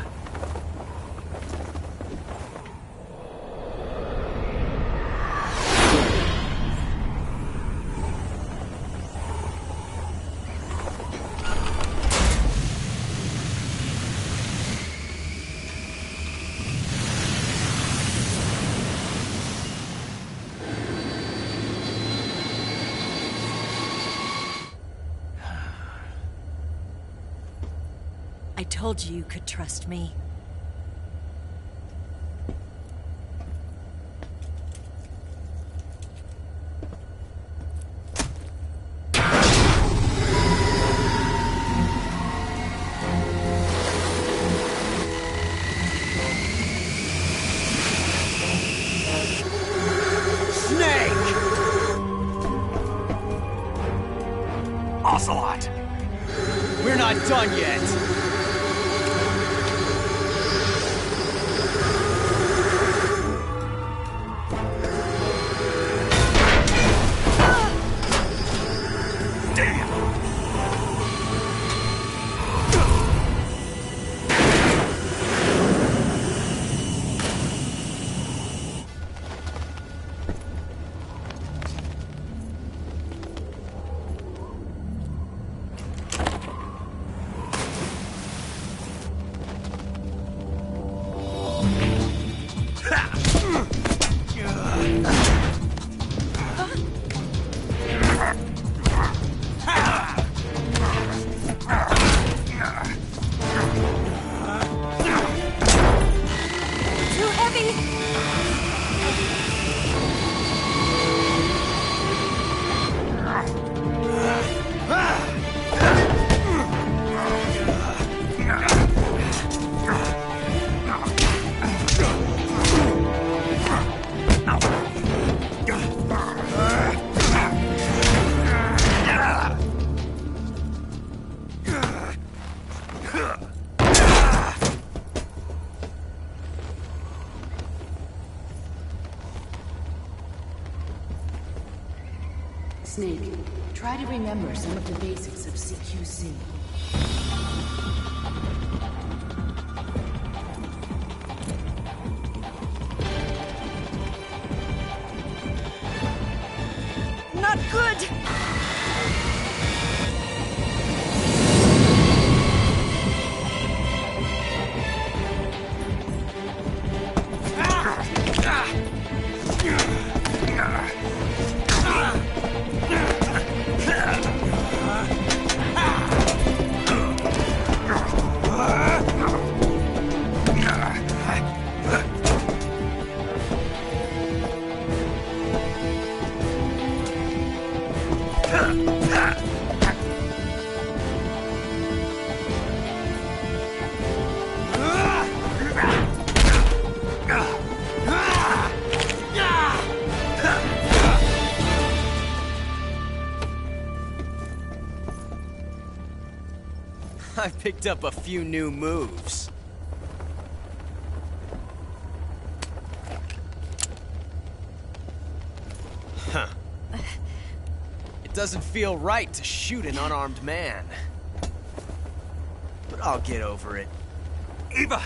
I told you you could trust me. Ocelot! We're not done yet! Snake, try to remember some of the basics of CQC. Not good! I picked up a few new moves. Huh. It doesn't feel right to shoot an unarmed man. But I'll get over it. Eva!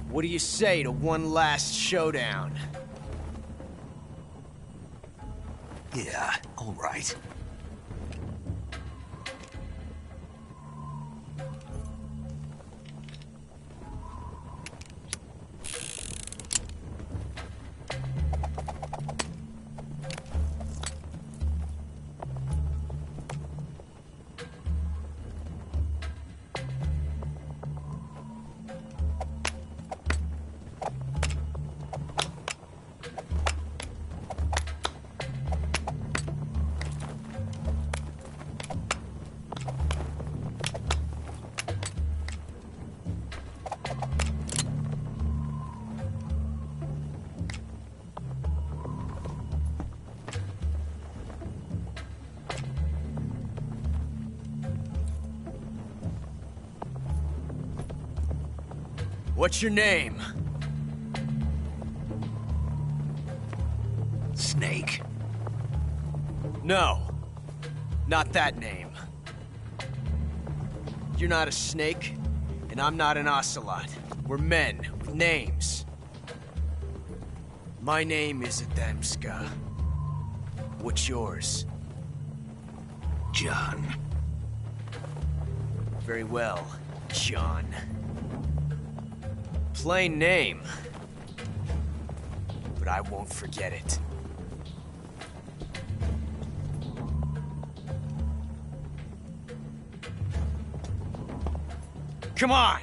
What do you say to one last showdown? Yeah, all right. What's your name? Snake. No. Not that name. You're not a snake, and I'm not an ocelot. We're men with names. My name is Adamska. What's yours? John. Very well, John. Plain name. But I won't forget it. Come on!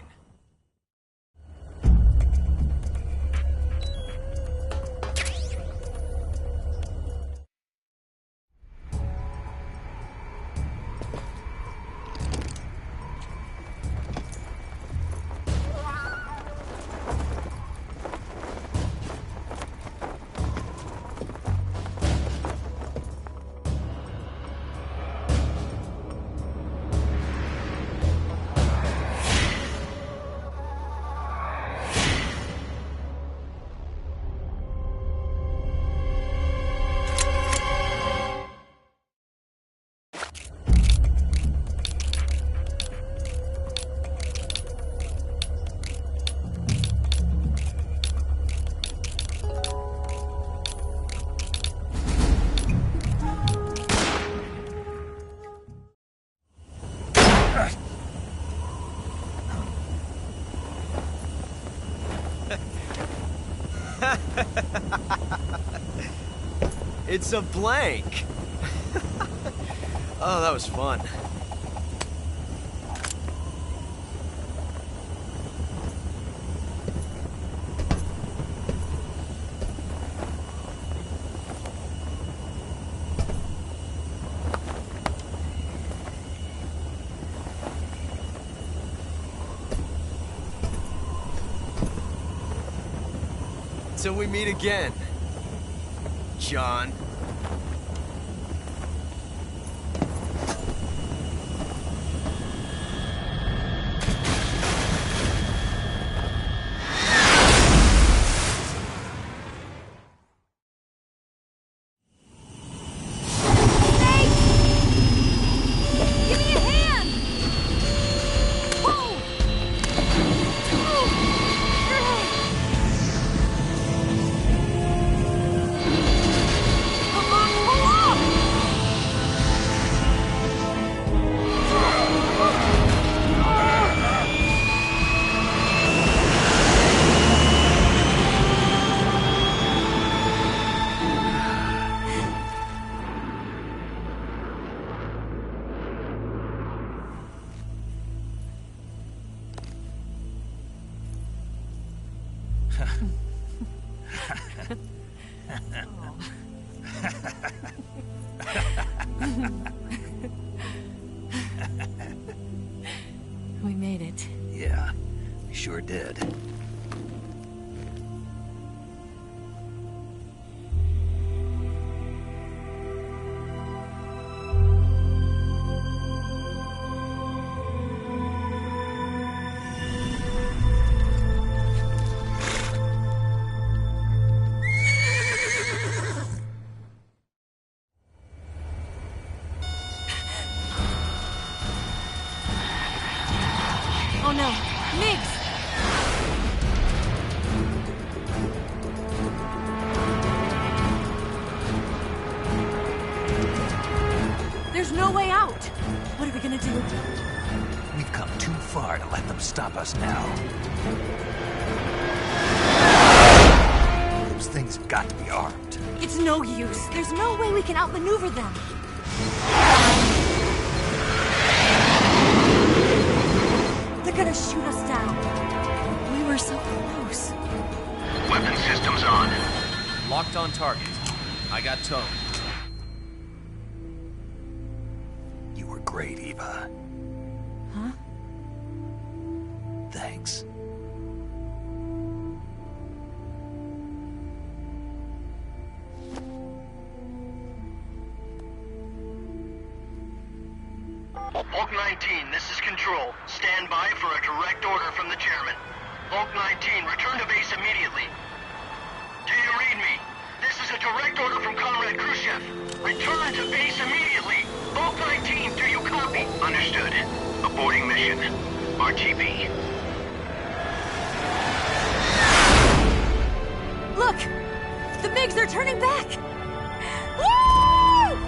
It's a blank. Oh, that was fun. Till we meet again, John. We made it. Yeah, we sure did. Oh no, Nix! There's no way out! What are we gonna do? We've come too far to let them stop us now. Those things have got to be armed. It's no use. There's no way we can outmaneuver them. They're gonna shoot us down. We were so close. Weapon systems on. Locked on target. I got towed. You were great, Eva. Huh? Thanks. Hulk 19, this is Control. Stand by for a direct order from the chairman. Oak 19, return to base immediately. Do you read me? This is a direct order from Comrade Khrushchev. Return to base immediately. Oak 19, do you copy? Understood. Aborting mission. RTB. Look! The MiGs are turning back! Woo!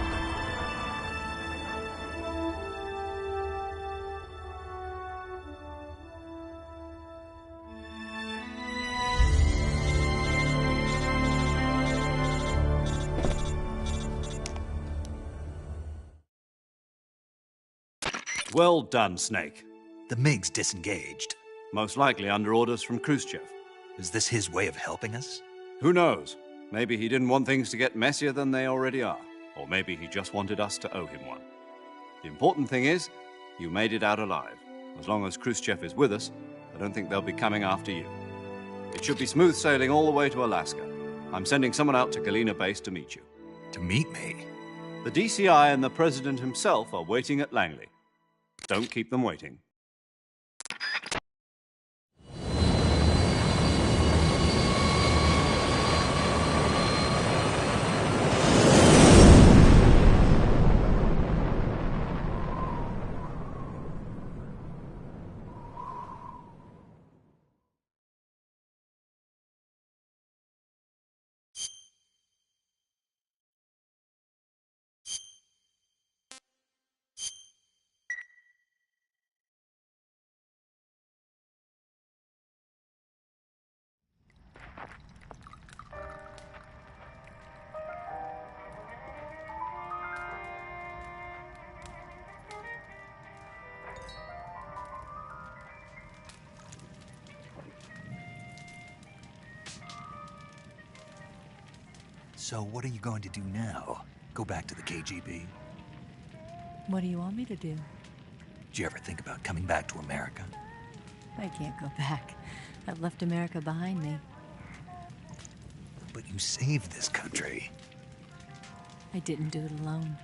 Well done, Snaaake. The MiGs disengaged. Most likely under orders from Khrushchev. Is this his way of helping us? Who knows? Maybe he didn't want things to get messier than they already are. Or maybe he just wanted us to owe him one. The important thing is, you made it out alive. As long as Khrushchev is with us, I don't think they'll be coming after you. It should be smooth sailing all the way to Alaska. I'm sending someone out to Galena Base to meet you. To meet me? The DCI and the President himself are waiting at Langley. Don't keep them waiting. So what are you going to do now? Go back to the KGB? What do you want me to do? Did you ever think about coming back to America? I can't go back. I've left America behind me. But you saved this country. I didn't do it alone.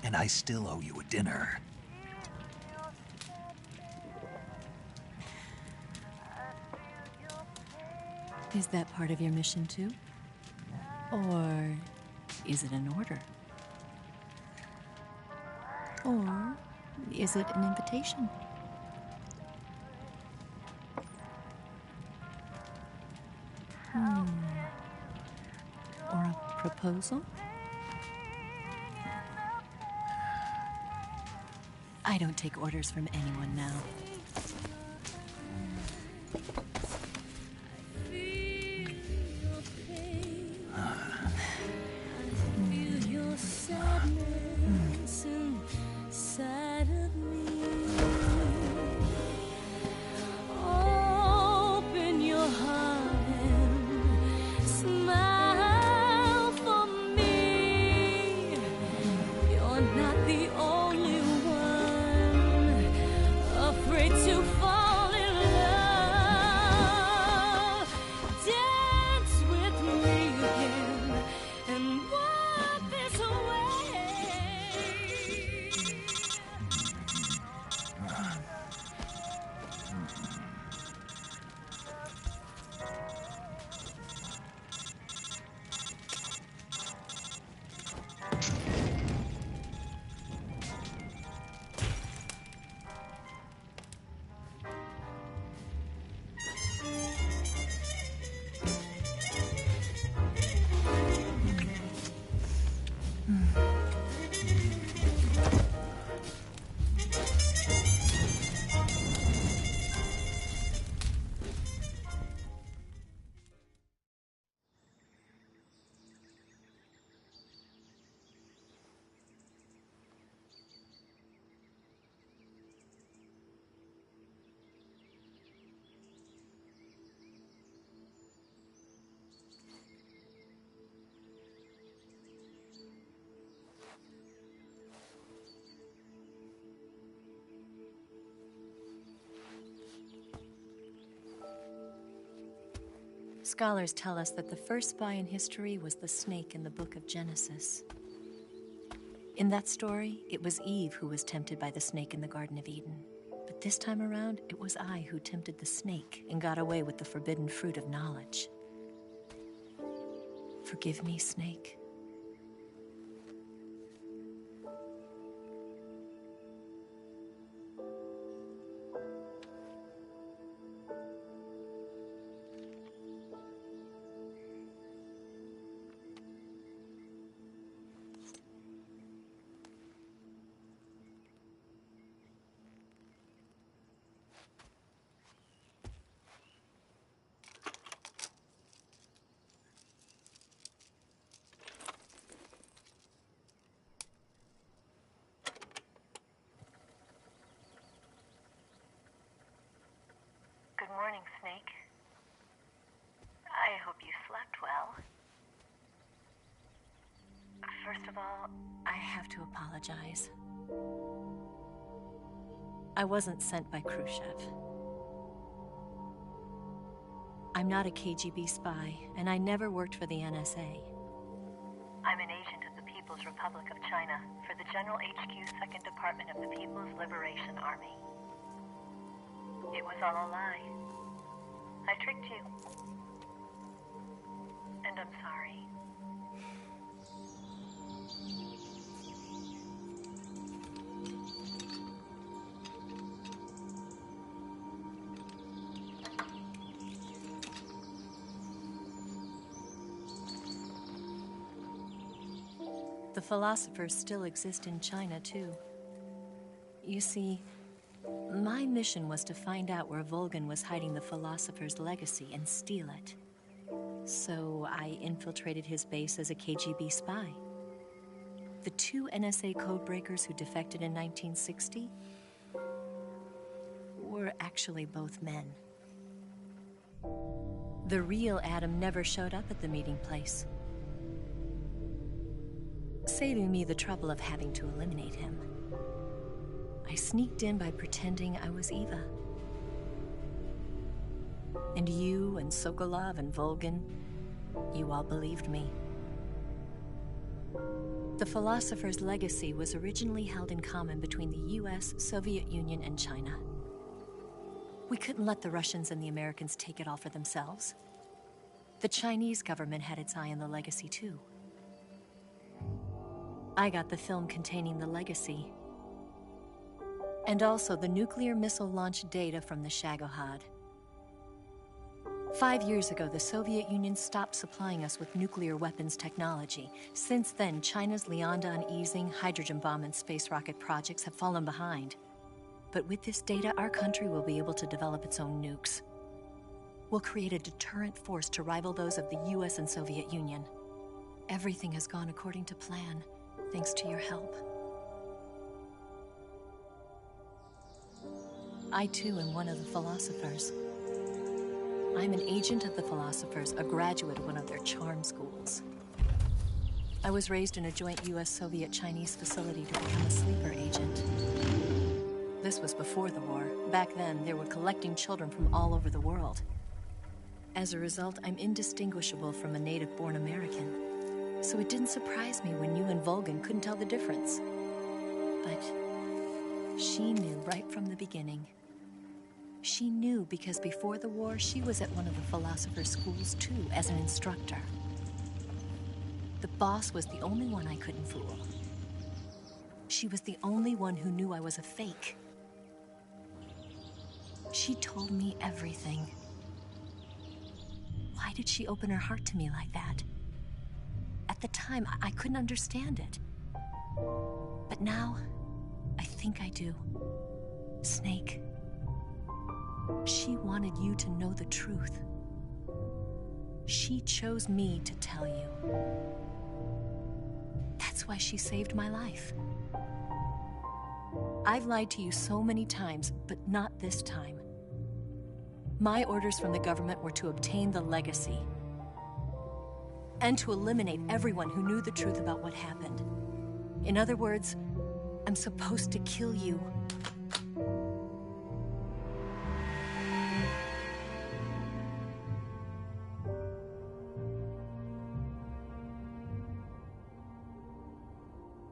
And I still owe you a dinner. Is that part of your mission too? Or is it an order? Or is it an invitation? Or a proposal? I don't take orders from anyone now. Scholars tell us that the first spy in history was the snake in the book of Genesis. In that story, it was Eve who was tempted by the snake in the Garden of Eden. But this time around, it was I who tempted the snake and got away with the forbidden fruit of knowledge. Forgive me, Snake. Good morning, Snake. I hope you slept well. First of all, I have to apologize. I wasn't sent by Khrushchev. I'm not a KGB spy, and I never worked for the NSA. I'm an agent of the People's Republic of China for the General HQ 2nd Department of the People's Liberation Army. It was all a lie. I tricked you. And I'm sorry. The philosophers still exist in China, too. You see, my mission was to find out where Volgin was hiding the philosopher's legacy and steal it. So I infiltrated his base as a KGB spy. The two NSA codebreakers who defected in 1960 were actually both men. The real Adam never showed up at the meeting place, saving me the trouble of having to eliminate him. I sneaked in by pretending I was Eva. And you and Sokolov and Volgin, you all believed me. The philosopher's legacy was originally held in common between the US, Soviet Union, and China. We couldn't let the Russians and the Americans take it all for themselves. The Chinese government had its eye on the legacy, too. I got the film containing the legacy, and also the nuclear missile launch data from the Shagohod. 5 years ago, the Soviet Union stopped supplying us with nuclear weapons technology. Since then, China's Liaodong easing, hydrogen bomb, and space rocket projects have fallen behind. But with this data, our country will be able to develop its own nukes. We'll create a deterrent force to rival those of the US and Soviet Union. Everything has gone according to plan, thanks to your help. I, too, am one of the philosophers. I'm an agent of the philosophers, a graduate of one of their charm schools. I was raised in a joint US-Soviet-Chinese facility to become a sleeper agent. This was before the war. Back then, they were collecting children from all over the world. As a result, I'm indistinguishable from a native-born American. So it didn't surprise me when you and Volgin couldn't tell the difference. But she knew right from the beginning. She knew because before the war, she was at one of the philosopher's schools too, as an instructor. The boss was the only one I couldn't fool. She was the only one who knew I was a fake. She told me everything. Why did she open her heart to me like that? At the time, I couldn't understand it. But now, I think I do. Snake. She wanted you to know the truth. She chose me to tell you. That's why she saved my life. I've lied to you so many times, but not this time. My orders from the government were to obtain the legacy and to eliminate everyone who knew the truth about what happened. In other words, I'm supposed to kill you.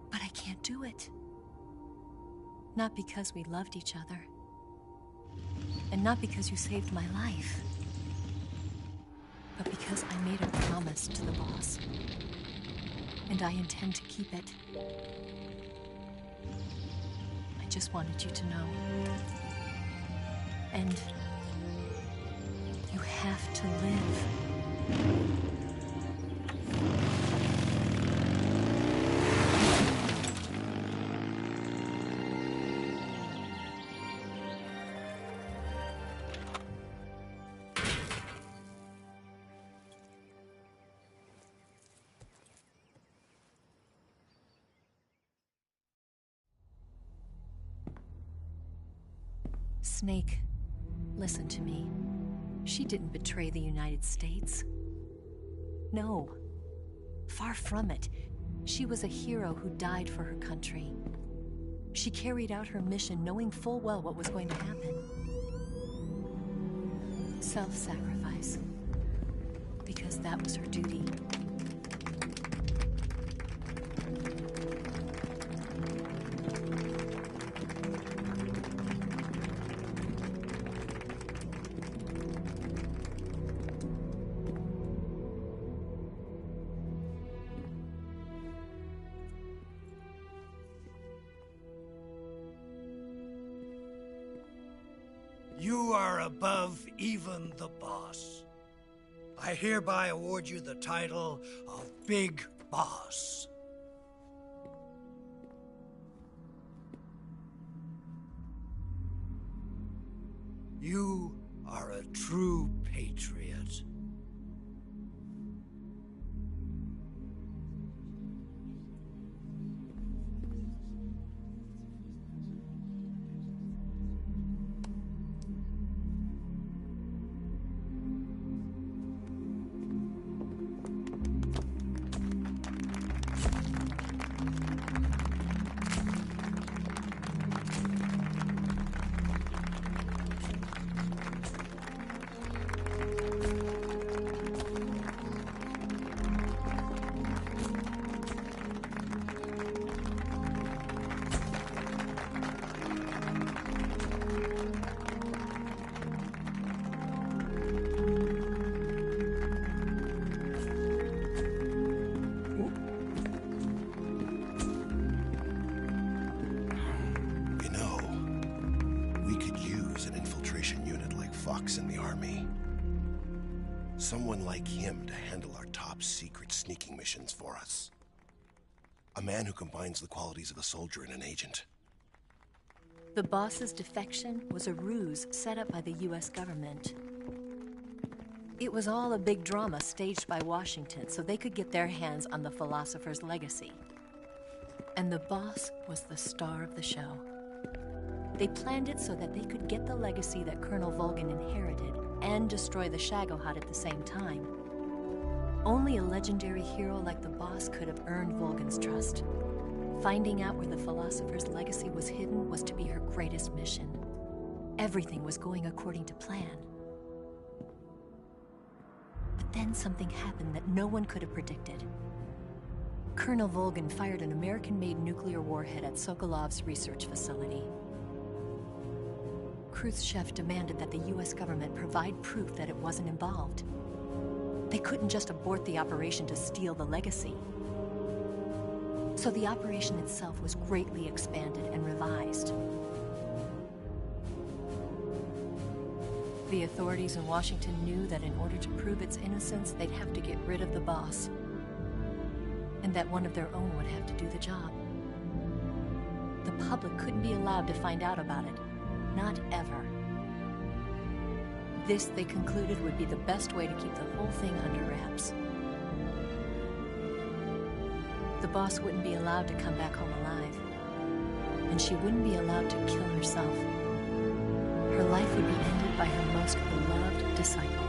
But I can't. can't do it. Not because we loved each other. And not because you saved my life. But because I made a promise to the boss. And I intend to keep it. I just wanted you to know. And you have to live. Snaaake, listen to me. She didn't betray the United States. No. Far from it. She was a hero who died for her country. She carried out her mission knowing full well what was going to happen. Self-sacrifice. Because that was her duty. You are above even the boss. I hereby award you the title of Big Boss. You are a true patriot. In the army. Someone like him to handle our top secret sneaking missions for us. A man who combines the qualities of a soldier and an agent. The boss's defection was a ruse set up by the US government. It was all a big drama staged by Washington so they could get their hands on the philosopher's legacy. And the boss was the star of the show. They planned it so that they could get the legacy that Colonel Volgin inherited and destroy the Shagohod at the same time. Only a legendary hero like the boss could have earned Volgin's trust. Finding out where the philosopher's legacy was hidden was to be her greatest mission. Everything was going according to plan. But then something happened that no one could have predicted. Colonel Volgin fired an American-made nuclear warhead at Sokolov's research facility. Khrushchev demanded that the US government provide proof that it wasn't involved. They couldn't just abort the operation to steal the legacy. So the operation itself was greatly expanded and revised. The authorities in Washington knew that in order to prove its innocence, they'd have to get rid of the boss. And that one of their own would have to do the job. The public couldn't be allowed to find out about it. Not ever. This, they concluded, would be the best way to keep the whole thing under wraps. The boss wouldn't be allowed to come back home alive. And she wouldn't be allowed to kill herself. Her life would be ended by her most beloved disciple.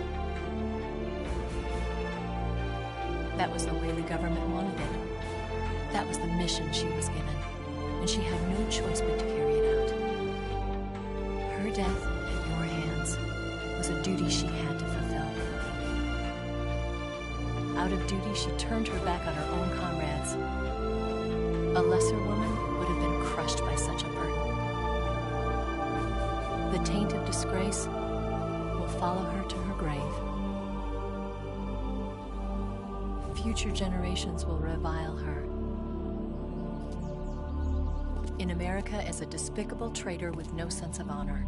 That was the way the government wanted it. That was the mission she was given. And she had no choice but to carry it out. Her death at your hands was a duty she had to fulfill. Out of duty, she turned her back on her own comrades. A lesser woman would have been crushed by such a burden. The taint of disgrace will follow her to her grave. Future generations will revile her. In America as a despicable traitor with no sense of honor.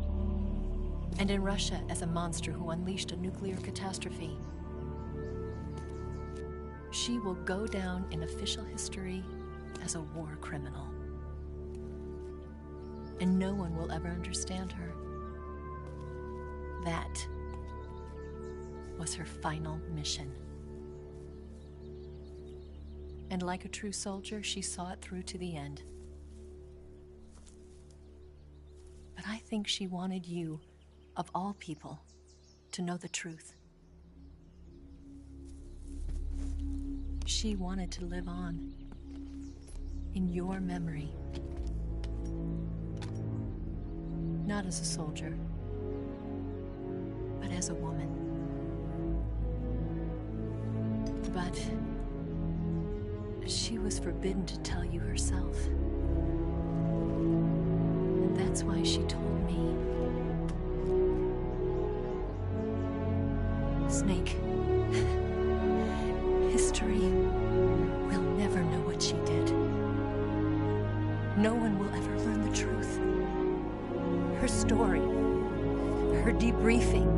And in Russia as a monster who unleashed a nuclear catastrophe. She will go down in official history as a war criminal. And no one will ever understand her. That was her final mission. And like a true soldier, she saw it through to the end. But I think she wanted you, of all people, to know the truth. She wanted to live on in your memory. Not as a soldier, but as a woman. But she was forbidden to tell you herself. And that's why she told me. Snake, history will never know what she did. No one will ever learn the truth. Her story, her debriefing,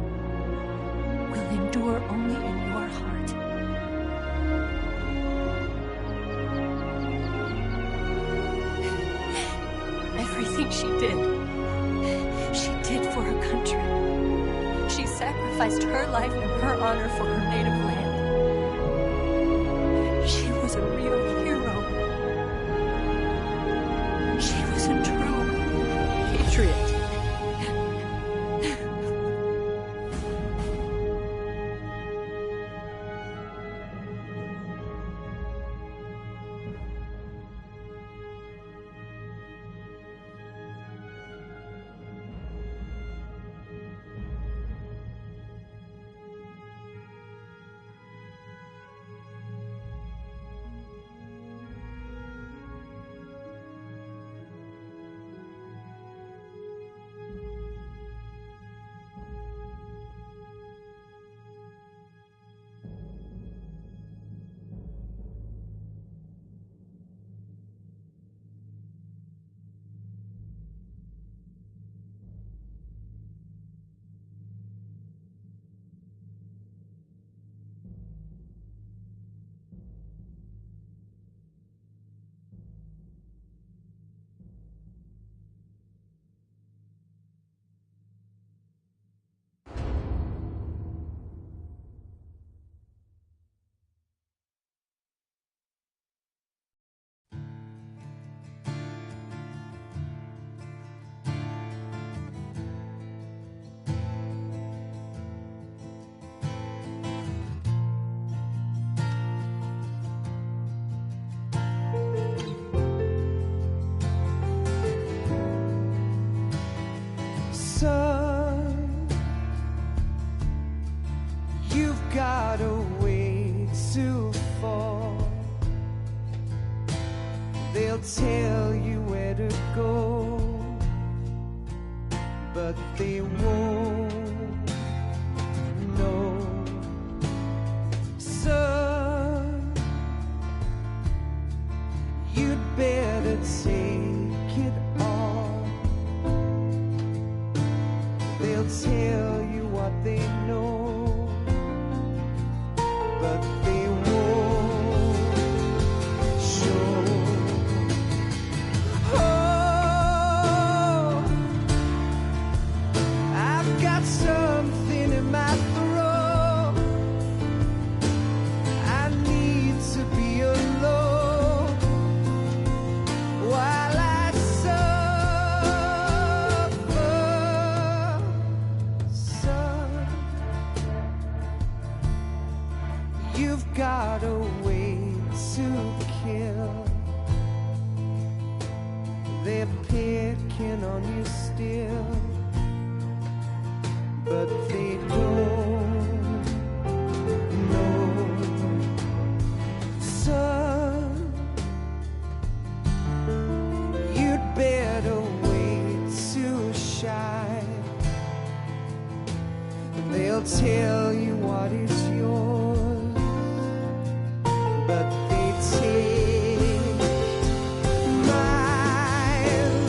will endure only in your heart. Everything she did for her country. She sacrificed her life and her honor for her native land. She was a real hero. She was a true patriot. Son, you've got a way to fall. They'll tell you where to go, but they won't know. Son, you'd better take it off. They'll tell you what they know, but they won't show. Oh, I've got They'll tell you what is yours, but they take mine.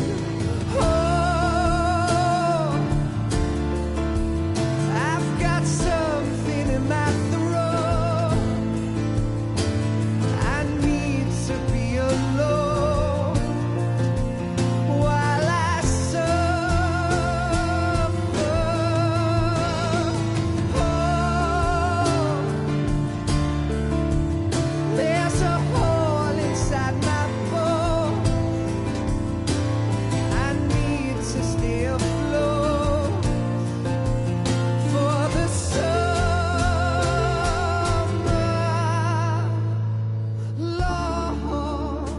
Oh, I've got something in my throat. I need to be alone while I suffer. There's a hole inside my bones. I need to stay afloat for the summer, Lord.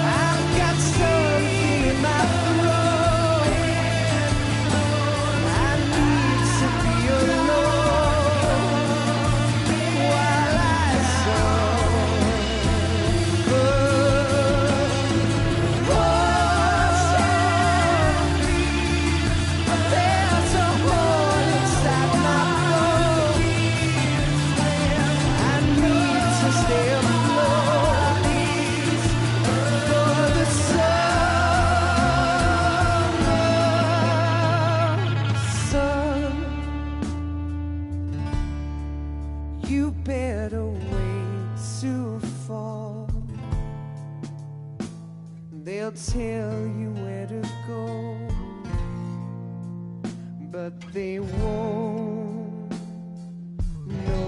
I've got something in my throat. I need to be alone while I suffer. There's a hole inside my bones. I need to stay afloat for the summer. Son, you better wait to fall. They'll tell you where to go, but they won't know.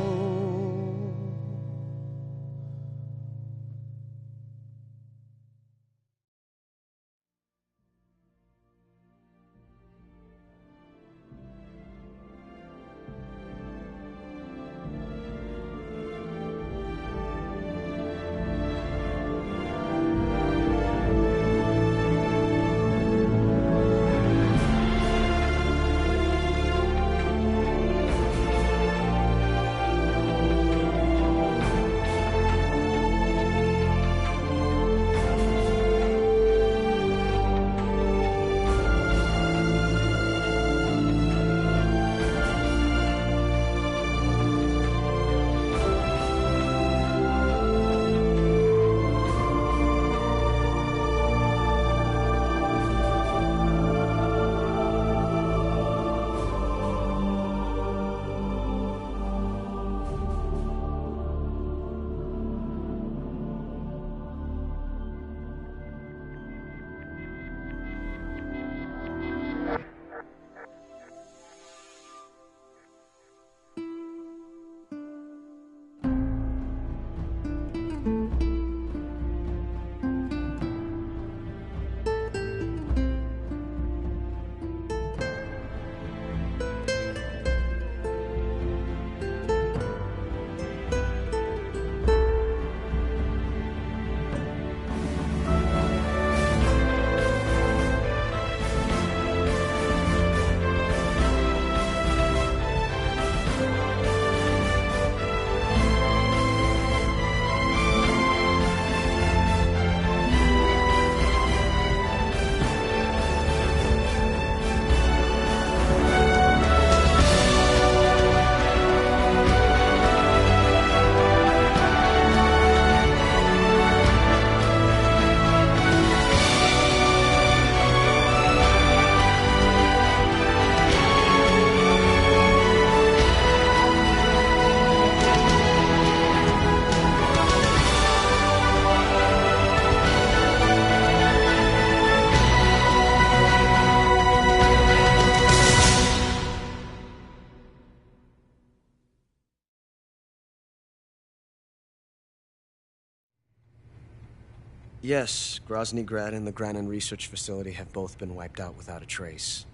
Yes, Grozny Grad and the Granin Research Facility have both been wiped out without a trace.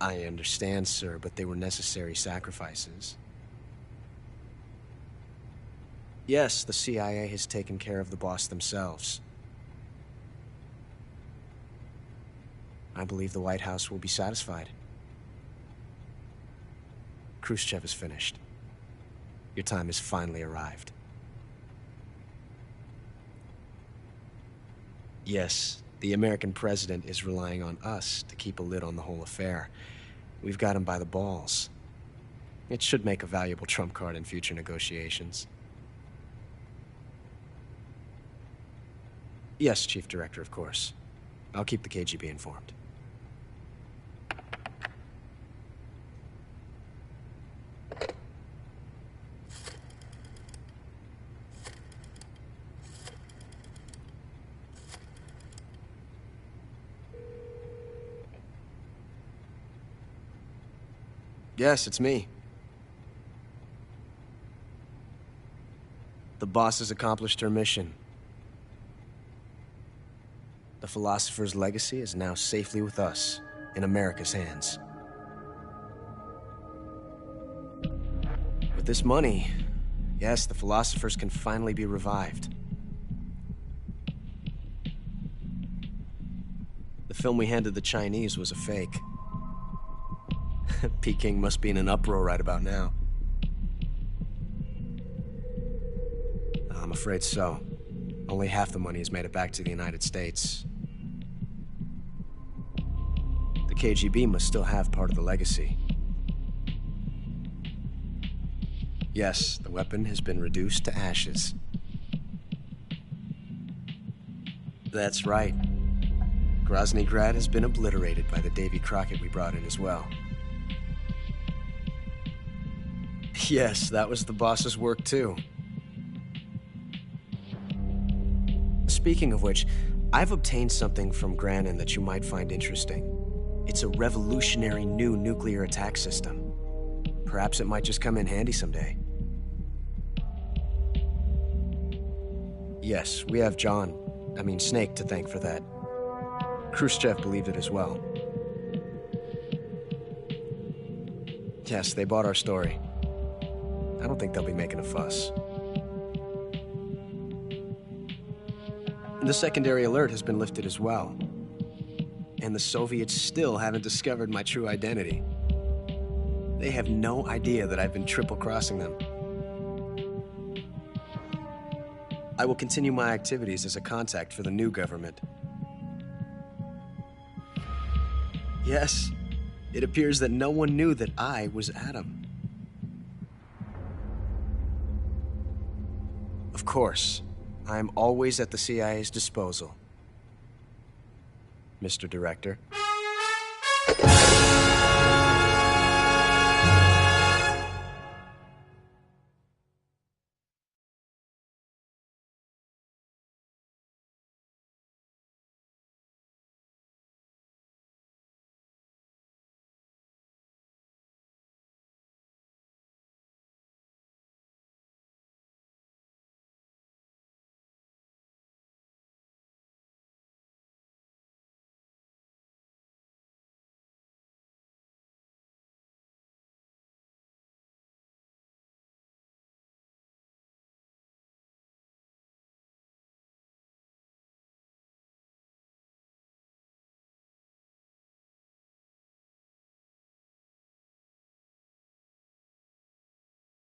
I understand, sir, but they were necessary sacrifices. Yes, the CIA has taken care of the boss themselves. I believe the White House will be satisfied. Khrushchev is finished. Your time has finally arrived. Yes, the American president is relying on us to keep a lid on the whole affair. We've got him by the balls. It should make a valuable trump card in future negotiations. Yes, Chief Director, of course. I'll keep the KGB informed. Yes, it's me. The boss has accomplished her mission. The philosopher's legacy is now safely with us, in America's hands. With this money, yes, the philosophers can finally be revived. The film we handed the Chinese was a fake. Peking must be in an uproar right about now. I'm afraid so. Only half the money has made it back to the United States. The KGB must still have part of the legacy. Yes, the weapon has been reduced to ashes. That's right. Grozny Grad has been obliterated by the Davy Crockett we brought in as well. Yes, that was the boss's work too. Speaking of which, I've obtained something from Granin that you might find interesting. It's a revolutionary new nuclear attack system. Perhaps it might just come in handy someday. Yes, we have Snaakke to thank for that. Khrushchev believed it as well. Yes, they bought our story. I don't think they'll be making a fuss. The secondary alert has been lifted as well. And the Soviets still haven't discovered my true identity. They have no idea that I've been triple-crossing them. I will continue my activities as a contact for the new government. Yes, it appears that no one knew that I was Adam. Of course, I am always at the CIA's disposal, Mr. Director.